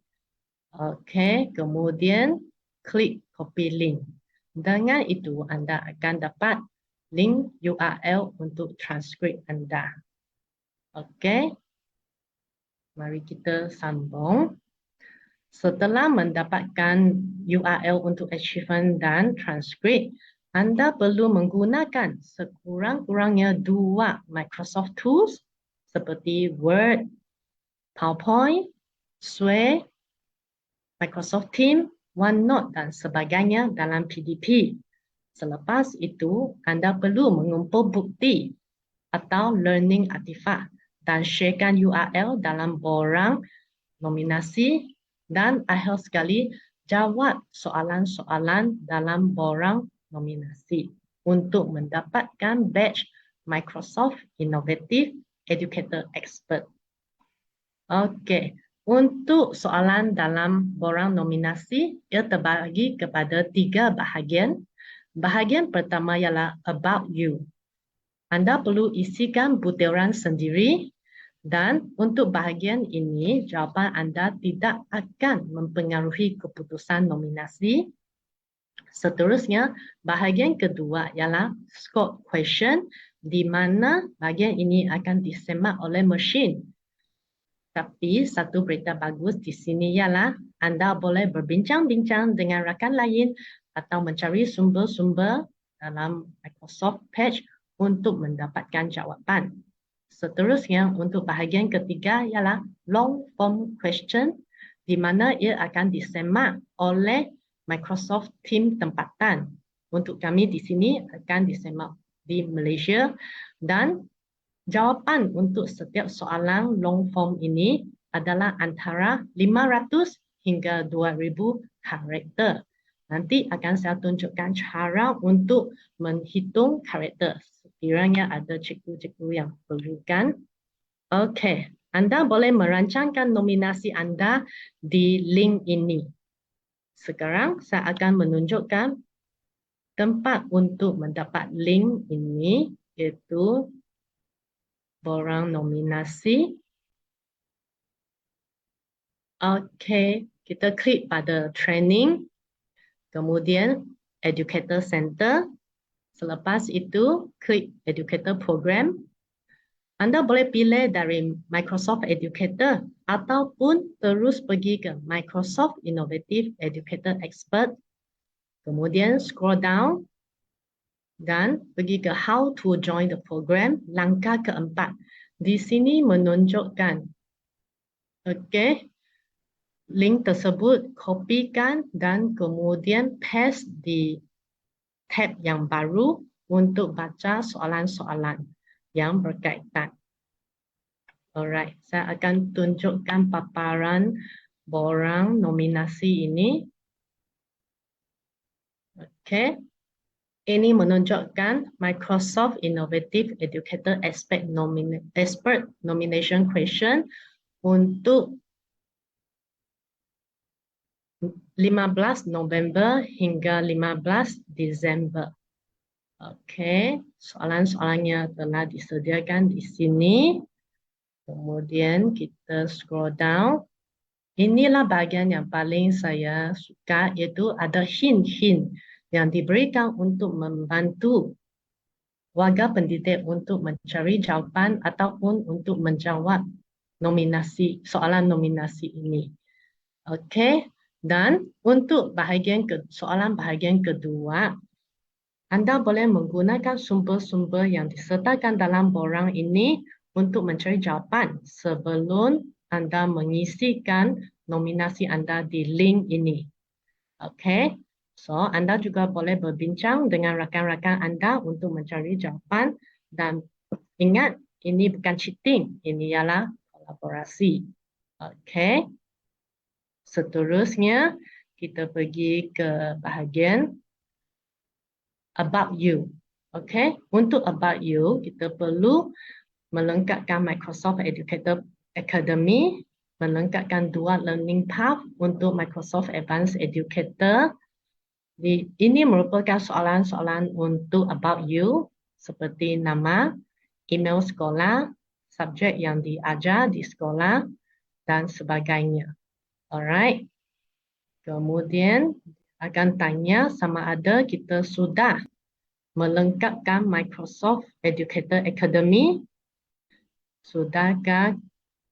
Okey, kemudian klik copy link. Dengan itu anda akan dapat link URL untuk transkrip anda. Okey. Mari kita sambung. Setelah mendapatkan URL untuk achievement dan transkrip, anda perlu menggunakan sekurang-kurangnya 2 Microsoft Tools seperti Word, PowerPoint, Sway, Microsoft Teams, OneNote dan sebagainya dalam PDP. Selepas itu, anda perlu mengumpul bukti atau learning artifact dan sharekan URL dalam borang nominasi dan akhir sekali jawab soalan-soalan dalam borang nominasi untuk mendapatkan badge Microsoft Innovative Educator Expert. Okey. Untuk soalan dalam borang nominasi, ia terbagi kepada 3 bahagian. Bahagian pertama ialah about you. Anda perlu isikan butiran sendiri dan untuk bahagian ini, jawapan anda tidak akan mempengaruhi keputusan nominasi. Seterusnya, bahagian kedua ialah scope question di mana bahagian ini akan disemak oleh mesin. Tapi satu berita bagus di sini ialah anda boleh berbincang-bincang dengan rakan lain atau mencari sumber-sumber dalam Microsoft Page untuk mendapatkan jawapan. Seterusnya untuk bahagian ketiga ialah long form question di mana ia akan disemak oleh Microsoft Team tempatan. Untuk kami di sini akan disemak di Malaysia dan jawapan untuk setiap soalan long form ini adalah antara 500 hingga 2000 karakter. Nanti akan saya tunjukkan cara untuk menghitung karakter sekiranya ada cikgu-cikgu yang perlukan. Okey, anda boleh merancangkan nominasi anda di link ini. Sekarang saya akan menunjukkan tempat untuk mendapat link ini, iaitu borang nominasi. Okey, kita klik pada training, kemudian Educator Center. Selepas itu, klik Educator Program. Anda boleh pilih dari Microsoft Educator ataupun terus pergi ke Microsoft Innovative Educator Expert. Kemudian scroll down dan pergi ke How to Join the Program, langkah keempat. Di sini menunjukkan, okey, link tersebut kopikan dan kemudian paste di tab yang baru untuk baca soalan-soalan. yang berkaitan. Alright, saya akan tunjukkan paparan borang nominasi ini. Okay. Ini menunjukkan Microsoft Innovative Educator Expert Nomination Question untuk 15 November hingga 15 Disember. Okey, soalan-soalannya telah disediakan di sini. Kemudian kita scroll down. Inilah bahagian yang paling saya suka, iaitu ada hint-hint yang diberikan untuk membantu warga pendidik untuk mencari jawapan ataupun untuk menjawab soalan nominasi ini. Okey, dan untuk soalan bahagian kedua, anda boleh menggunakan sumber-sumber yang disertakan dalam borang ini untuk mencari jawapan sebelum anda mengisikan nominasi anda di link ini. Okey, so anda juga boleh berbincang dengan rakan-rakan anda untuk mencari jawapan dan ingat, ini bukan cheating, ini ialah kolaborasi. Okey, seterusnya kita pergi ke bahagian about you. Okey, untuk about you, kita perlu melengkapkan Microsoft Educator Academy, melengkapkan 2 learning path untuk Microsoft Advanced Educator. Ini merupakan soalan-soalan untuk about you seperti nama, email sekolah, subjek yang diajar di sekolah dan sebagainya. Alright. Kemudian akan tanya sama ada kita sudah melengkapkan Microsoft Educator Academy. Sudahkah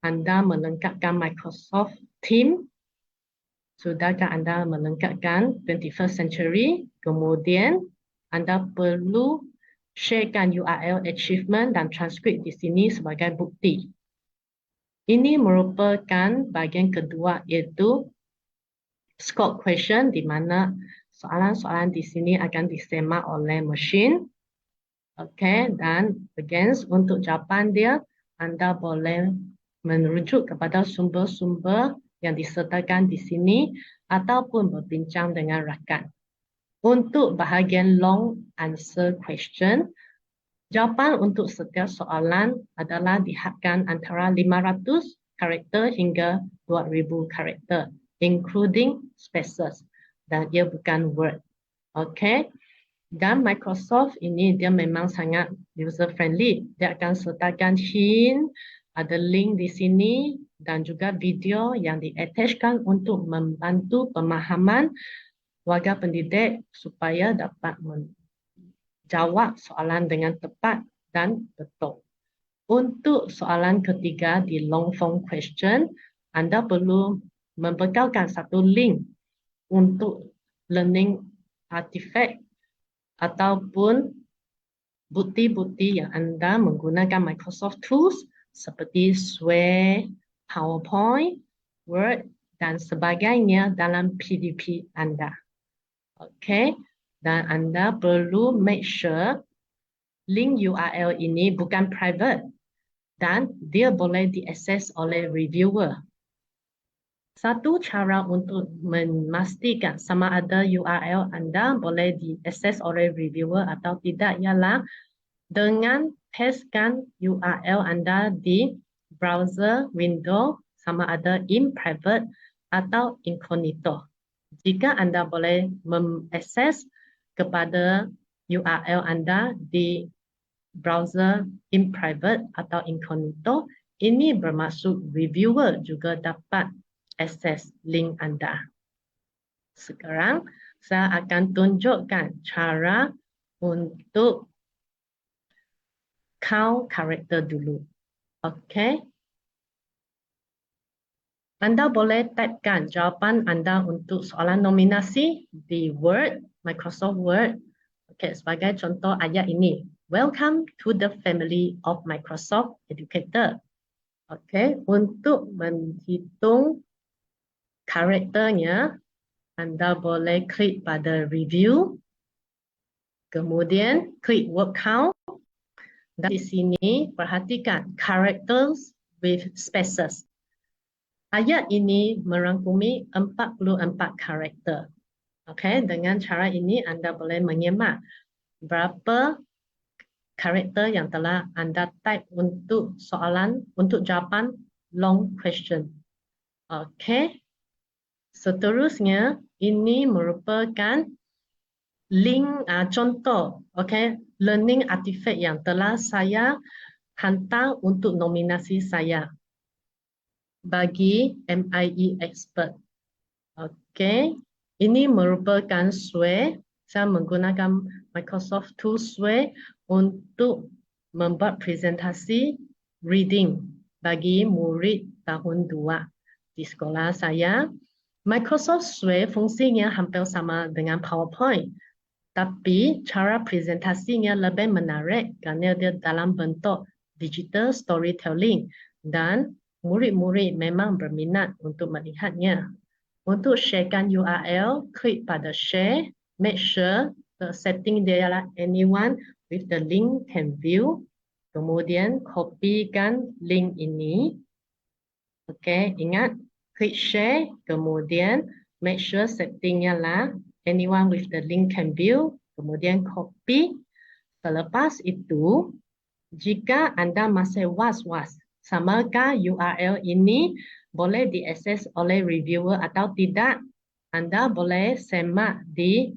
anda melengkapkan Microsoft Team? Sudahkah anda melengkapkan 21st Century? Kemudian anda perlu sharekan URL achievement dan transkrip di sini sebagai bukti. Ini merupakan bahagian kedua, iaitu scope question, di mana soalan-soalan di sini akan disemak oleh mesin. Okey, dan against untuk jawapan dia, anda boleh merujuk kepada sumber-sumber yang disertakan di sini ataupun berbincang dengan rakan. Untuk bahagian long answer question, jawapan untuk setiap soalan adalah dihadkan antara 500 karakter hingga 2000 karakter, including spaces, dan dia bukan word. Okey. Dan Microsoft ini dia memang sangat user friendly. Dia akan sertakan hint, ada link di sini dan juga video yang di-attachkan untuk membantu pemahaman warga pendidik supaya dapat menjawab soalan dengan tepat dan betul. Untuk soalan ketiga di long form question, anda perlu membekalkan satu link untuk learning artifact ataupun bukti-bukti yang anda menggunakan Microsoft Tools seperti Sway, PowerPoint, Word dan sebagainya dalam PDP anda. Okey, dan anda perlu make sure link URL ini bukan private dan dia boleh diakses oleh reviewer. Satu cara untuk memastikan sama ada URL anda boleh diakses oleh reviewer atau tidak ialah dengan pastekan URL anda di browser window sama ada in private atau incognito. Jika anda boleh mengakses kepada URL anda di browser in private atau incognito, ini bermaksud reviewer juga dapat akses link anda. Sekarang saya akan tunjukkan cara untuk count karakter dulu. Okey. Anda boleh typekan jawapan anda untuk soalan nominasi di Word, Microsoft Word. Okey, sebagai contoh ayat ini. Welcome to the family of Microsoft Educator. Okey, untuk menghitung karakternya, anda boleh klik pada review, kemudian klik word count, Dan di sini perhatikan characters with spaces. Ayat ini merangkumi 44 karakter. Okay, dengan cara ini anda boleh menyemak berapa karakter yang telah anda type untuk soalan, untuk jawapan long question. Okay, seterusnya ini merupakan link contoh, okay, learning artifact yang telah saya hantar untuk nominasi saya bagi MIE Expert. Okay, ini merupakan software. Saya menggunakan Microsoft Tools software untuk membuat presentasi reading bagi murid tahun 2 di sekolah saya. Microsoft software fungsinya hampir sama dengan PowerPoint, tapi cara presentasinya lebih menarik kerana dia dalam bentuk digital storytelling dan murid-murid memang berminat untuk melihatnya. Untuk sharekan URL, klik pada share, make sure the setting dia ialah anyone with the link can view. Kemudian kopikan link ini. Okay, ingat klik share, kemudian make sure settingnya lah anyone with the link can view, kemudian copy. Selepas itu, jika anda masih was-was, samakah URL ini boleh diakses oleh reviewer atau tidak, anda boleh semak di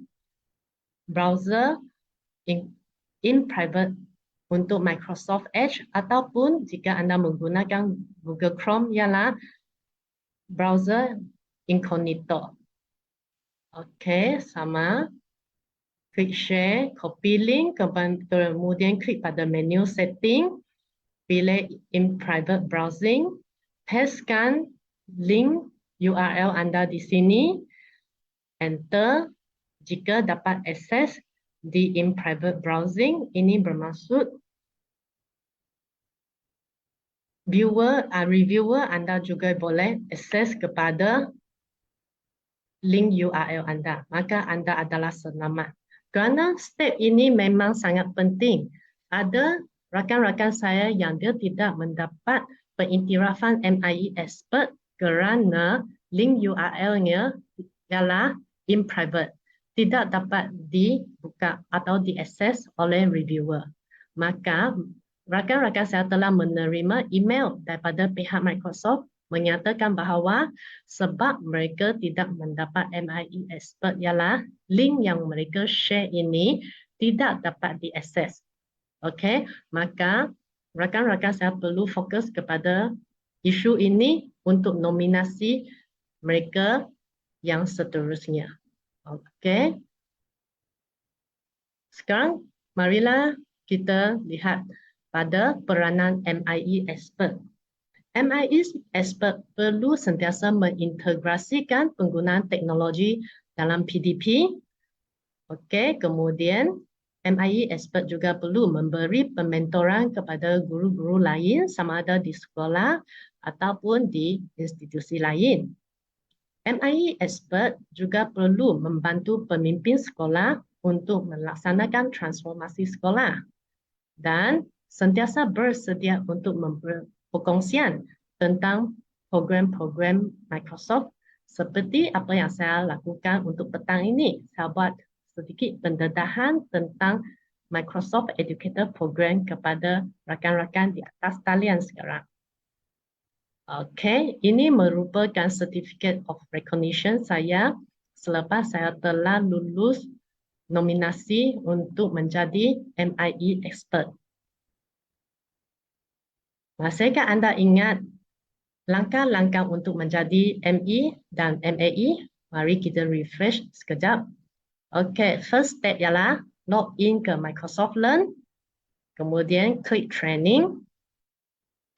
browser in private untuk Microsoft Edge ataupun jika anda menggunakan Google Chrome ialah browser incognito. Okey, sama. Klik share, copy link, kemudian klik pada menu setting, pilih in private browsing, pastekan link URL anda di sini, enter. Jika dapat akses di in private browsing, ini bermaksud reviewer anda juga boleh akses kepada link URL anda, maka anda adalah selamat. Kerana step ini memang sangat penting. Ada rakan-rakan saya yang dia tidak mendapat pengiktirafan MIE Expert kerana link URL-nya ialah in private, tidak dapat dibuka atau diakses oleh reviewer. Maka rakan-rakan saya telah menerima email daripada pihak Microsoft menyatakan bahawa sebab mereka tidak mendapat MIE Expert ialah link yang mereka share ini tidak dapat diakses. Okey, maka rakan-rakan saya perlu fokus kepada isu ini untuk nominasi mereka yang seterusnya. Okey. Sekarang marilah kita lihat pada peranan MIE Expert. MIE Expert perlu sentiasa mengintegrasikan penggunaan teknologi dalam PDP. Okey, kemudian MIE Expert juga perlu memberi pementoran kepada guru-guru lain sama ada di sekolah ataupun di institusi lain. MIE Expert juga perlu membantu pemimpin sekolah untuk melaksanakan transformasi sekolah dan sentiasa bersedia untuk perkongsian tentang program-program Microsoft seperti apa yang saya lakukan untuk petang ini. Saya buat sedikit pendedahan tentang Microsoft Educator Program kepada rakan-rakan di atas talian sekarang. Okey, ini merupakan Certificate of Recognition saya selepas saya telah lulus nominasi untuk menjadi MIE Expert. Masihkah anda ingat langkah-langkah untuk menjadi ME dan MAE? Mari kita refresh sekejap. Okay, first step ialah log in ke Microsoft Learn, kemudian klik Training,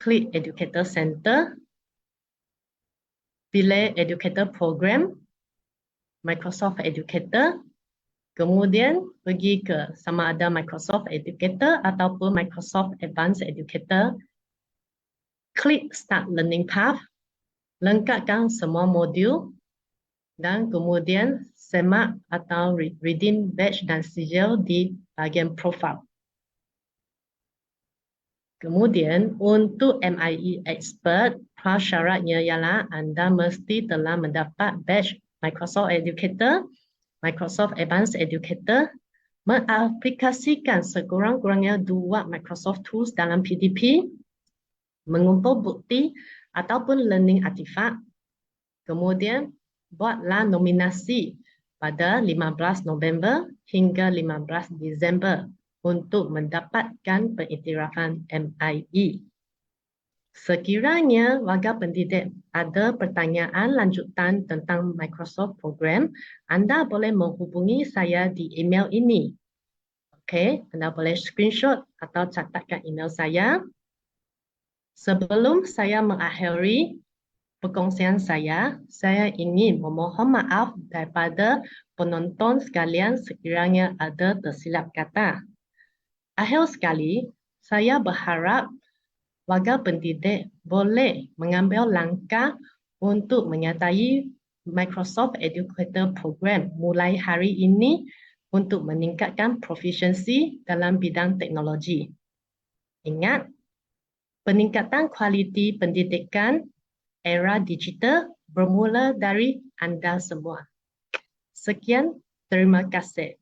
klik Educator Center, pilih Educator Program, Microsoft Educator, kemudian pergi ke sama ada Microsoft Educator ataupun Microsoft Advanced Educator. Klik Start Learning Path, lengkapkan semua modul dan kemudian semak atau redeem badge dan sijil di bahagian profile. Kemudian untuk MIE Expert, prasyaratnya ialah anda mesti telah mendapat badge Microsoft Educator, Microsoft Advanced Educator, mengaplikasikan sekurang-kurangnya 2 Microsoft Tools dalam PDP, mengumpul bukti ataupun learning artifact, kemudian buatlah nominasi pada 15 November hingga 15 Disember untuk mendapatkan pengiktirafan MIE. Sekiranya warga pendidik ada pertanyaan lanjutan tentang Microsoft Program, anda boleh menghubungi saya di email ini. Okey, anda boleh screenshot atau catatkan email saya. Sebelum saya mengakhiri perkongsian saya ingin memohon maaf daripada penonton sekalian sekiranya ada tersilap kata. Akhir sekali, saya berharap warga pendidik boleh mengambil langkah untuk menyertai Microsoft Educator Program mulai hari ini untuk meningkatkan proficiency dalam bidang teknologi. Ingat, peningkatan kualiti pendidikan era digital bermula dari anda semua. Sekian, terima kasih.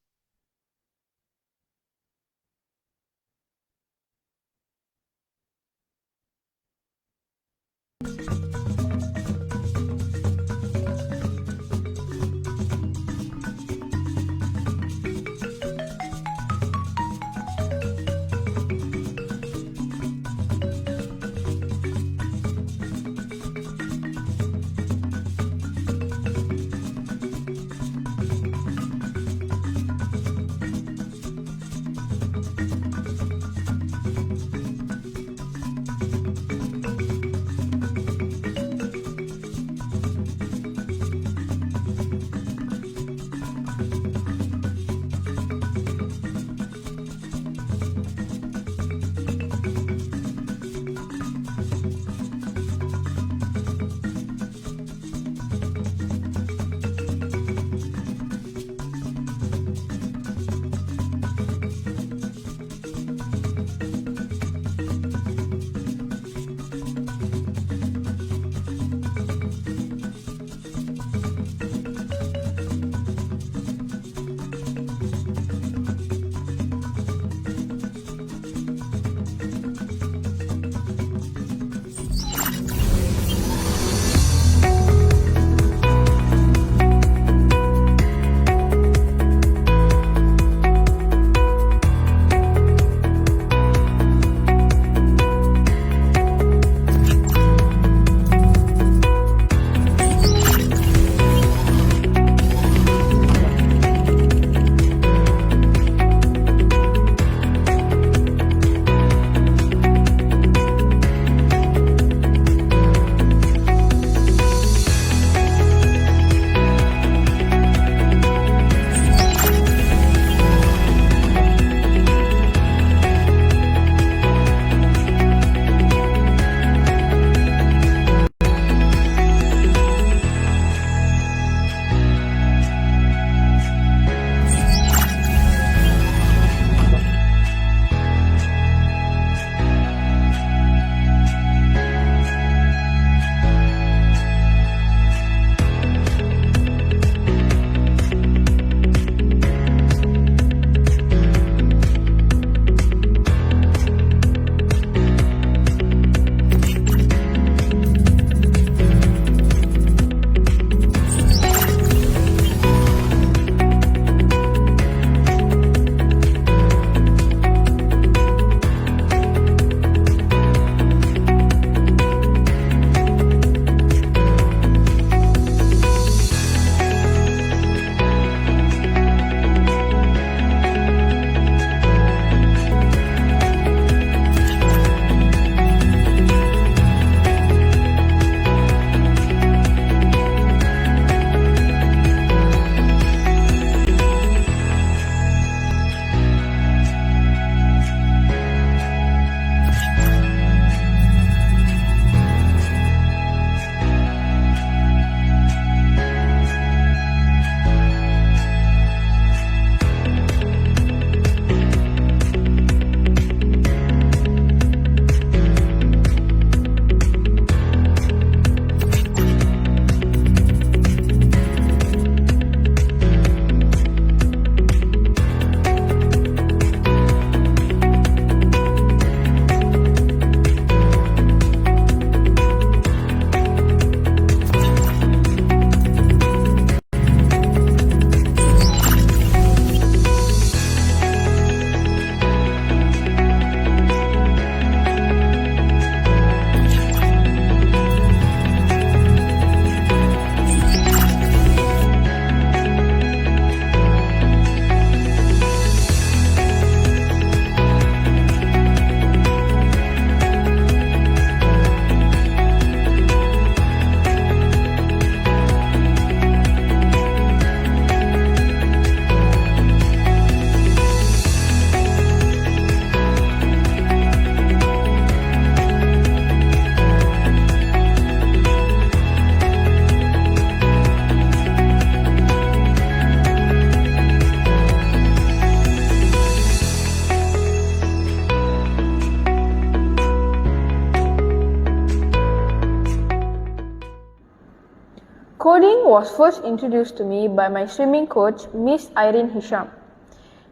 Coding was first introduced to me by my swimming coach, Miss Irene Hisham.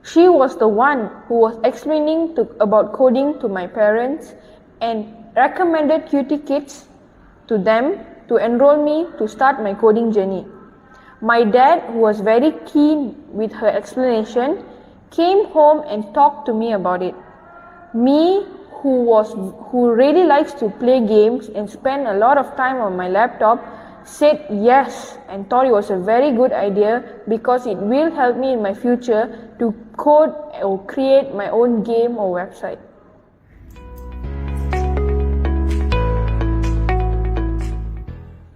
She was the one who was explaining about coding to my parents and recommended QT Kids to them to enroll me to start my coding journey. My dad, who was very keen with her explanation, came home and talked to me about it. Me, who really likes to play games and spend a lot of time on my laptop, said yes and thought it was a very good idea because it will help me in my future to code or create my own game or website.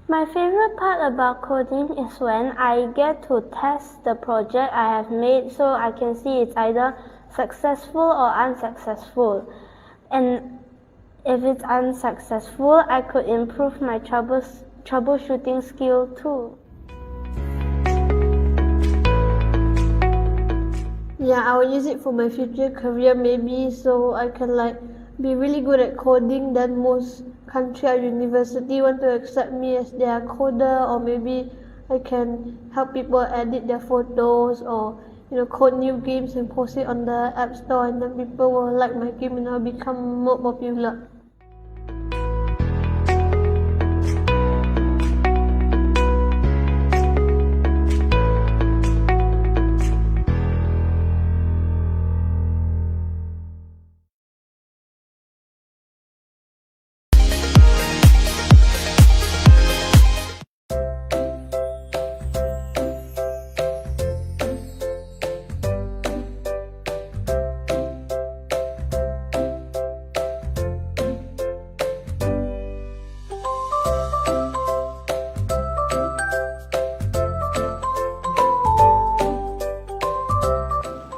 My favorite part about coding is when I get to test the project I have made so I can see it's either successful or unsuccessful. And if it's unsuccessful, I could improve my troubleshooting skill too. Yeah, I will use it for my future career maybe, so I can be really good at coding. Then most country or university want to accept me as their coder, or maybe I can help people edit their photos or code new games and post it on the app store, and then people will like my game and I'll become more popular.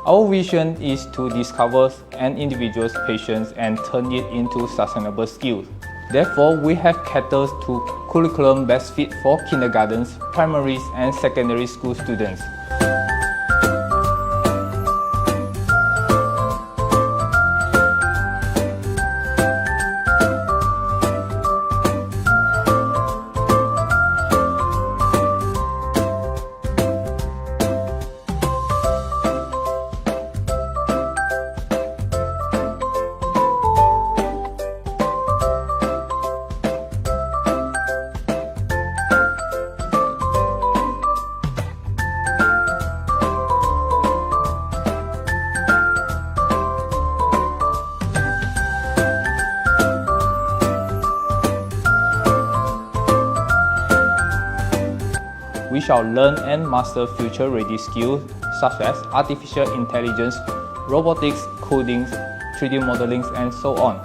Our vision is to discover an individual's passions and turn it into sustainable skills. Therefore, we have catered to curriculum best fit for kindergartens, primaries, and secondary school students. We shall learn and master future-ready skills such as artificial intelligence, robotics, coding, 3D modeling, and so on.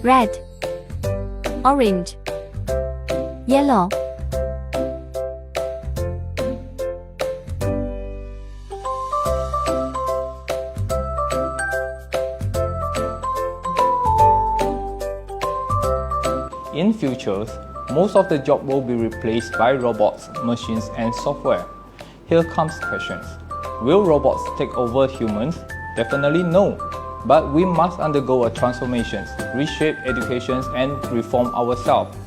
Red, orange, yellow, In futures, most of the job will be replaced by robots, machines, and software. Here comes questions. Will robots take over humans? Definitely no. But we must undergo a transformation, reshape education, and reform ourselves.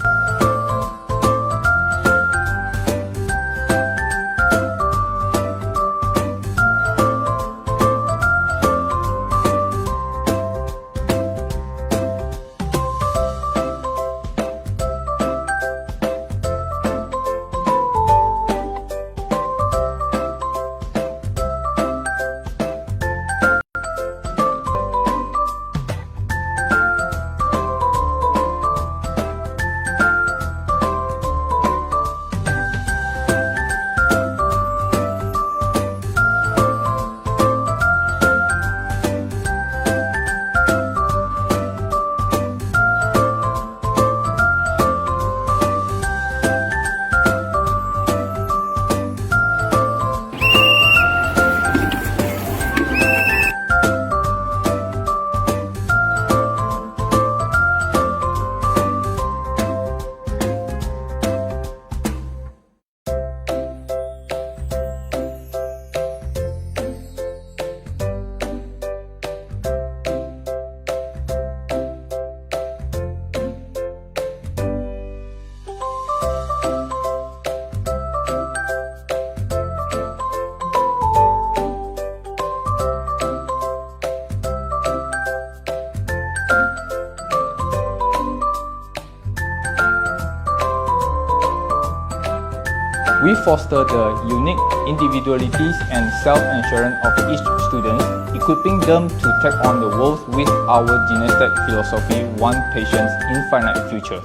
We foster the unique individualities and self-assurance of each student, equipping them to take on the world with our genetic philosophy, one patient's infinite future.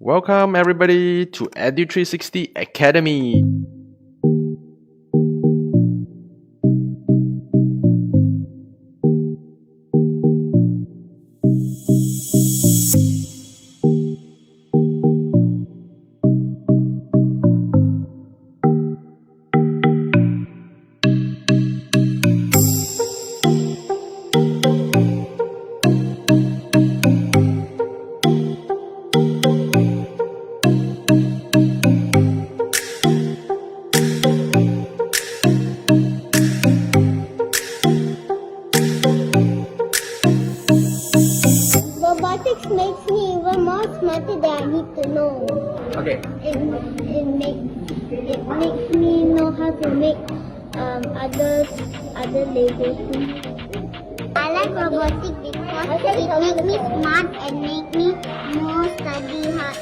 Welcome everybody to Edu360 Academy. Robotics makes me even more smarter than I need to know. Okay. It makes me know how to make other Lego things. I like robotics because it makes me smart and make me more study hard.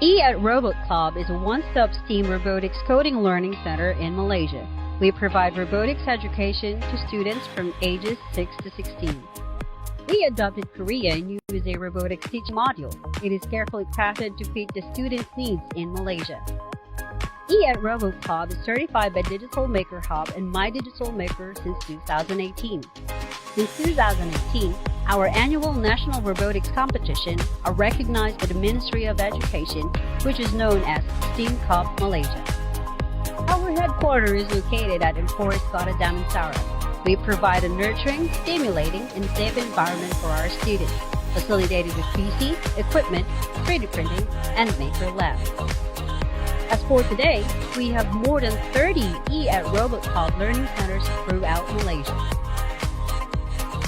Robot Club is a one-stop STEAM robotics coding learning center in Malaysia. We provide robotics education to students from ages 6 to 16. We adopted Korea and use a robotics teaching module. It is carefully crafted to fit the students' needs in Malaysia. Robot Club is certified by Digital Maker Hub and MYDIGITALMAKER since 2018. Since 2018, our annual national robotics competition are recognized by the Ministry of Education, which is known as STEAM Cup Malaysia. Our headquarters is located at Emporis Kota Damansara. We provide a nurturing, stimulating, and safe environment for our students, facilitated with PC, equipment, 3D printing, and maker lab. As for today, we have more than 30 Robot Club learning centers throughout Malaysia.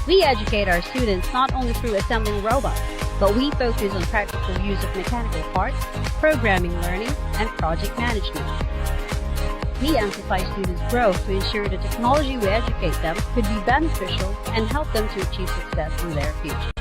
We educate our students not only through assembling robots, but we focus on practical use of mechanical parts, programming learning, and project management. We emphasize students' growth to ensure the technology we educate them could be beneficial and help them to achieve success in their future.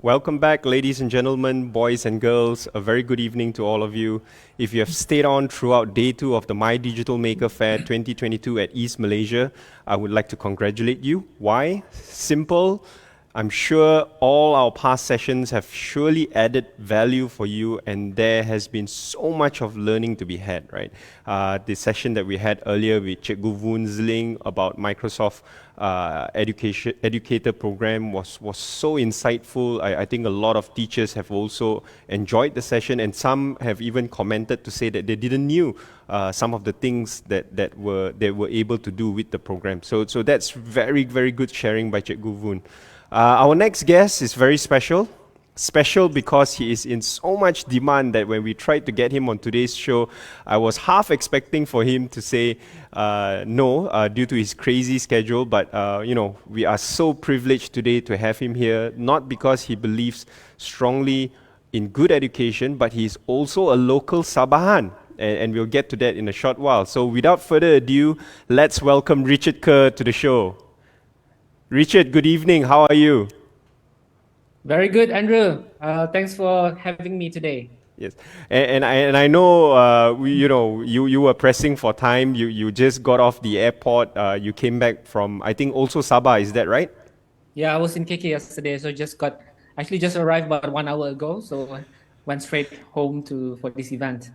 Welcome back, ladies and gentlemen, boys and girls. A very good evening to all of you. If you have stayed on throughout day 2 of the My Digital Maker Fair 2022 at East Malaysia, I would like to congratulate you. Why? Simple. I'm sure all our past sessions have surely added value for you, and there has been so much of learning to be had, right? The session that we had earlier with Cikgu Voon Zling about Microsoft educator program was so insightful. I think a lot of teachers have also enjoyed the session, and some have even commented to say that they didn't knew some of the things that they were able to do with the program. So that's very, very good sharing by Cikgu Voon. Our next guest is very special. Special because he is in so much demand that when we tried to get him on today's show, I was half expecting for him to say no due to his crazy schedule. But we are so privileged today to have him here, not because he believes strongly in good education, but he's also a local Sabahan. And we'll get to that in a short while. So without further ado, let's welcome Richard Kerr to the show. Richard, good evening. How are you? Very good, Andrew. Thanks for having me today. Yes, and I know you were pressing for time. You just got off the airport. You came back from, I think, also Sabah. Is that right? Yeah, I was in KK yesterday, so just arrived about 1 hour ago. So went straight home for this event.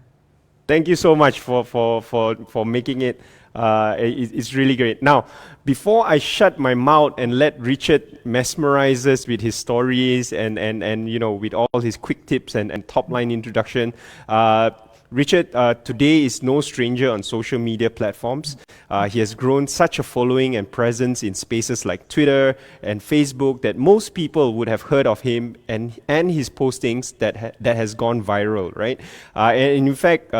Thank you so much for making it. It's really great. Now, before I shut my mouth and let Richard mesmerize us with his stories and you know, with all his quick tips and top line introduction, Richard today is no stranger on social media platforms. He has grown such a following and presence in spaces like Twitter and Facebook that most people would have heard of him and his postings that has gone viral, right? And in fact,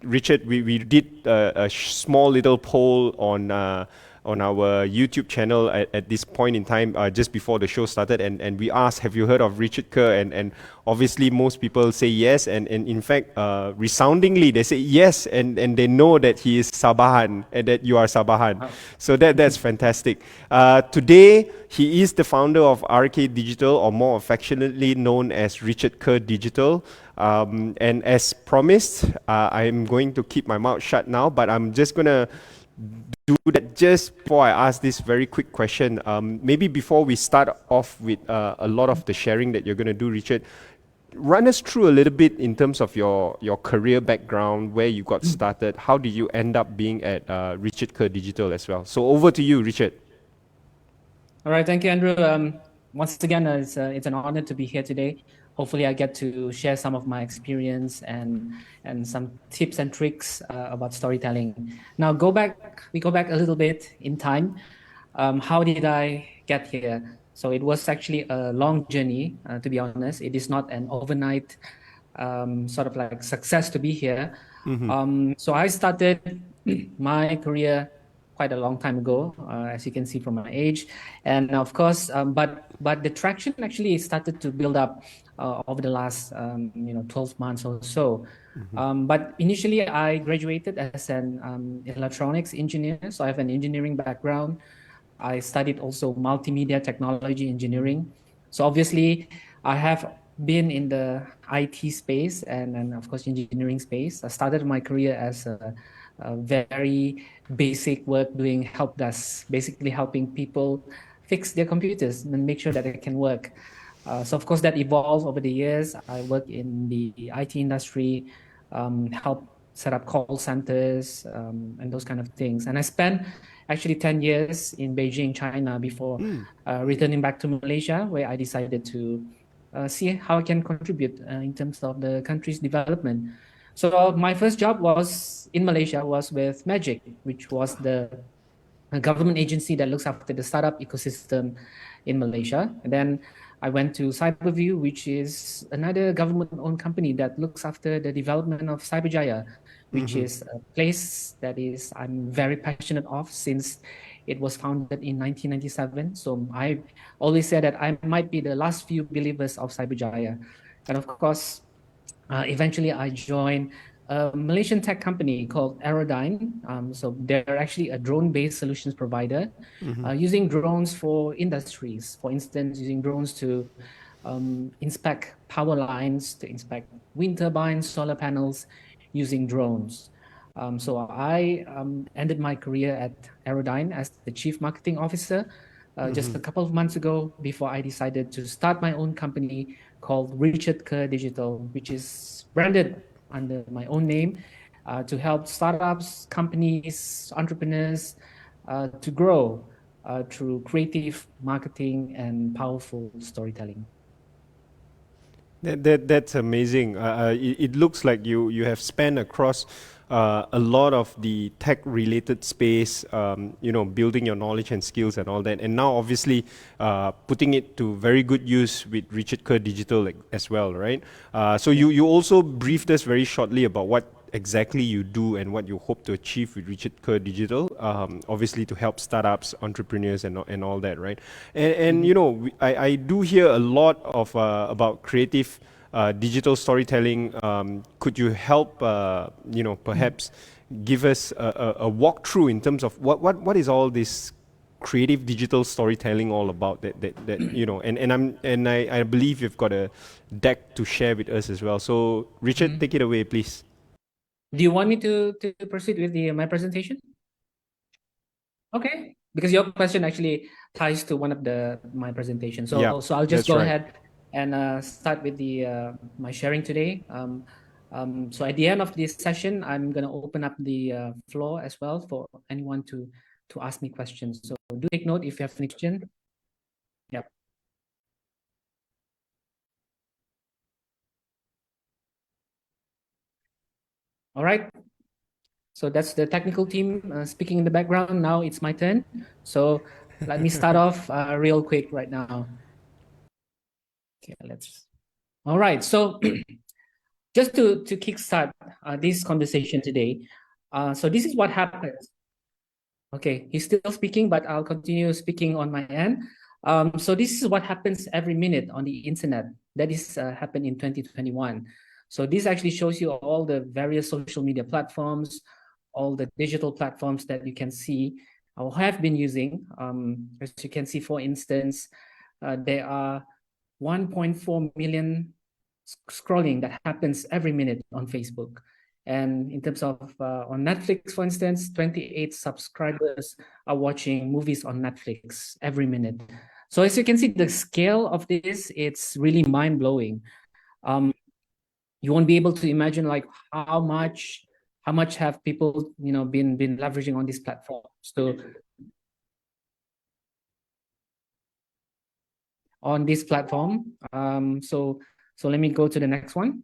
Richard, we did a small little poll on our YouTube channel at this point in time, just before the show started, and we asked, have you heard of Richard Kerr? And obviously most people say yes, and in fact, resoundingly, they say yes, and they know that he is Sabahan, and that you are Sabahan. Oh. So that's fantastic. Today, he is the founder of RK Digital, or more affectionately known as Richard Kerr Digital. And as promised, I'm going to keep my mouth shut now, but I'm just going to do that just before I ask this very quick question. Maybe before we start off with a lot of the sharing that you're going to do, Richard, run us through a little bit in terms of your career background, where you got started, how did you end up being at Richard Kerr Digital as well. So over to you, Richard. All right, thank you, Andrew. Once again, it's an honor to be here today. Hopefully I get to share some of my experience and some tips and tricks about storytelling. Now we go back a little bit in time. How did I get here? So it was actually a long journey, to be honest. It is not an overnight sort of like success to be here. Mm-hmm. So I started my career quite a long time ago, as you can see from my age, and of course, but the traction actually started to build up over the last 12 months or so. Mm-hmm. But initially, I graduated as an electronics engineer, so I have an engineering background. I studied also multimedia technology engineering. So obviously, I have been in the IT space and of course engineering space. I started my career as a very basic work doing help desk, basically helping people fix their computers and make sure that it can work. So of course that evolved over the years. I work in the IT industry, help set up call centers and those kind of things. And I spent actually 10 years in Beijing, China before returning back to Malaysia, where I decided to see how I can contribute in terms of the country's development. So my first job was in Malaysia was with Magic, which was the government agency that looks after the startup ecosystem in Malaysia. And then I went to Cyberview, which is another government-owned company that looks after the development of Cyberjaya, which is a place that is I'm very passionate of since it was founded in 1997. So I always say that I might be the last few believers of Cyberjaya. And of course, eventually I joined a Malaysian tech company called Aerodyne. So they're actually a drone-based solutions provider, using drones for industries. For instance, using drones to inspect power lines, to inspect wind turbines, solar panels, using drones. So I ended my career at Aerodyne as the Chief Marketing Officer just a couple of months ago, before I decided to start my own company called Richard Kerr Digital, which is branded under my own name to help startups, companies, entrepreneurs to grow through creative marketing and powerful storytelling. That's amazing. It looks like you have spanned across a lot of the tech-related space, building your knowledge and skills and all that. And now, obviously, putting it to very good use with Richard Kerr Digital as well, right? So you also briefed us very shortly about what exactly you do and what you hope to achieve with Richard Kerr Digital, obviously to help startups, entrepreneurs and all that, right? And I do hear a lot of about creative digital storytelling. Could you help, perhaps give us a walkthrough in terms of what is all this creative digital storytelling all about? I believe you've got a deck to share with us as well. So Richard, take it away, please. Do you want me to proceed with my presentation? Okay, because your question actually ties to one of my presentations. So I'll just go ahead and start with my sharing today. So at the end of this session, I'm going to open up the floor as well for anyone to ask me questions. So do take note if you have any question. Yep. All right. So that's the technical team speaking in the background. Now it's my turn. So let me start off real quick right now. Okay, let's. All right. So just to kickstart this conversation today. So this is what happens. Okay, he's still speaking, but I'll continue speaking on my end. So this is what happens every minute on the internet. That is happened in 2021. So this actually shows you all the various social media platforms, all the digital platforms that you can see or have been using. As you can see, for instance, there are 1.4 million scrolling that happens every minute on Facebook. And in terms of on Netflix, for instance, 28 subscribers are watching movies on Netflix every minute. So as you can see, the scale of this, it's really mind-blowing. You won't be able to imagine like how much have people been leveraging on this platform. So on this platform. So let me go to the next one.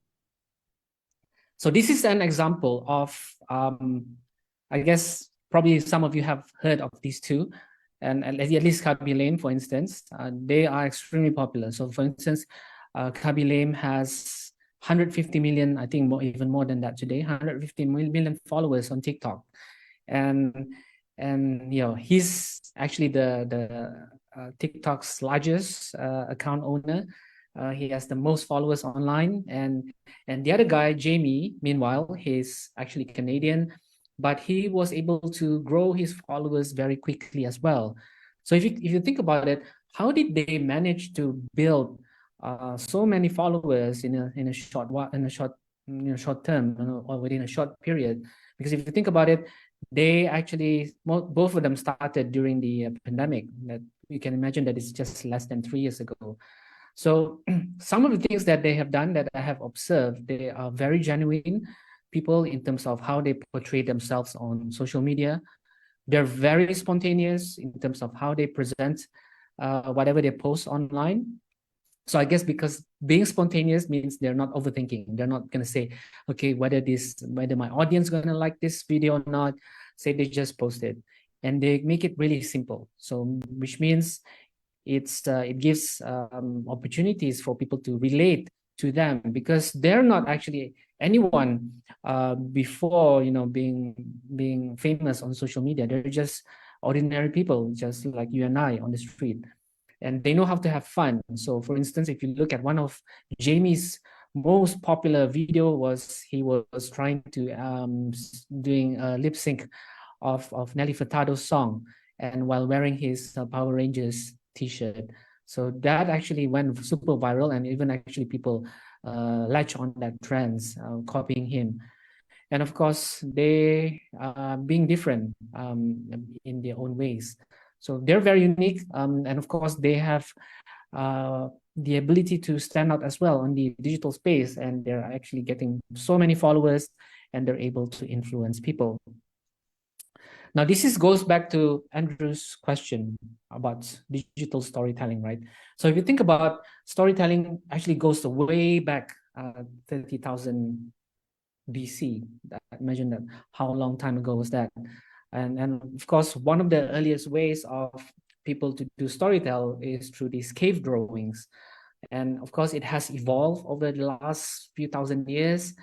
So this is an example of, I guess probably some of you have heard of these two, and at least Kabi Lame, for instance, they are extremely popular. So for instance, Kabi Lame has 150 million, I think even more than that today, 150 million followers on TikTok. And he's actually the TikTok's largest account owner. He has the most followers online, and the other guy, Jamie, meanwhile, he's actually Canadian, but he was able to grow his followers very quickly as well. So if you think about it, how did they manage to build so many followers in a short term, or within a short period? Because if you think about it, they actually both of them started during the pandemic. That you can imagine that it's just less than 3 years ago. So some of the things that they have done that I have observed, they are very genuine people in terms of how they portray themselves on social media. They're very spontaneous in terms of how they present whatever they post online. So I guess because being spontaneous means they're not overthinking. They're not going to say, okay, whether my audience going to like this video or not. Say they just post it, and they make it really simple. So which means it gives opportunities for people to relate to them, because they're not actually anyone before being famous on social media. They're just ordinary people, just like you and I on the street, and they know how to have fun. So for instance, if you look at one of Jamie's most popular video, he was trying to doing a lip sync of Nelly Furtado's song, and while wearing his Power Rangers t-shirt. So that actually went super viral, and even actually people latch on that trends, copying him. And of course, they are being different in their own ways. So they're very unique, and of course, they have the ability to stand out as well on the digital space, and they're actually getting so many followers, and they're able to influence people. Now, this goes back to Andrew's question about digital storytelling, right? So if you think about storytelling, actually goes way back 30,000 BC. Imagine that, how long time ago was that? And of course, one of the earliest ways of people to do storytell is through these cave drawings. And of course, it has evolved over the last few thousand years.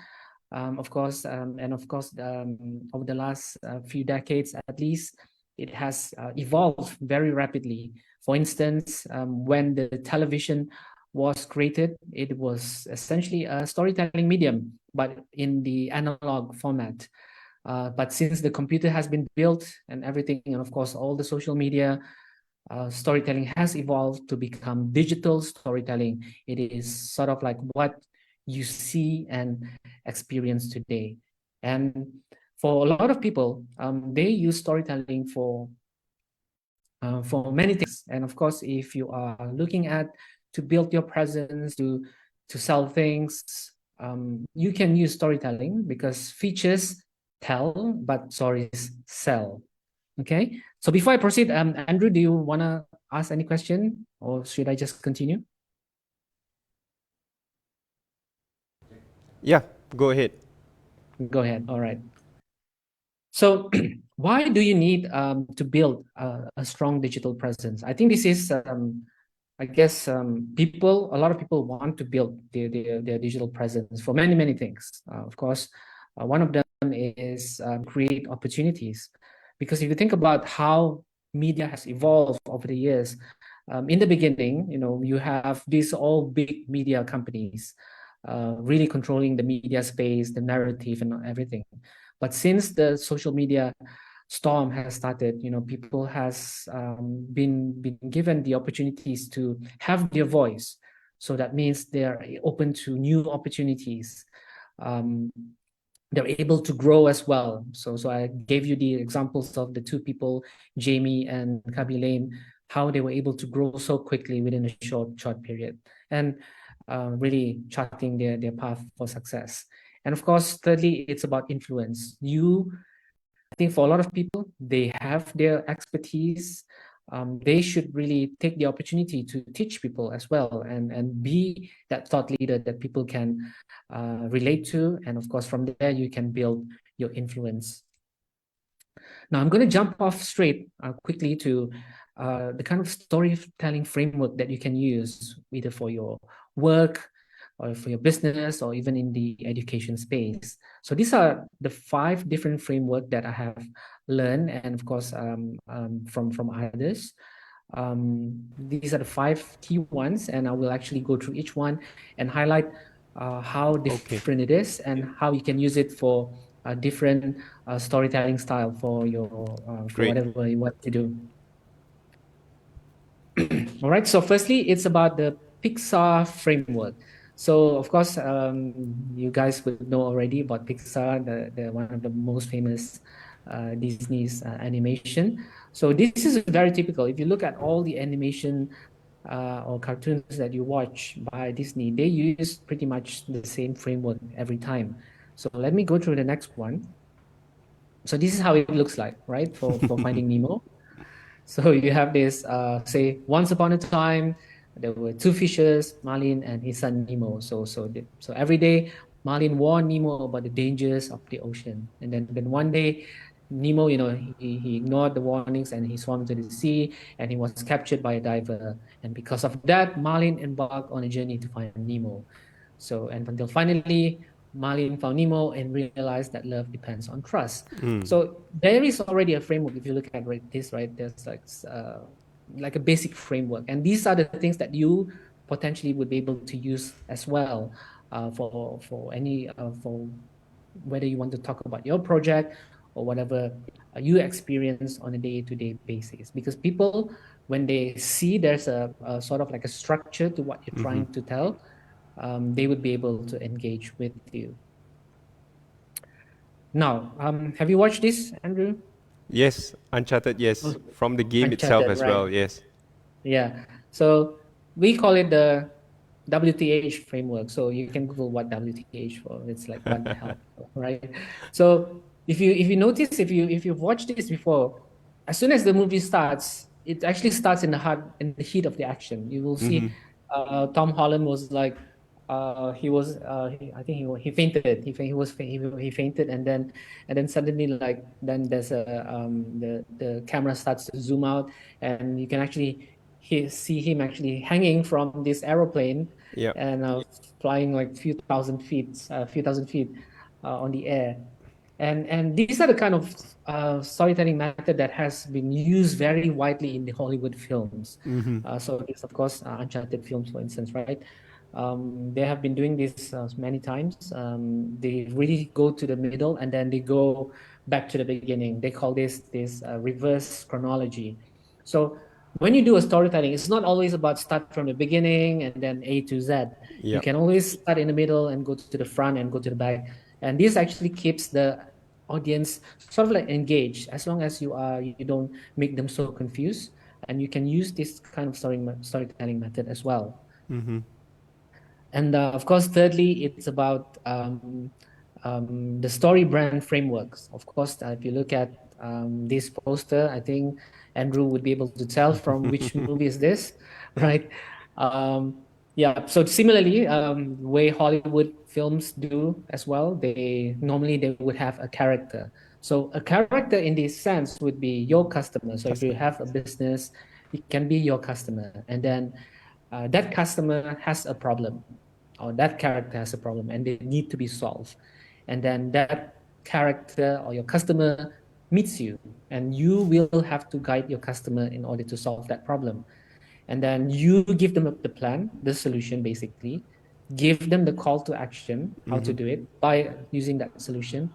Of course, over the last few decades at least, it has evolved very rapidly. For instance, when the television was created, it was essentially a storytelling medium, but in the analog format. But since the computer has been built and everything, and of course, all the social media, storytelling has evolved to become digital storytelling. It is sort of like what you see and experience today. And for a lot of people, they use storytelling for many things. And of course, if you are looking at to build your presence, to sell things, you can use storytelling because features tell, but stories sell. Okay, so before I proceed, Andrew, do you want to ask any question or should I just continue? Yeah, go ahead. Go ahead. All right. So why do you need to build a strong digital presence? I think this is, I guess, a lot of people want to build their digital presence for many, many things. Of course, one of them is create opportunities. Because if you think about how media has evolved over the years, in the beginning, you have these all big media companies really controlling the media space, the narrative, and everything. But since the social media storm has started, people has been given the opportunities to have their voice. So that means they're open to new opportunities. They're able to grow as well. So I gave you the examples of the two people, Jamie and Kabi Lane, how they were able to grow so quickly within a short period, and really charting their path for success. And of course, thirdly, it's about influence. I think for a lot of people, they have their expertise. They should really take the opportunity to teach people as well and be that thought leader that people can relate to. And of course, from there, you can build your influence. Now, I'm going to jump off straight quickly to the kind of storytelling framework that you can use either for your work or for your business or even in the education space. So these are the 5 different framework that I have learned, and of course from others. These are the 5 key ones, and I will actually go through each one and highlight how different it is and how you can use it for a different storytelling style for your for whatever you want to do. All right, so firstly, it's about the Pixar framework. So of course, you guys would know already about Pixar, the one of the most famous Disney's animation. So this is very typical. If you look at all the animation or cartoons that you watch by Disney, they use pretty much the same framework every time. So let me go through the next one. So this is how it looks like, right? For Finding Nemo. So you have this, say, once upon a time, there were 2 fishes, Marlin and his son Nemo. So every day, Marlin warned Nemo about the dangers of the ocean. And then one day, Nemo, he ignored the warnings and he swam to the sea and he was captured by a diver. And because of that, Marlin embarked on a journey to find Nemo. So, and until finally, Marlin found Nemo and realized that love depends on trust. So there is already a framework. If you look at this, right, there's like a basic framework, and these are the things that you potentially would be able to use as well for any for whether you want to talk about your project or whatever you experience on a day-to-day basis. Because people, when they see there's a sort of like a structure to what you're trying to tell, they would be able to engage with you. Now, have you watched this, Andrew? Yes, Uncharted, yes. From the game itself as well, yes. Yeah, so we call it the WTH framework. So you can Google what WTH for. It's like what the hell, right? So if you notice, if you've watched this before, as soon as the movie starts, it actually starts in the heat of the action. You will see Tom Holland was like, I think he fainted. He fainted, and then suddenly then there's the camera starts to zoom out, and you can actually see him actually hanging from this aeroplane, and flying like few thousand feet on the air. And these are the kind of storytelling method that has been used very widely in the Hollywood films. So it's of course Uncharted films, for instance, right? They have been doing this many times. They really go to the middle and then they go back to the beginning. They call this reverse chronology. So when you do a storytelling, it's not always about start from the beginning and then A to Z. You can always start in the middle and go to the front and go to the back. And this actually keeps the audience sort of like engaged, as long as you don't make them so confused. And you can use this kind of storytelling method as well. And of course, thirdly, it's about the story brand frameworks. Of course, if you look at this poster, I think Andrew would be able to tell from which movie is this, right? Yeah, so similarly, way Hollywood films do as well, they would have a character. So a character in this sense would be your customer. So if you have a business, it can be your customer. And then that customer has a problem, or that character has a problem, and they need to be solved. And then that character or your customer meets you, and you will have to guide your customer in order to solve that problem. And then you give them the plan, the solution, basically, give them the call to action, how to do it by using that solution.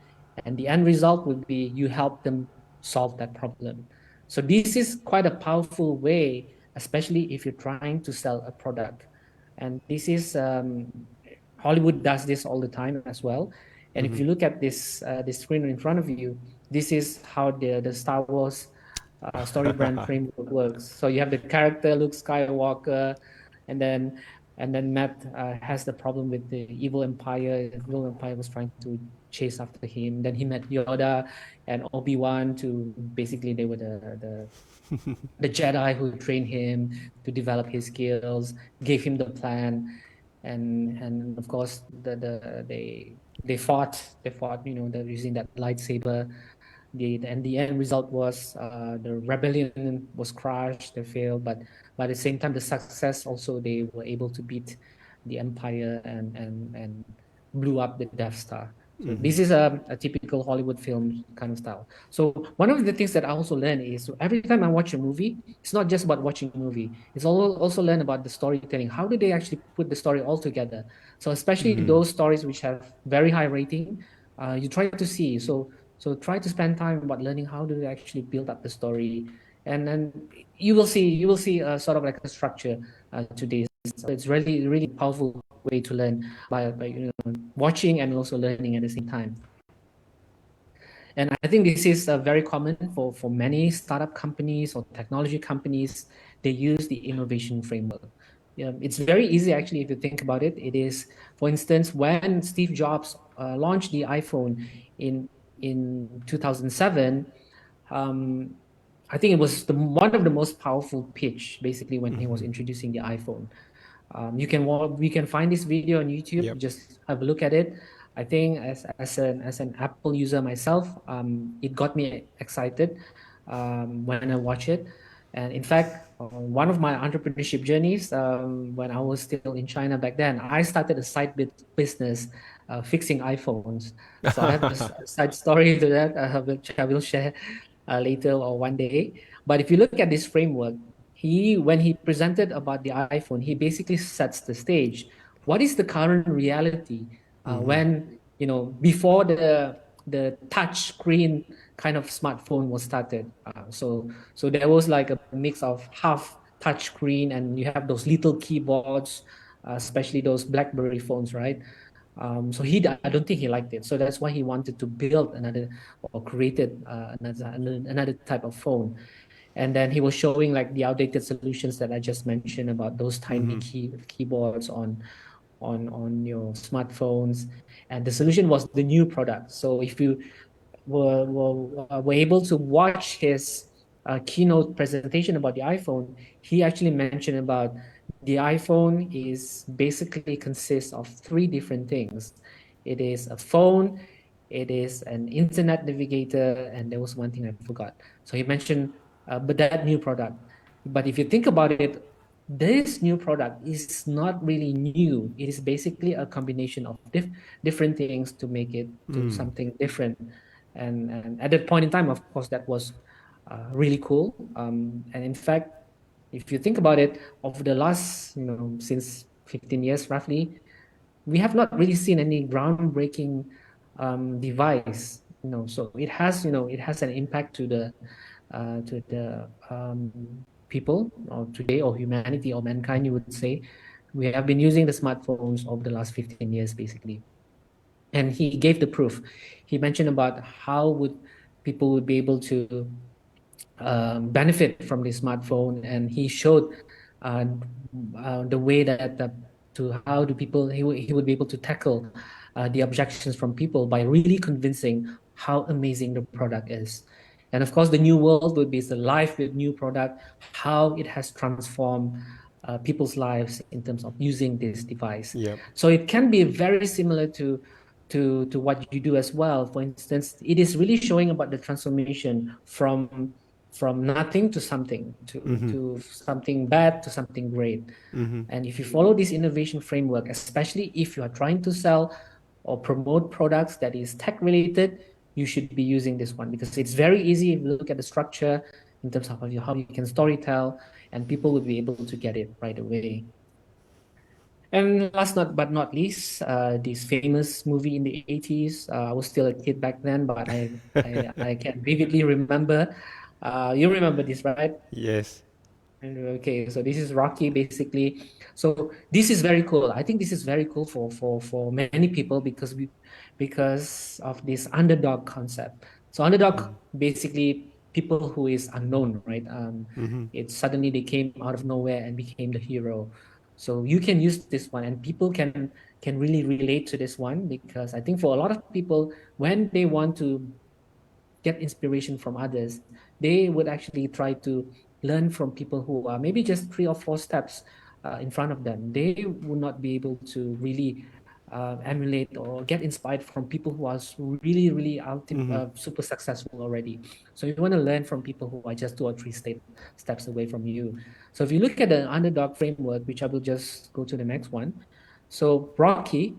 And the end result would be you help them solve that problem. So this is quite a powerful way, especially if you're trying to sell a product. And this is, Hollywood does this all the time as well. And if you look at this screen in front of you, this is how the Star Wars story brand framework works. So you have the character Luke Skywalker, and then Matt has the problem with the evil empire. The evil empire was trying to chase after him. Then he met Yoda and Obi-Wan to basically they were the Jedi who trained him to develop his skills, gave him the plan, and of course they fought using that lightsaber. And the end result was the rebellion was crushed, they failed, but at the same time the success also, they were able to beat the empire and blew up the Death Star. So this is a typical Hollywood film kind of style. So one of the things that I also learn is every time I watch a movie, it's not just about watching a movie. It's also learn about the storytelling. How do they actually put the story all together? So especially those stories which have very high rating, you try to see. So try to spend time about learning how do they actually build up the story, and then you will see sort of like a structure to this. So it's really powerful way to learn by watching and also learning at the same time. And I think this is very common for many startup companies or technology companies. They use the innovation framework. It's very easy actually if you think about it. It is, for instance, when Steve Jobs launched the iPhone in 2007, I think it was one of the most powerful pitch basically when he was introducing the iPhone. We can find this video on YouTube. Just have a look at it. I think as an Apple user myself, it got me excited when I watch it. And in fact, one of my entrepreneurship journeys, when I was still in China back then, I started a side business fixing iPhones. So I have a side story to that, which I will share later or one day. But if you look at this framework, when he presented about the iPhone, he basically sets the stage. What is the current reality when before the touch screen kind of smartphone was started? So there was like a mix of half touch screen, and you have those little keyboards, especially those BlackBerry phones, right? So I don't think he liked it. So that's why he wanted to build created another type of phone. And then he was showing like the outdated solutions that I just mentioned about those tiny keyboards on your smartphones. And the solution was the new product. So if you were able to watch his keynote presentation about the iPhone, he actually mentioned about the iPhone is basically consists of 3 different things. It is a phone, it is an internet navigator, and there was one thing I forgot. So he mentioned, but that new product. But if you think about it, this new product is not really new. It is basically a combination of different things to make it to something different. And at that point in time, of course, that was really cool. And in fact, if you think about it, over the last, since 15 years roughly, we have not really seen any groundbreaking device. So it has an impact to the people or today, or humanity or mankind, you would say. We have been using the smartphones over the last 15 years, basically. And he gave the proof. He mentioned about how people would be able to benefit from the smartphone, and he showed the way that to how do people he would be able to tackle the objections from people by really convincing how amazing the product is. And of course, the new world would be the life with new product, how it has transformed people's lives in terms of using this device. Yep. So it can be very similar to what you do as well. For instance, it is really showing about the transformation from nothing to something, to something bad to something great. And if you follow this innovation framework, especially if you are trying to sell or promote products that is tech related, you should be using this one because it's very easy. If you look at the structure in terms of how you can storytell, and people will be able to get it right away. And last but not least, this famous movie in the 80s. I was still a kid back then, but I can vividly remember. You remember this, right? Yes. Okay, so this is Rocky basically. So this is very cool. I think this is very cool for many people because of this underdog concept. So underdog basically people who is unknown, right? It's suddenly they came out of nowhere and became the hero. So you can use this one, and people can really relate to this one because I think for a lot of people, when they want to get inspiration from others, they would actually try to learn from people who are maybe just 3 or 4 steps in front of them. They would not be able to really emulate or get inspired from people who are really super successful already. So you want to learn from people who are just 2 or 3 steps away from you. So if you look at the underdog framework, which I will just go to the next one. So Rocky,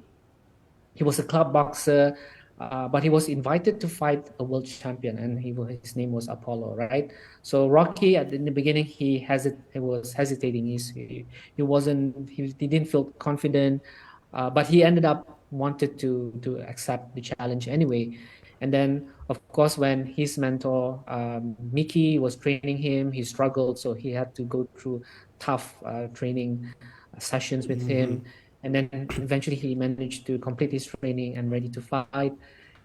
he was a club boxer, but he was invited to fight a world champion, and his name was Apollo, right? So Rocky, in the beginning, he was hesitating. He didn't feel confident, but he ended up wanted to accept the challenge anyway. And then, of course, when his mentor Mickey was training him, he struggled, so he had to go through tough training sessions with him. And then eventually he managed to complete his training and ready to fight.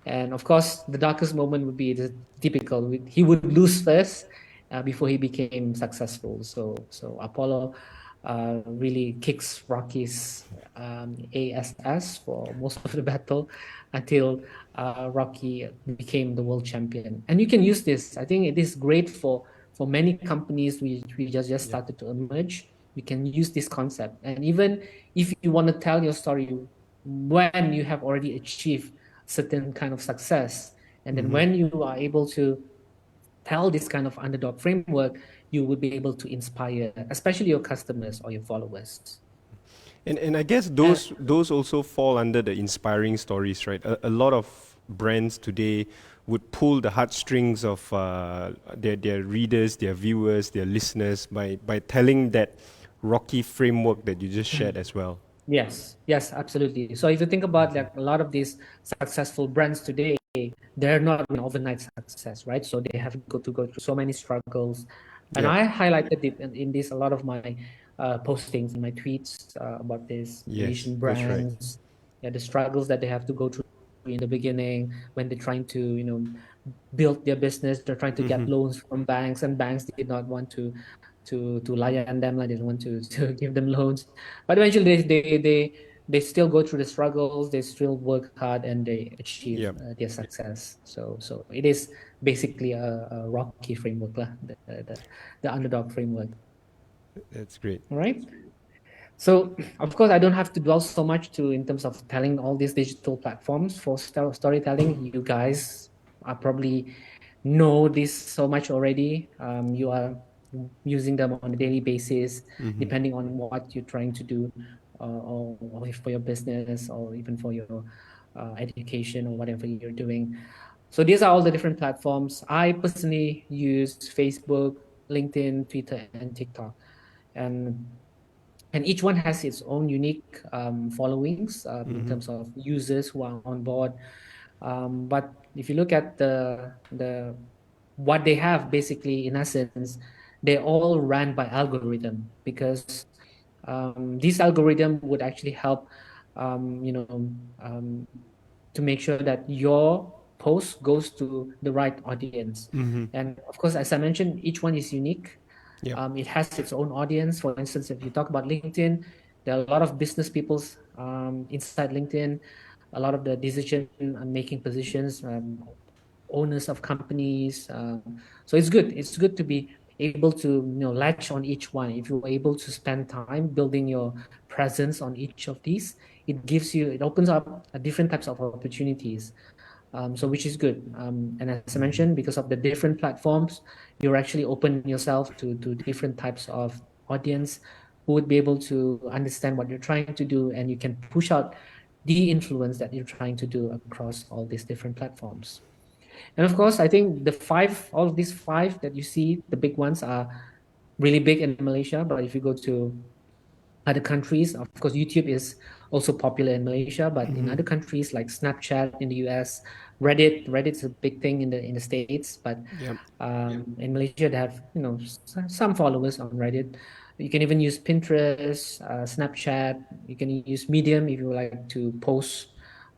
And of course, the darkest moment would be the typical, he would lose first before he became successful. So Apollo really kicks Rocky's ass for most of the battle until Rocky became the world champion. And you can use this. I think it is great for many companies we just started to emerge. We can use this concept. And even if you want to tell your story when you have already achieved certain kind of success, and then when you are able to tell this kind of underdog framework, you will be able to inspire, especially your customers or your followers. And I guess those also fall under the inspiring stories, right? A lot of brands today would pull the heartstrings of their readers, their viewers, their listeners by telling that Rocky framework that you just shared as well. Yes, absolutely. So if you think about like a lot of these successful brands today, they're not an overnight success, right? So they have to go through so many struggles. And I highlighted it in this a lot of my postings in my tweets about these Asian brands, the struggles that they have to go through in the beginning when they're trying to build their business. They're trying to get loans from banks, and banks did not want to layan them, like they don't want to give them loans. But eventually they still go through the struggles, they still work hard, and they achieve their success. So it is basically a Rocky framework, the underdog framework. That's great. All right. So of course I don't have to dwell so much in terms of telling all these digital platforms for storytelling. You guys are probably know this so much already. You are using them on a daily basis, depending on what you're trying to do, or for your business, or even for your education, or whatever you're doing. So these are all the different platforms. I personally use Facebook, LinkedIn, Twitter, and TikTok, and each one has its own unique followings in terms of users who are on board. But if you look at the what they have, basically, in essence, they all ran by algorithm, because this algorithm would actually help to make sure that your post goes to the right audience. And of course, as I mentioned, each one is unique. Yep. It has its own audience. For instance, if you talk about LinkedIn, there are a lot of business people inside LinkedIn, a lot of the decision-making positions, owners of companies. So it's good. It's good to be able to latch on each one. If you're able to spend time building your presence on each of these, it opens up different types of opportunities. So which is good. And as I mentioned, because of the different platforms, you're actually open yourself to different types of audience who would be able to understand what you're trying to do, and you can push out the influence that you're trying to do across all these different platforms. And of course, I think all of these five that you see, the big ones are really big in Malaysia, but if you go to other countries, of course, YouTube is also popular in Malaysia, but in other countries like Snapchat in the US, Reddit's a big thing in the States, but in Malaysia they have some followers on Reddit. You can even use Pinterest, Snapchat. You can use Medium if you like to post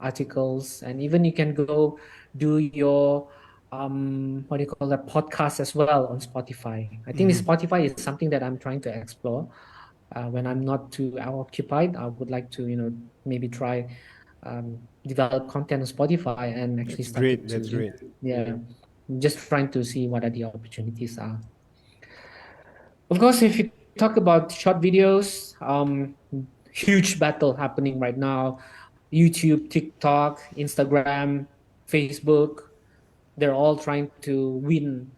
articles, and even you can go do your what do you call that, podcast as well on Spotify. I think Spotify is something that I'm trying to explore. When I'm not too occupied, I would like to maybe try develop content on Spotify and actually That's great. Yeah, just trying to see what are the opportunities are. Of course, if you talk about short videos, huge battle happening right now. YouTube, TikTok, Instagram, Facebook, they're all trying to win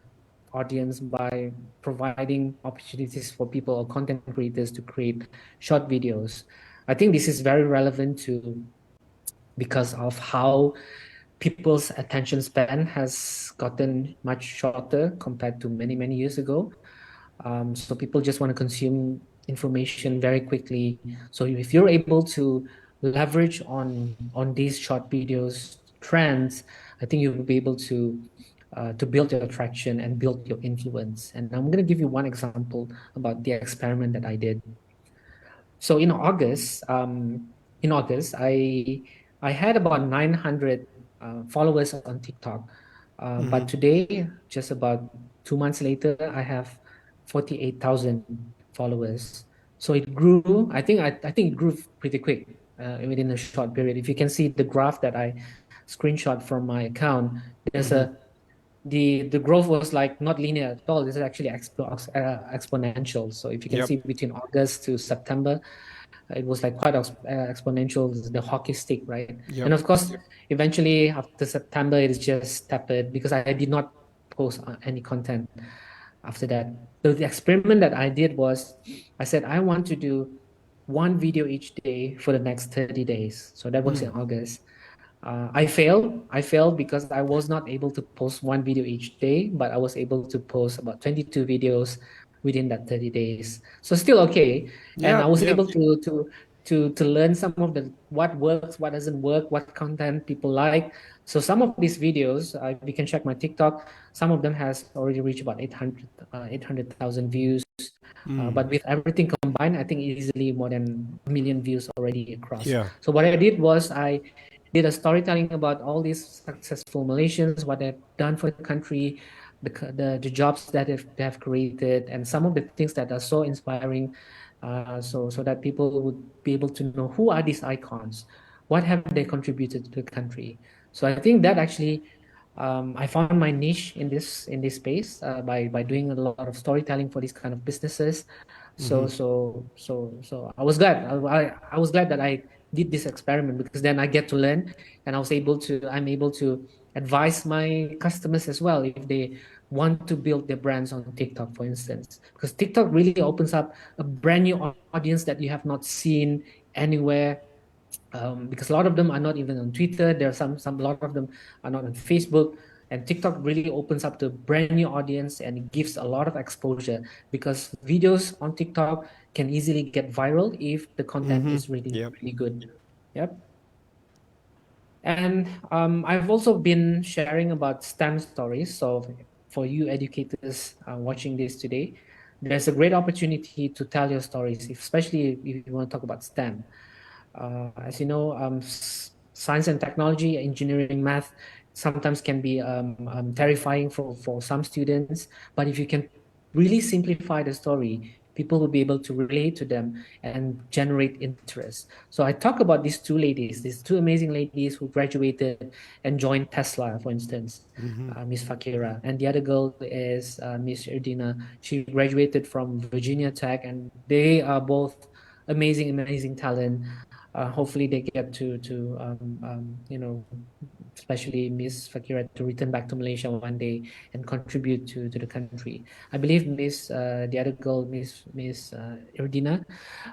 audience by providing opportunities for people or content creators to create short videos. I think this is very relevant because of how people's attention span has gotten much shorter compared to many, many years ago. So people just want to consume information very quickly. So if you're able to leverage on these short videos trends, I think you will be able to build your attraction and build your influence. And I'm going to give you one example about the experiment that I did. So in August, I had about 900 followers on TikTok, but today, just about 2 months later, I have 48,000 followers. So it grew. I think it grew pretty quick within a short period. If you can see the graph that I screenshot from my account, there's the growth was like not linear at all. This is actually exponential. So if you can see between August to September, it was like quite exponential, the hockey stick, right? And of course, eventually after September, it is just tapered because I did not post any content after that. So the experiment that I did was, I said, I want to do one video each day for the next 30 days. So that was in August. I failed because I was not able to post one video each day, but I was able to post about 22 videos within that 30 days. So still okay. And I was able to learn some of what works, what doesn't work, what content people like. So some of these videos, you can check my TikTok, some of them has already reached about 800,000 views. But with everything combined, I think easily more than 1 million views already across. So what I did was I did a storytelling about all these successful Malaysians, what they've done for the country, the jobs that they have created, and some of the things that are so inspiring, so that people would be able to know who are these icons, what have they contributed to the country. So I think that actually I found my niche in this space by doing a lot of storytelling for these kind of businesses. So I was glad. I was glad that I did this experiment because then I get to learn, and I'm able to advise my customers as well if they want to build their brands on TikTok, for instance, because TikTok really opens up a brand new audience that you have not seen anywhere. Because a lot of them are not even on Twitter. There are a lot of them are not on Facebook. And TikTok really opens up to brand new audience and it gives a lot of exposure because videos on TikTok can easily get viral if the content is really good. Yep. And I've also been sharing about STEM stories. So for you educators watching this today, there's a great opportunity to tell your stories, especially if you want to talk about STEM. As you know, science and technology, engineering, math sometimes can be terrifying for some students. But if you can really simplify the story, people will be able to relate to them and generate interest. So I talk about these two ladies, these two amazing ladies who graduated and joined Tesla, for instance, Miss Fakira, and the other girl is Miss Erdina. She graduated from Virginia Tech, and they are both amazing talent. Hopefully they get to especially Miss Fakira, to return back to Malaysia one day and contribute to the country. I believe the other girl, Miss Erdina,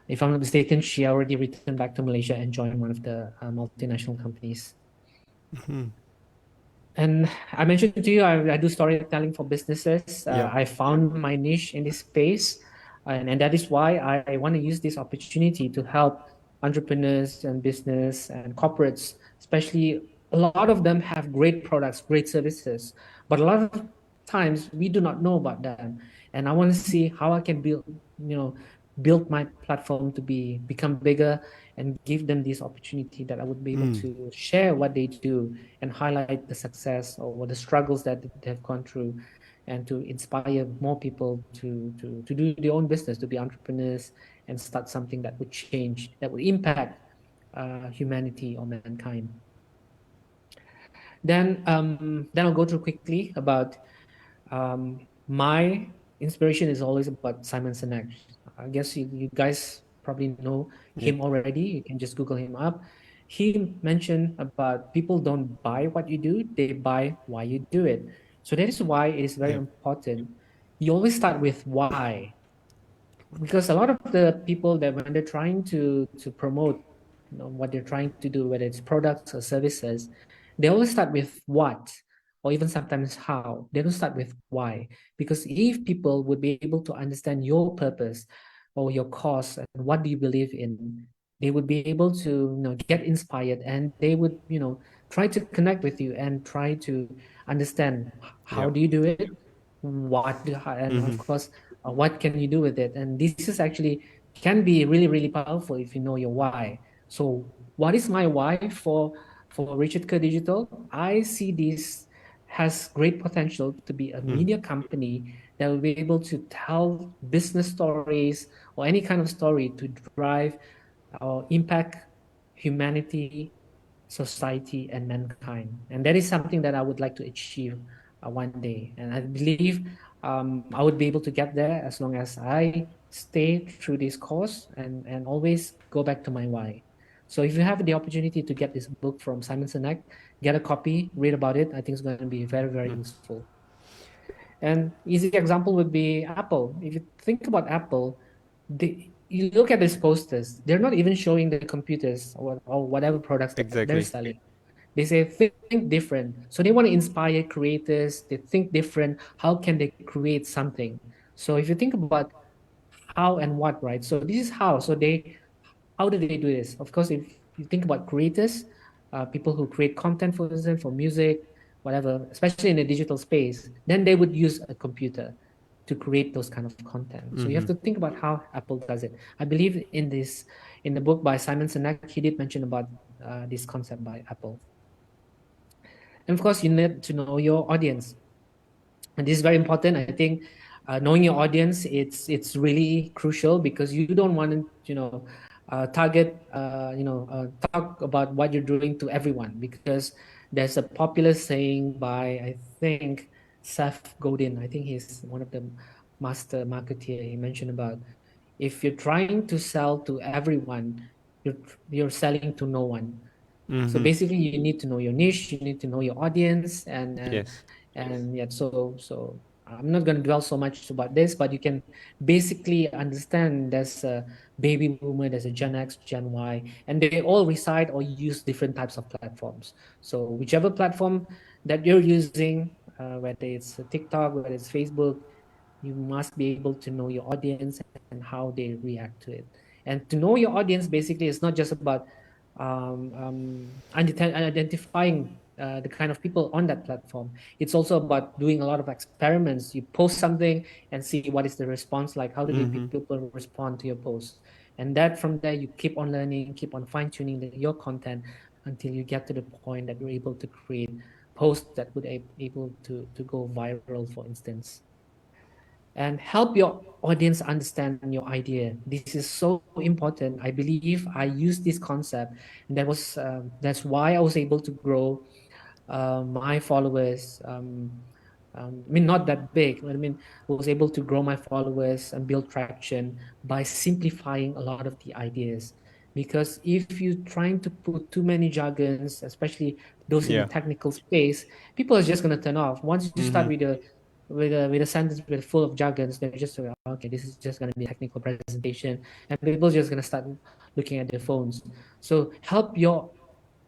if I'm not mistaken, she already returned back to Malaysia and joined one of the multinational companies. And I mentioned to you, I do storytelling for businesses. I found my niche in this space, and that is why I want to use this opportunity to help entrepreneurs and business and corporates, especially a lot of them have great products, great services, but a lot of times we do not know about them. And I want to see how I can build my platform to become bigger and give them this opportunity that I would be able to share what they do and highlight the success or the struggles that they have gone through, and to inspire more people to do their own business, to be entrepreneurs and start something that would change, that would impact humanity or mankind. Then I'll go through quickly about my inspiration is always about Simon Sinek. I guess you guys probably know him already. You can just Google him up. He mentioned about people don't buy what you do, they buy why you do it. So that is why it is very important. You always start with why. Because a lot of the people that when they're trying to promote what they're trying to do, whether it's products or services, they always start with what, or even sometimes how. They don't start with why. Because if people would be able to understand your purpose or your cause and what do you believe in, they would be able to get inspired, and they would try to connect with you and try to understand how do you do it, and of course what can you do with it. And this is actually can be really powerful if you know your why. So what is my why for Richard Kerr Digital? I see this has great potential to be a media company that will be able to tell business stories or any kind of story to drive or impact humanity, society, and mankind. And that is something that I would like to achieve one day. And I believe I would be able to get there as long as I stay through this course and always go back to my why. So if you have the opportunity to get this book from Simon Sinek, get a copy, read about it. I think it's going to be very useful. And easy example would be Apple. If you think about Apple, you look at these posters, they're not even showing the computers or whatever products that they're selling. They say think different. So they want to inspire creators. They think different. How can they create something? So if you think about how and what, right? So this is how. So how do they do this? Of course, if you think about creators, people who create content, for instance, for music, whatever, especially in the digital space, then they would use a computer to create those kind of content. So you have to think about how Apple does it. I believe in the book by Simon Sinek, he did mention about this concept by Apple. And of course, you need to know your audience. And this is very important. I think knowing your audience, it's really crucial, because you don't want to, talk about what you're doing to everyone, because there's a popular saying by, I think, Seth Godin. I think he's one of the master marketeer. He mentioned about, if you're trying to sell to everyone, you're selling to no one. So basically, you need to know your niche, you need to know your audience, and so I'm not going to dwell so much about this, but you can basically understand there's a baby boomer, there's a Gen X, Gen Y, and they all reside or use different types of platforms. So whichever platform that you're using, whether it's TikTok, whether it's Facebook, you must be able to know your audience and how they react to it. And to know your audience, basically, it's not just about identifying the kind of people on that platform. It's also about doing a lot of experiments. You post something and see what is the response like. How do the people respond to your post? And that from there, you keep on learning, keep on fine-tuning your content until you get to the point that you're able to create posts that would able to go viral, for instance. and help your audience understand your idea. This is so important. I believe I used this concept, and that's why I was able to grow my followers. I mean, not that big. I mean, I was able to grow my followers and build traction by simplifying a lot of the ideas. Because if you're trying to put too many jargons, especially those in the technical space, people are just going to turn off. Once you start with a sentence full of jargons, they're just okay, this is just going to be a technical presentation, and people are just going to start looking at their phones. So help your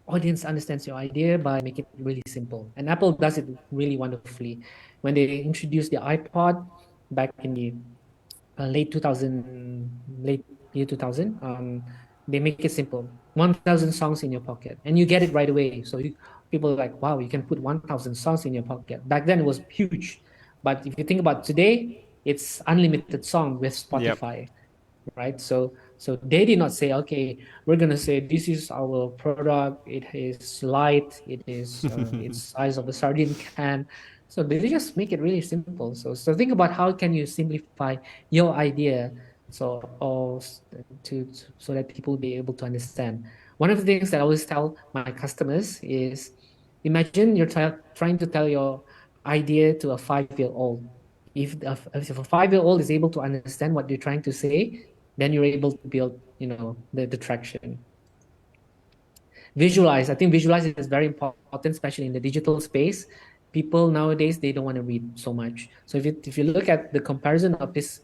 audience understands your idea by making it really simple. And Apple does it really wonderfully. When they introduced the iPod back in the late year 2000, they make it simple. 1,000 songs in your pocket, and you get it right away. So people are like, wow, you can put 1,000 songs in your pocket. Back then it was huge. But if you think about today, it's unlimited song with Spotify. Right? So they did not say, okay, we're gonna say this is our product. It is light. It is its size of a sardine can. So they just make it really simple. So think about how can you simplify your idea so that people will be able to understand. One of the things that I always tell my customers is, imagine you're trying to tell your idea to a 5-year-old. If a 5-year-old is able to understand what you're trying to say, then you're able to build, the traction. Visualize. I think visualize is very important, especially in the digital space. People nowadays, they don't want to read so much. So if you look at the comparison of this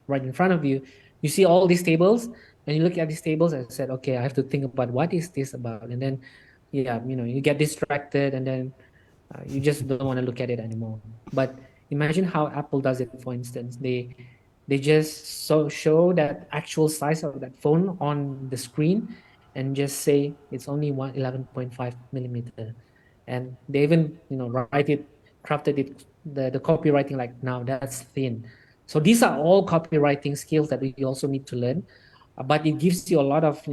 right in front of you, you see all these tables, and you look at these tables and said, okay, I have to think about what is this about, and then you get distracted, and then you just don't want to look at it anymore. But imagine how Apple does it. For instance, they just show that actual size of that phone on the screen and just say it's only 11.5 millimeter, and they even crafted it, the copywriting, like, now that's thin. So these are all copywriting skills that we also need to learn, but it gives you a lot of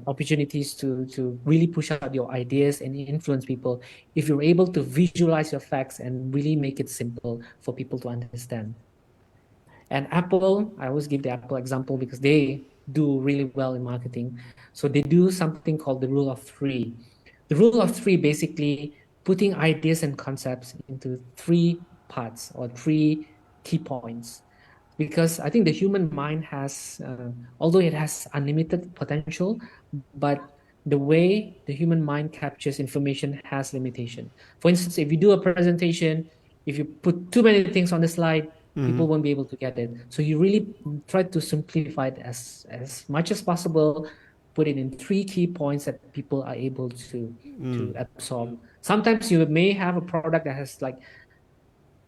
opportunities to really push out your ideas and influence people if you're able to visualize your facts and really make it simple for people to understand. And Apple, I always give the Apple example because they do really well in marketing. So they do something called the rule of three. The rule of three, basically putting ideas and concepts into 3 parts or 3 key points. Because I think the human mind has, although it has unlimited potential, but the way the human mind captures information has limitation. For instance, if you do a presentation, if you put too many things on the slide, people won't be able to get it. So you really try to simplify it as much as possible, put it in 3 key points that people are able to absorb. Sometimes you may have a product that has like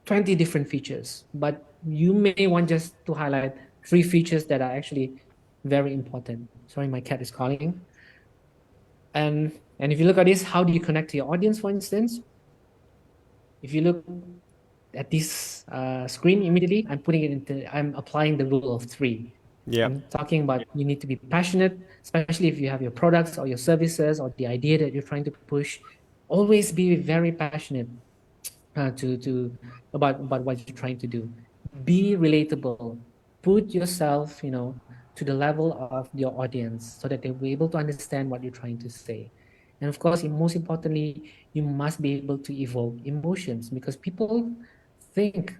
20 different features, but you may want just to highlight 3 features that are actually very important. Sorry, my cat is calling. And if you look at this, how do you connect to your audience, for instance? If you look at this screen immediately, I'm applying the rule of 3. Yeah. I'm talking about you need to be passionate, especially if you have your products or your services or the idea that you're trying to push. Always be very passionate about what you're trying to do. Be relatable. Put yourself, to the level of your audience so that they'll be able to understand what you're trying to say. And of course, most importantly, you must be able to evoke emotions, because people think,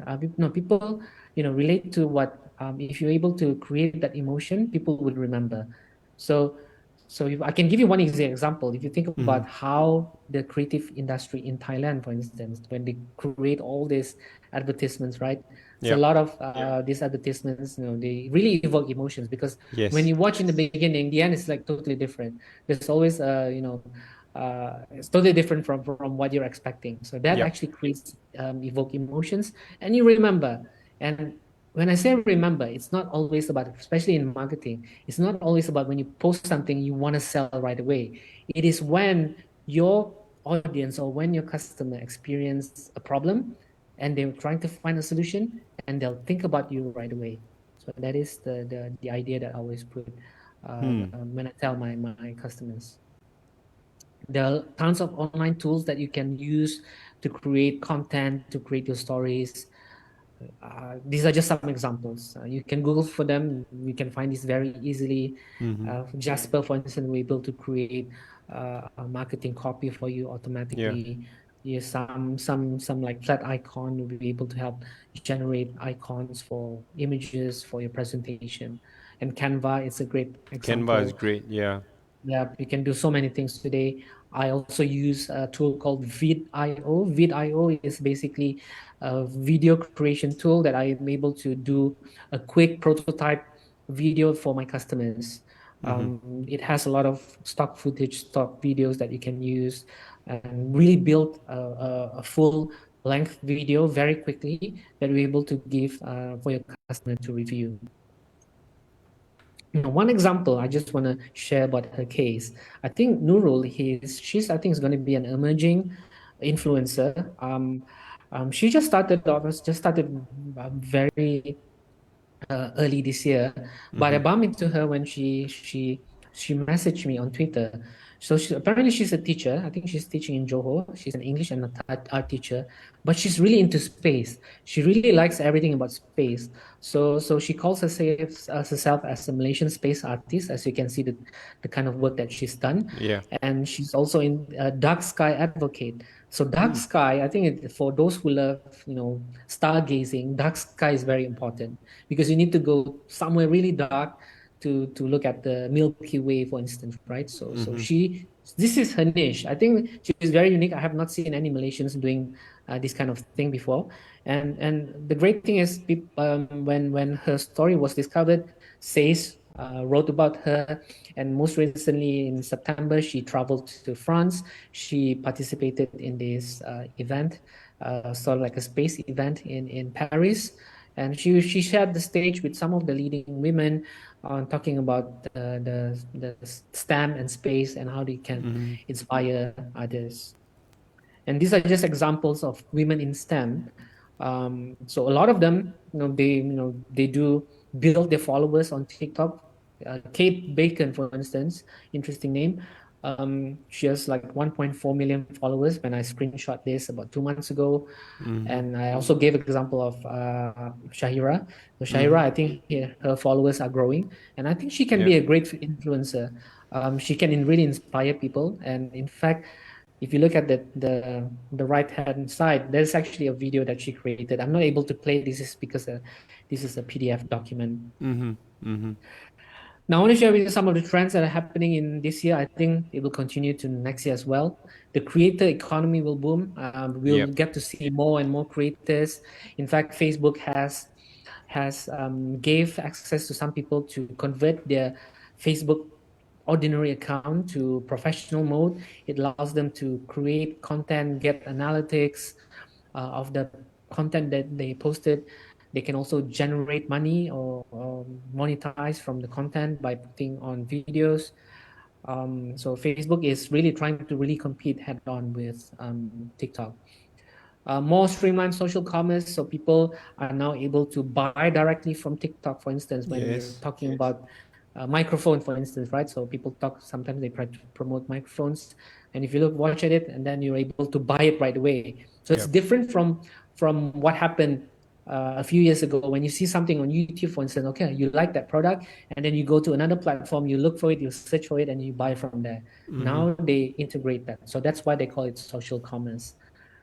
people, relate to what, if you're able to create that emotion, people will remember. So if I can give you one example. If you think about how the creative industry in Thailand, for instance, when they create all these advertisements, right? So a lot of these advertisements, they really evoke emotions, because when you watch in the beginning, the end is like totally different. There's always, it's totally different from what you're expecting. So that actually creates evoke emotions, and you remember. And when I say remember, it's not always about, especially in marketing, it's not always about when you post something you want to sell right away. It is when your audience or when your customer experience a problem and they're trying to find a solution, and they'll think about you right away. So that is the idea that I always put when I tell my customers. There are tons of online tools that you can use to create content, to create your stories. these are just some examples. You can Google for them. You can find this very easily. Jasper, for instance, we're able to create a marketing copy for you automatically. Yes, some like flat icon will be able to help generate icons for images for your presentation. And Canva is a great example. Canva is great, yeah. Yeah, you can do so many things today. I also use a tool called Vid.io. Vid.io is basically a video creation tool that I am able to do a quick prototype video for my customers. It has a lot of stock footage, stock videos that you can use, and really build a full length video very quickly that we're able to give for your customer to review. One example I just want to share about her case. I think Nurul, she's I think is going to be an emerging influencer. She just started very early this year, but I bumped into her when she messaged me on Twitter. So apparently she's a teacher. I think she's teaching in Johor. She's an English and art teacher, but she's really into space. She really likes everything about space. So she calls herself as a Malaysian space artist, as you can see the kind of work that she's done. Yeah. And she's also in dark sky advocate. So dark sky, I think for those who love, stargazing, dark sky is very important because you need to go somewhere really dark to look at the Milky Way, for instance, right? So this is her niche. I think she's very unique. I have not seen any Malaysians doing this kind of thing before. And the great thing is, when her story was discovered, SAIS wrote about her, and most recently in September she traveled to France. She participated in this event, sort of like a space event in Paris, and she shared the stage with some of the leading women on talking about the STEM and space and how they can inspire others. And these are just examples of women in STEM. So a lot of them, they do build their followers on TikTok. Kate Bacon, for instance, interesting name. She has like 1.4 million followers when I screenshot this about 2 months ago. And I also gave an example of Shahira. So Shahira, I think her followers are growing, and I think she can be a great influencer. She can really inspire people. And in fact, if you look at the right hand side, there's actually a video that she created. I'm not able to play this because this is a PDF document. Now, I want to share with you some of the trends that are happening in this year. I think it will continue to next year as well. The creator economy will boom. We'll get to see more and more creators. In fact, Facebook has gave access to some people to convert their Facebook ordinary account to professional mode. It allows them to create content, get analytics of the content that they posted. They can also generate money or monetize from the content by putting on videos. So Facebook is really trying to really compete head-on with TikTok. More streamlined social commerce, so people are now able to buy directly from TikTok, for instance, when you're talking about microphone, for instance, right? So people sometimes they try to promote microphones, and if you watch at it, and then you're able to buy it right away. So it's different from what happened a few years ago when you see something on YouTube, for instance. Okay, you like that product, and then you go to another platform, you look for it, you search for it, and you buy from there. Now they integrate that, so that's why they call it social commerce.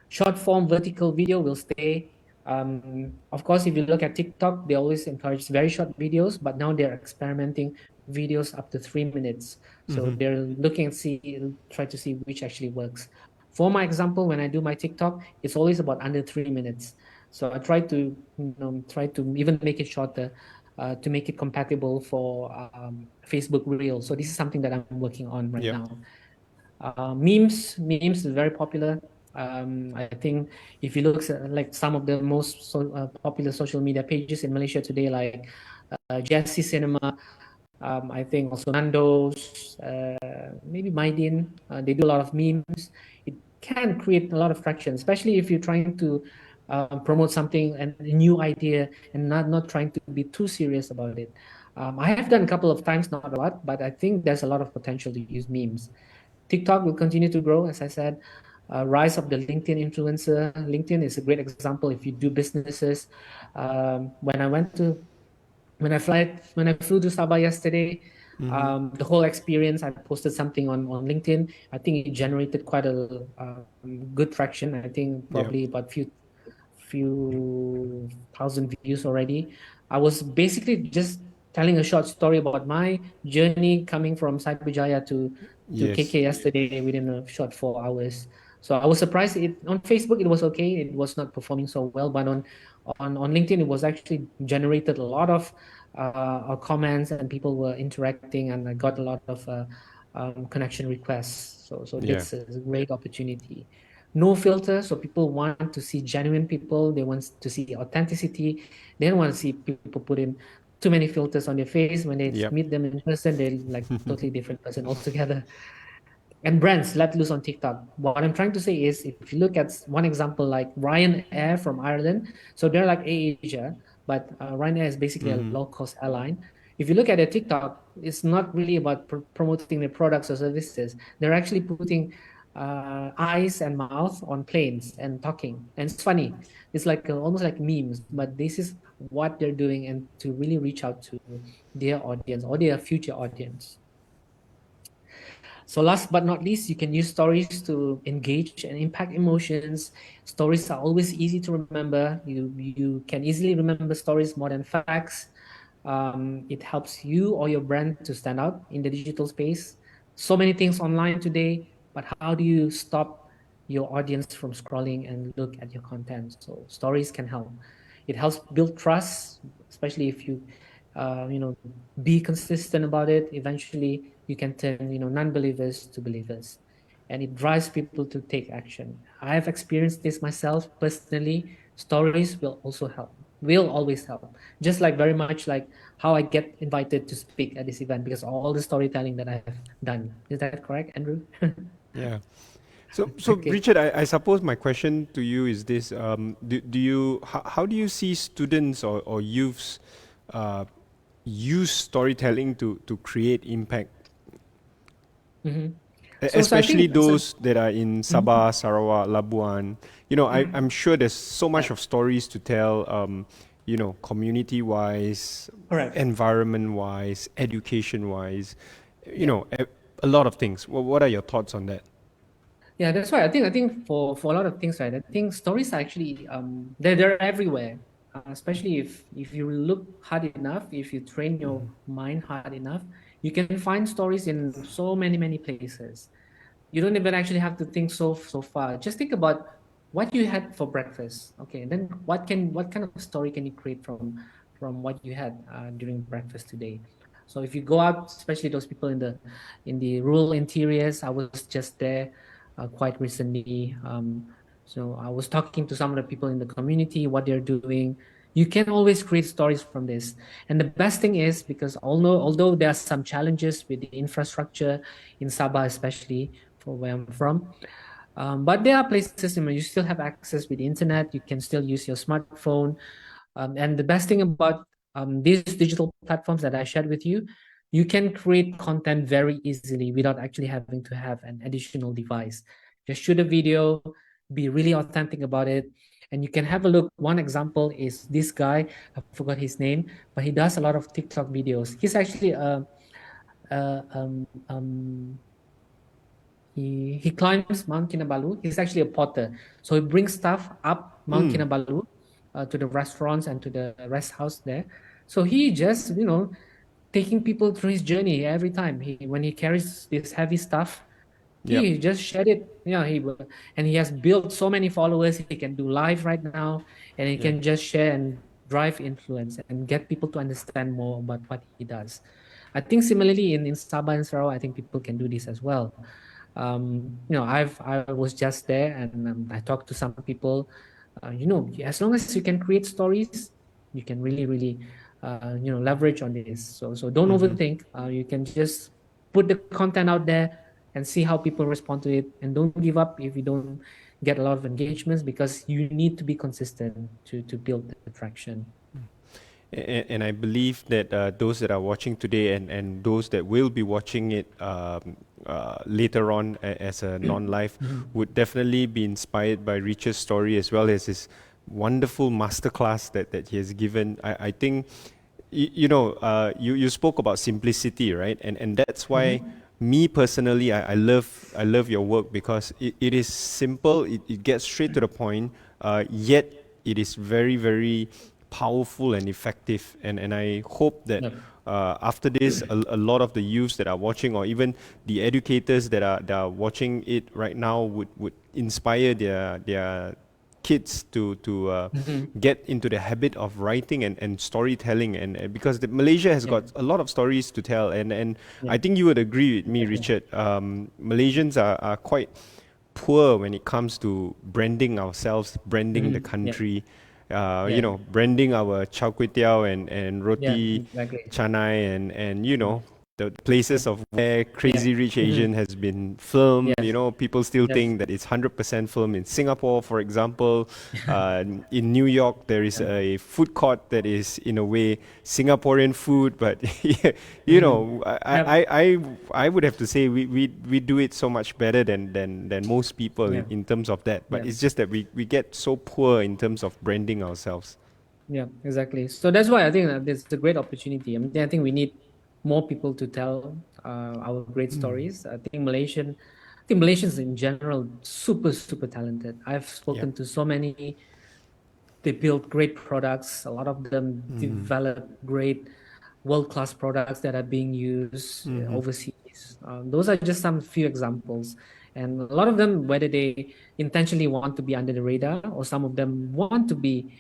Short form vertical video will stay. Of course, if you look at TikTok, they always encourage very short videos, but now they're experimenting videos up to 3 minutes. So they're looking and try to see which actually works. For my example, when I do my TikTok, it's always about under 3 minutes. So I try to even make it shorter to make it compatible for Facebook Reels. So this is something that I'm working on right now. Memes is very popular. I think if you look at like some of the most popular social media pages in Malaysia today, like Jesse Cinema, I think also Nando's, maybe Mydin, they do a lot of memes. It can create a lot of traction, especially if you're trying to promote something and a new idea and not trying to be too serious about it. I have done a couple of times, not a lot, but I think there's a lot of potential to use memes. TikTok will continue to grow, as I said. rise of the LinkedIn influencer. LinkedIn is a great example if you do businesses. When I flew to Sabah yesterday, the whole experience, I posted something on LinkedIn. I think it generated quite a good traction. I think probably about few thousand views already. I was basically just telling a short story about my journey coming from Cyberjaya to KK yesterday within a short 4 hours. So I was surprised. On Facebook it was okay. It was not performing so well, but on LinkedIn it was actually generated a lot of comments, and people were interacting, and I got a lot of connection requests. So that's a great opportunity. No filter, so people want to see genuine people. They want to see authenticity. They don't want to see people put in too many filters on their face. When they meet them in person, they're like totally different person altogether. And brands let loose on TikTok. What I'm trying to say is, if you look at one example like Ryanair from Ireland, so they're like Asia, but Ryanair is basically a low-cost airline. If you look at their TikTok, it's not really about promoting their products or services. They're actually putting eyes and mouth on planes and talking, and it's funny. It's like almost like memes, but this is what they're doing, and to really reach out to their audience or their future audience. So last but not least, you can use stories to engage and impact emotions. Stories are always easy to remember. You can easily remember stories more than facts. It helps you or your brand to stand out in the digital space. So many things online today, but how do you stop your audience from scrolling and look at your content? So stories can help. It helps build trust, especially if you be consistent about it. Eventually you can turn non-believers to believers, and it drives people to take action. I have experienced this myself personally. Stories will always help, just like very much like how I get invited to speak at this event, because all the storytelling that I have done. Is that correct, Andrew? Yeah. So okay. Richard, I suppose my question to you is this: how do you see students or youths use storytelling to create impact? Especially those that are in Sabah, Sarawak, Labuan. I'm sure there's so much of stories to tell, community-wise, environment-wise, education-wise, a lot of things. What are your thoughts on that? Yeah, that's why I think for a lot of things, right? I think stories are actually they're everywhere. Especially if you look hard enough, if you train your mind hard enough, you can find stories in so many places. You don't even actually have to think so far. Just think about what you had for breakfast. Okay, and then what kind of story can you create from what you had during breakfast today? So if you go out, especially those people in the rural interiors, I was just there quite recently. So I was talking to some of the people in the community, what they're doing. You can always create stories from this. And the best thing is, because although there are some challenges with the infrastructure in Sabah, especially for where I'm from, but there are places you still have access with the internet. You can still use your smartphone. And the best thing about these digital platforms that I shared with you, you can create content very easily without actually having to have an additional device. Just shoot a video, be really authentic about it, and you can have a look. One example is this guy, I forgot his name, but he does a lot of TikTok videos. He's actually he climbs Mount Kinabalu. He's actually a potter, so he brings stuff up Mount Kinabalu to the restaurants and to the rest house there. So he just taking people through his journey every time. When he carries this heavy stuff, he just shared it. And he has built so many followers. He can do live right now, and he can just share and drive influence and get people to understand more about what he does. I think similarly in Sabah and Sarawak, I think people can do this as well. I was just there, and I talked to some people. As long as you can create stories, you can really leverage on this. So don't overthink. You can just put the content out there and see how people respond to it, and don't give up if you don't get a lot of engagements, because you need to be consistent to build the traction. And I believe that those that are watching today and those that will be watching it later on as a non-live would definitely be inspired by Richard's story as well as his wonderful masterclass that he has given. I think, you spoke about simplicity, right? And that's why me personally, I love your work because it is simple, it gets straight to the point, yet it is very, very powerful and effective. And I hope that after this, a lot of the youths that are watching, or even the educators that are watching it right now, would inspire their kids to get into the habit of writing and storytelling, and because Malaysia has got a lot of stories to tell, and I think you would agree with me, Richard. Malaysians are quite poor when it comes to branding ourselves, branding the country. Branding our char kway teow and roti canai and the places of where Crazy Rich Asian has been filmed. People still think that it's 100% filmed in Singapore, for example. In New York, there is a food court that is in a way Singaporean food, but I would have to say we do it so much better than most people in terms of that. But it's just that we get so poor in terms of branding ourselves. Yeah, exactly. So that's why I think that this is a great opportunity. I think we need more people to tell our great stories. I think Malaysians in general super talented. I've spoken to so many. They build great products. A lot of them develop great world-class products that are being used overseas. Those are just some few examples. And a lot of them, whether they intentionally want to be under the radar, or some of them want to be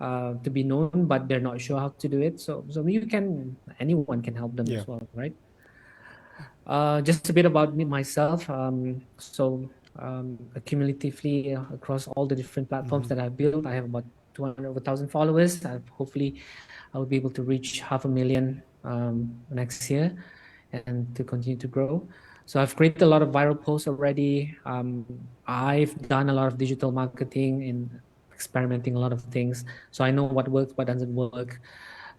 known, but they're not sure how to do it. So anyone can help them as well, right? Just a bit about me, myself. Cumulatively across all the different platforms that I've built, I have about 200,000 followers. Hopefully, I will be able to reach 500,000 next year, and to continue to grow. So I've created a lot of viral posts already. I've done a lot of digital marketing and experimenting a lot of things. So I know what works, what doesn't work.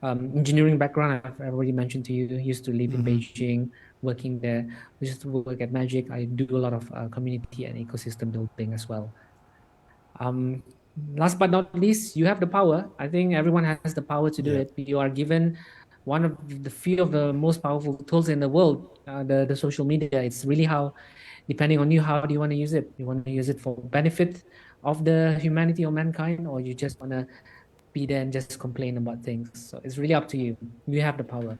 Engineering background, I've already mentioned to you. Used to live in Beijing, working there. I used to work at Magic. I do a lot of community and ecosystem building as well. Last but not least, you have the power. I think everyone has the power to do it. You are given one of the few of the most powerful tools in the world, the social media. It's really how, depending on you, how do you want to use it? You want to use it for benefit of the humanity or mankind, or you just want to be there and just complain about things. So it's really up to you. You have the power.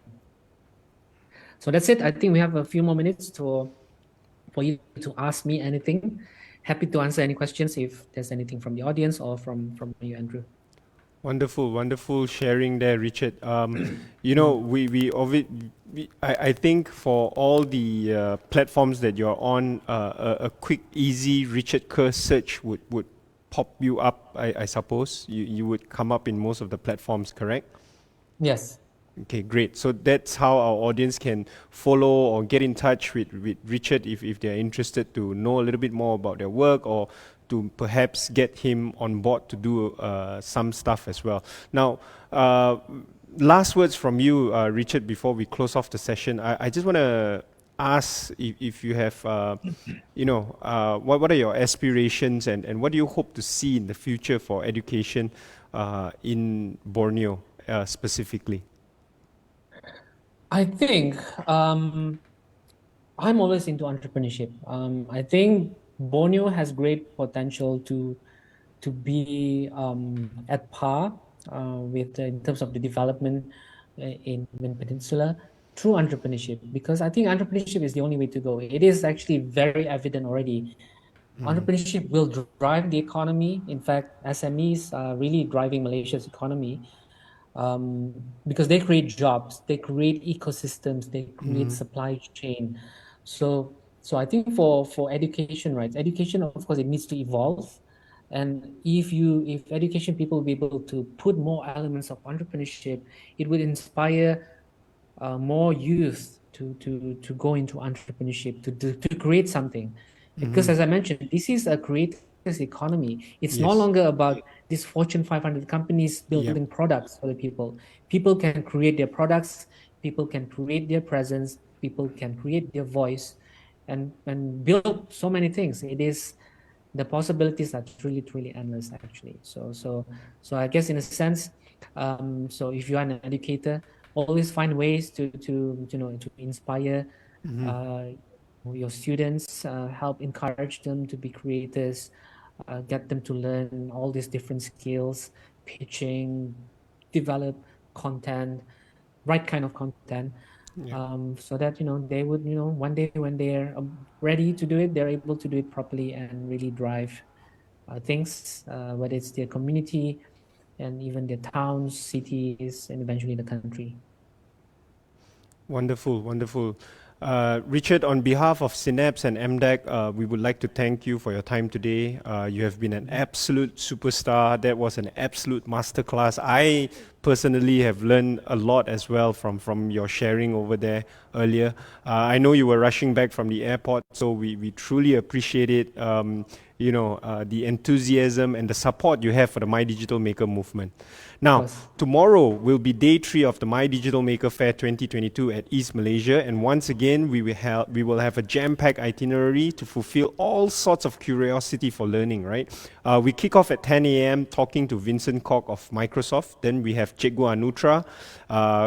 So that's it. I think we have a few more minutes for you to ask me anything. Happy to answer any questions if there's anything from the audience or from you, Andrew. Wonderful sharing there, Richard. I think for all the platforms that you're on, a quick, easy Richard Kerr search would pop you up. I suppose you would come up in most of the platforms, correct? Yes. Okay, great. So that's how our audience can follow or get in touch with Richard if they're interested to know a little bit more about their work, or to perhaps get him on board to do some stuff as well. Now, last words from you, Richard, before we close off the session. I just want to ask if you have, what are your aspirations, and what do you hope to see in the future for education in Borneo specifically? I think I'm always into entrepreneurship. I think Borneo has great potential to be at par with in terms of the development in Peninsula through entrepreneurship, because I think entrepreneurship is the only way to go. It is actually very evident already. Entrepreneurship will drive the economy. In fact, SMEs are really driving Malaysia's economy. Because they create jobs, they create ecosystems, they create supply chain. So I think for education, right? Education, of course, it needs to evolve. And if education people will be able to put more elements of entrepreneurship, it would inspire more youth to go into entrepreneurship, to create something. Because as I mentioned, this is a creative cashless economy. It's no Yes. longer about these Fortune 500 companies building products for the people. People can create their products, people can create their presence, people can create their voice, and build so many things. It is the possibilities are truly endless actually. So I guess in a sense, so if you are an educator, always find ways to to inspire your students, help encourage them to be creators, get them to learn all these different skills, pitching, develop content, right kind of content, so that they would one day when they're ready to do it, they're able to do it properly and really drive things, whether it's their community and even their towns, cities, and eventually the country. Wonderful, wonderful. Richard, on behalf of Synapse and MDAC, we would like to thank you for your time today. You have been an absolute superstar. That was an absolute masterclass. I personally have learned a lot as well from your sharing over there earlier. I know you were rushing back from the airport, so we truly appreciate it. The enthusiasm and the support you have for the My Digital Maker movement. Now, tomorrow will be day 3 of the My Digital Maker Fair 2022 at East Malaysia, and once again we will have a jam-packed itinerary to fulfill all sorts of curiosity for learning. Right? We kick off at 10 a.m. talking to Vincent Kok of Microsoft. Then we have Cikgu Anutra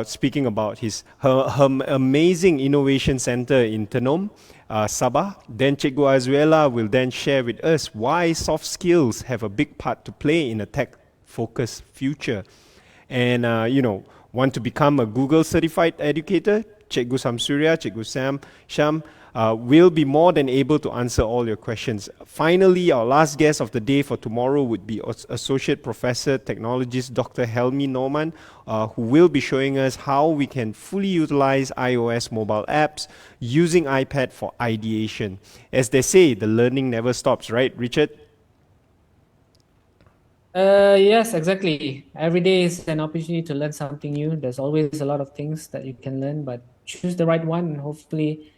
speaking about her amazing innovation center in Tenom, Sabah. Then Cikgu Azuela will then share with us why soft skills have a big part to play in a tech-focused future. And want to become a Google certified educator? Cikgu Samsurya, Cikgu Sham will be more than able to answer all your questions. Finally, our last guest of the day for tomorrow would be Associate Professor Technologist Dr. Helmi Norman, who will be showing us how we can fully utilize iOS mobile apps using iPad for ideation. As they say, the learning never stops, right, Richard? Yes, exactly. Every day is an opportunity to learn something new. There's always a lot of things that you can learn, but choose the right one and hopefully,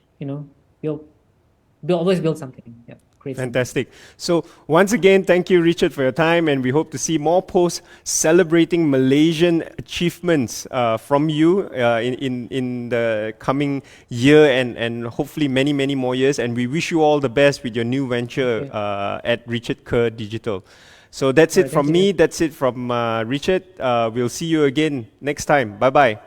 always build something. Yeah, create Fantastic. So once again, thank you, Richard, for your time, and we hope to see more posts celebrating Malaysian achievements from you in the coming year and hopefully many more years. And we wish you all the best with your new venture at Richard Kerr Digital. So that's it from me. That's it from Richard. We'll see you again next time. Bye-bye.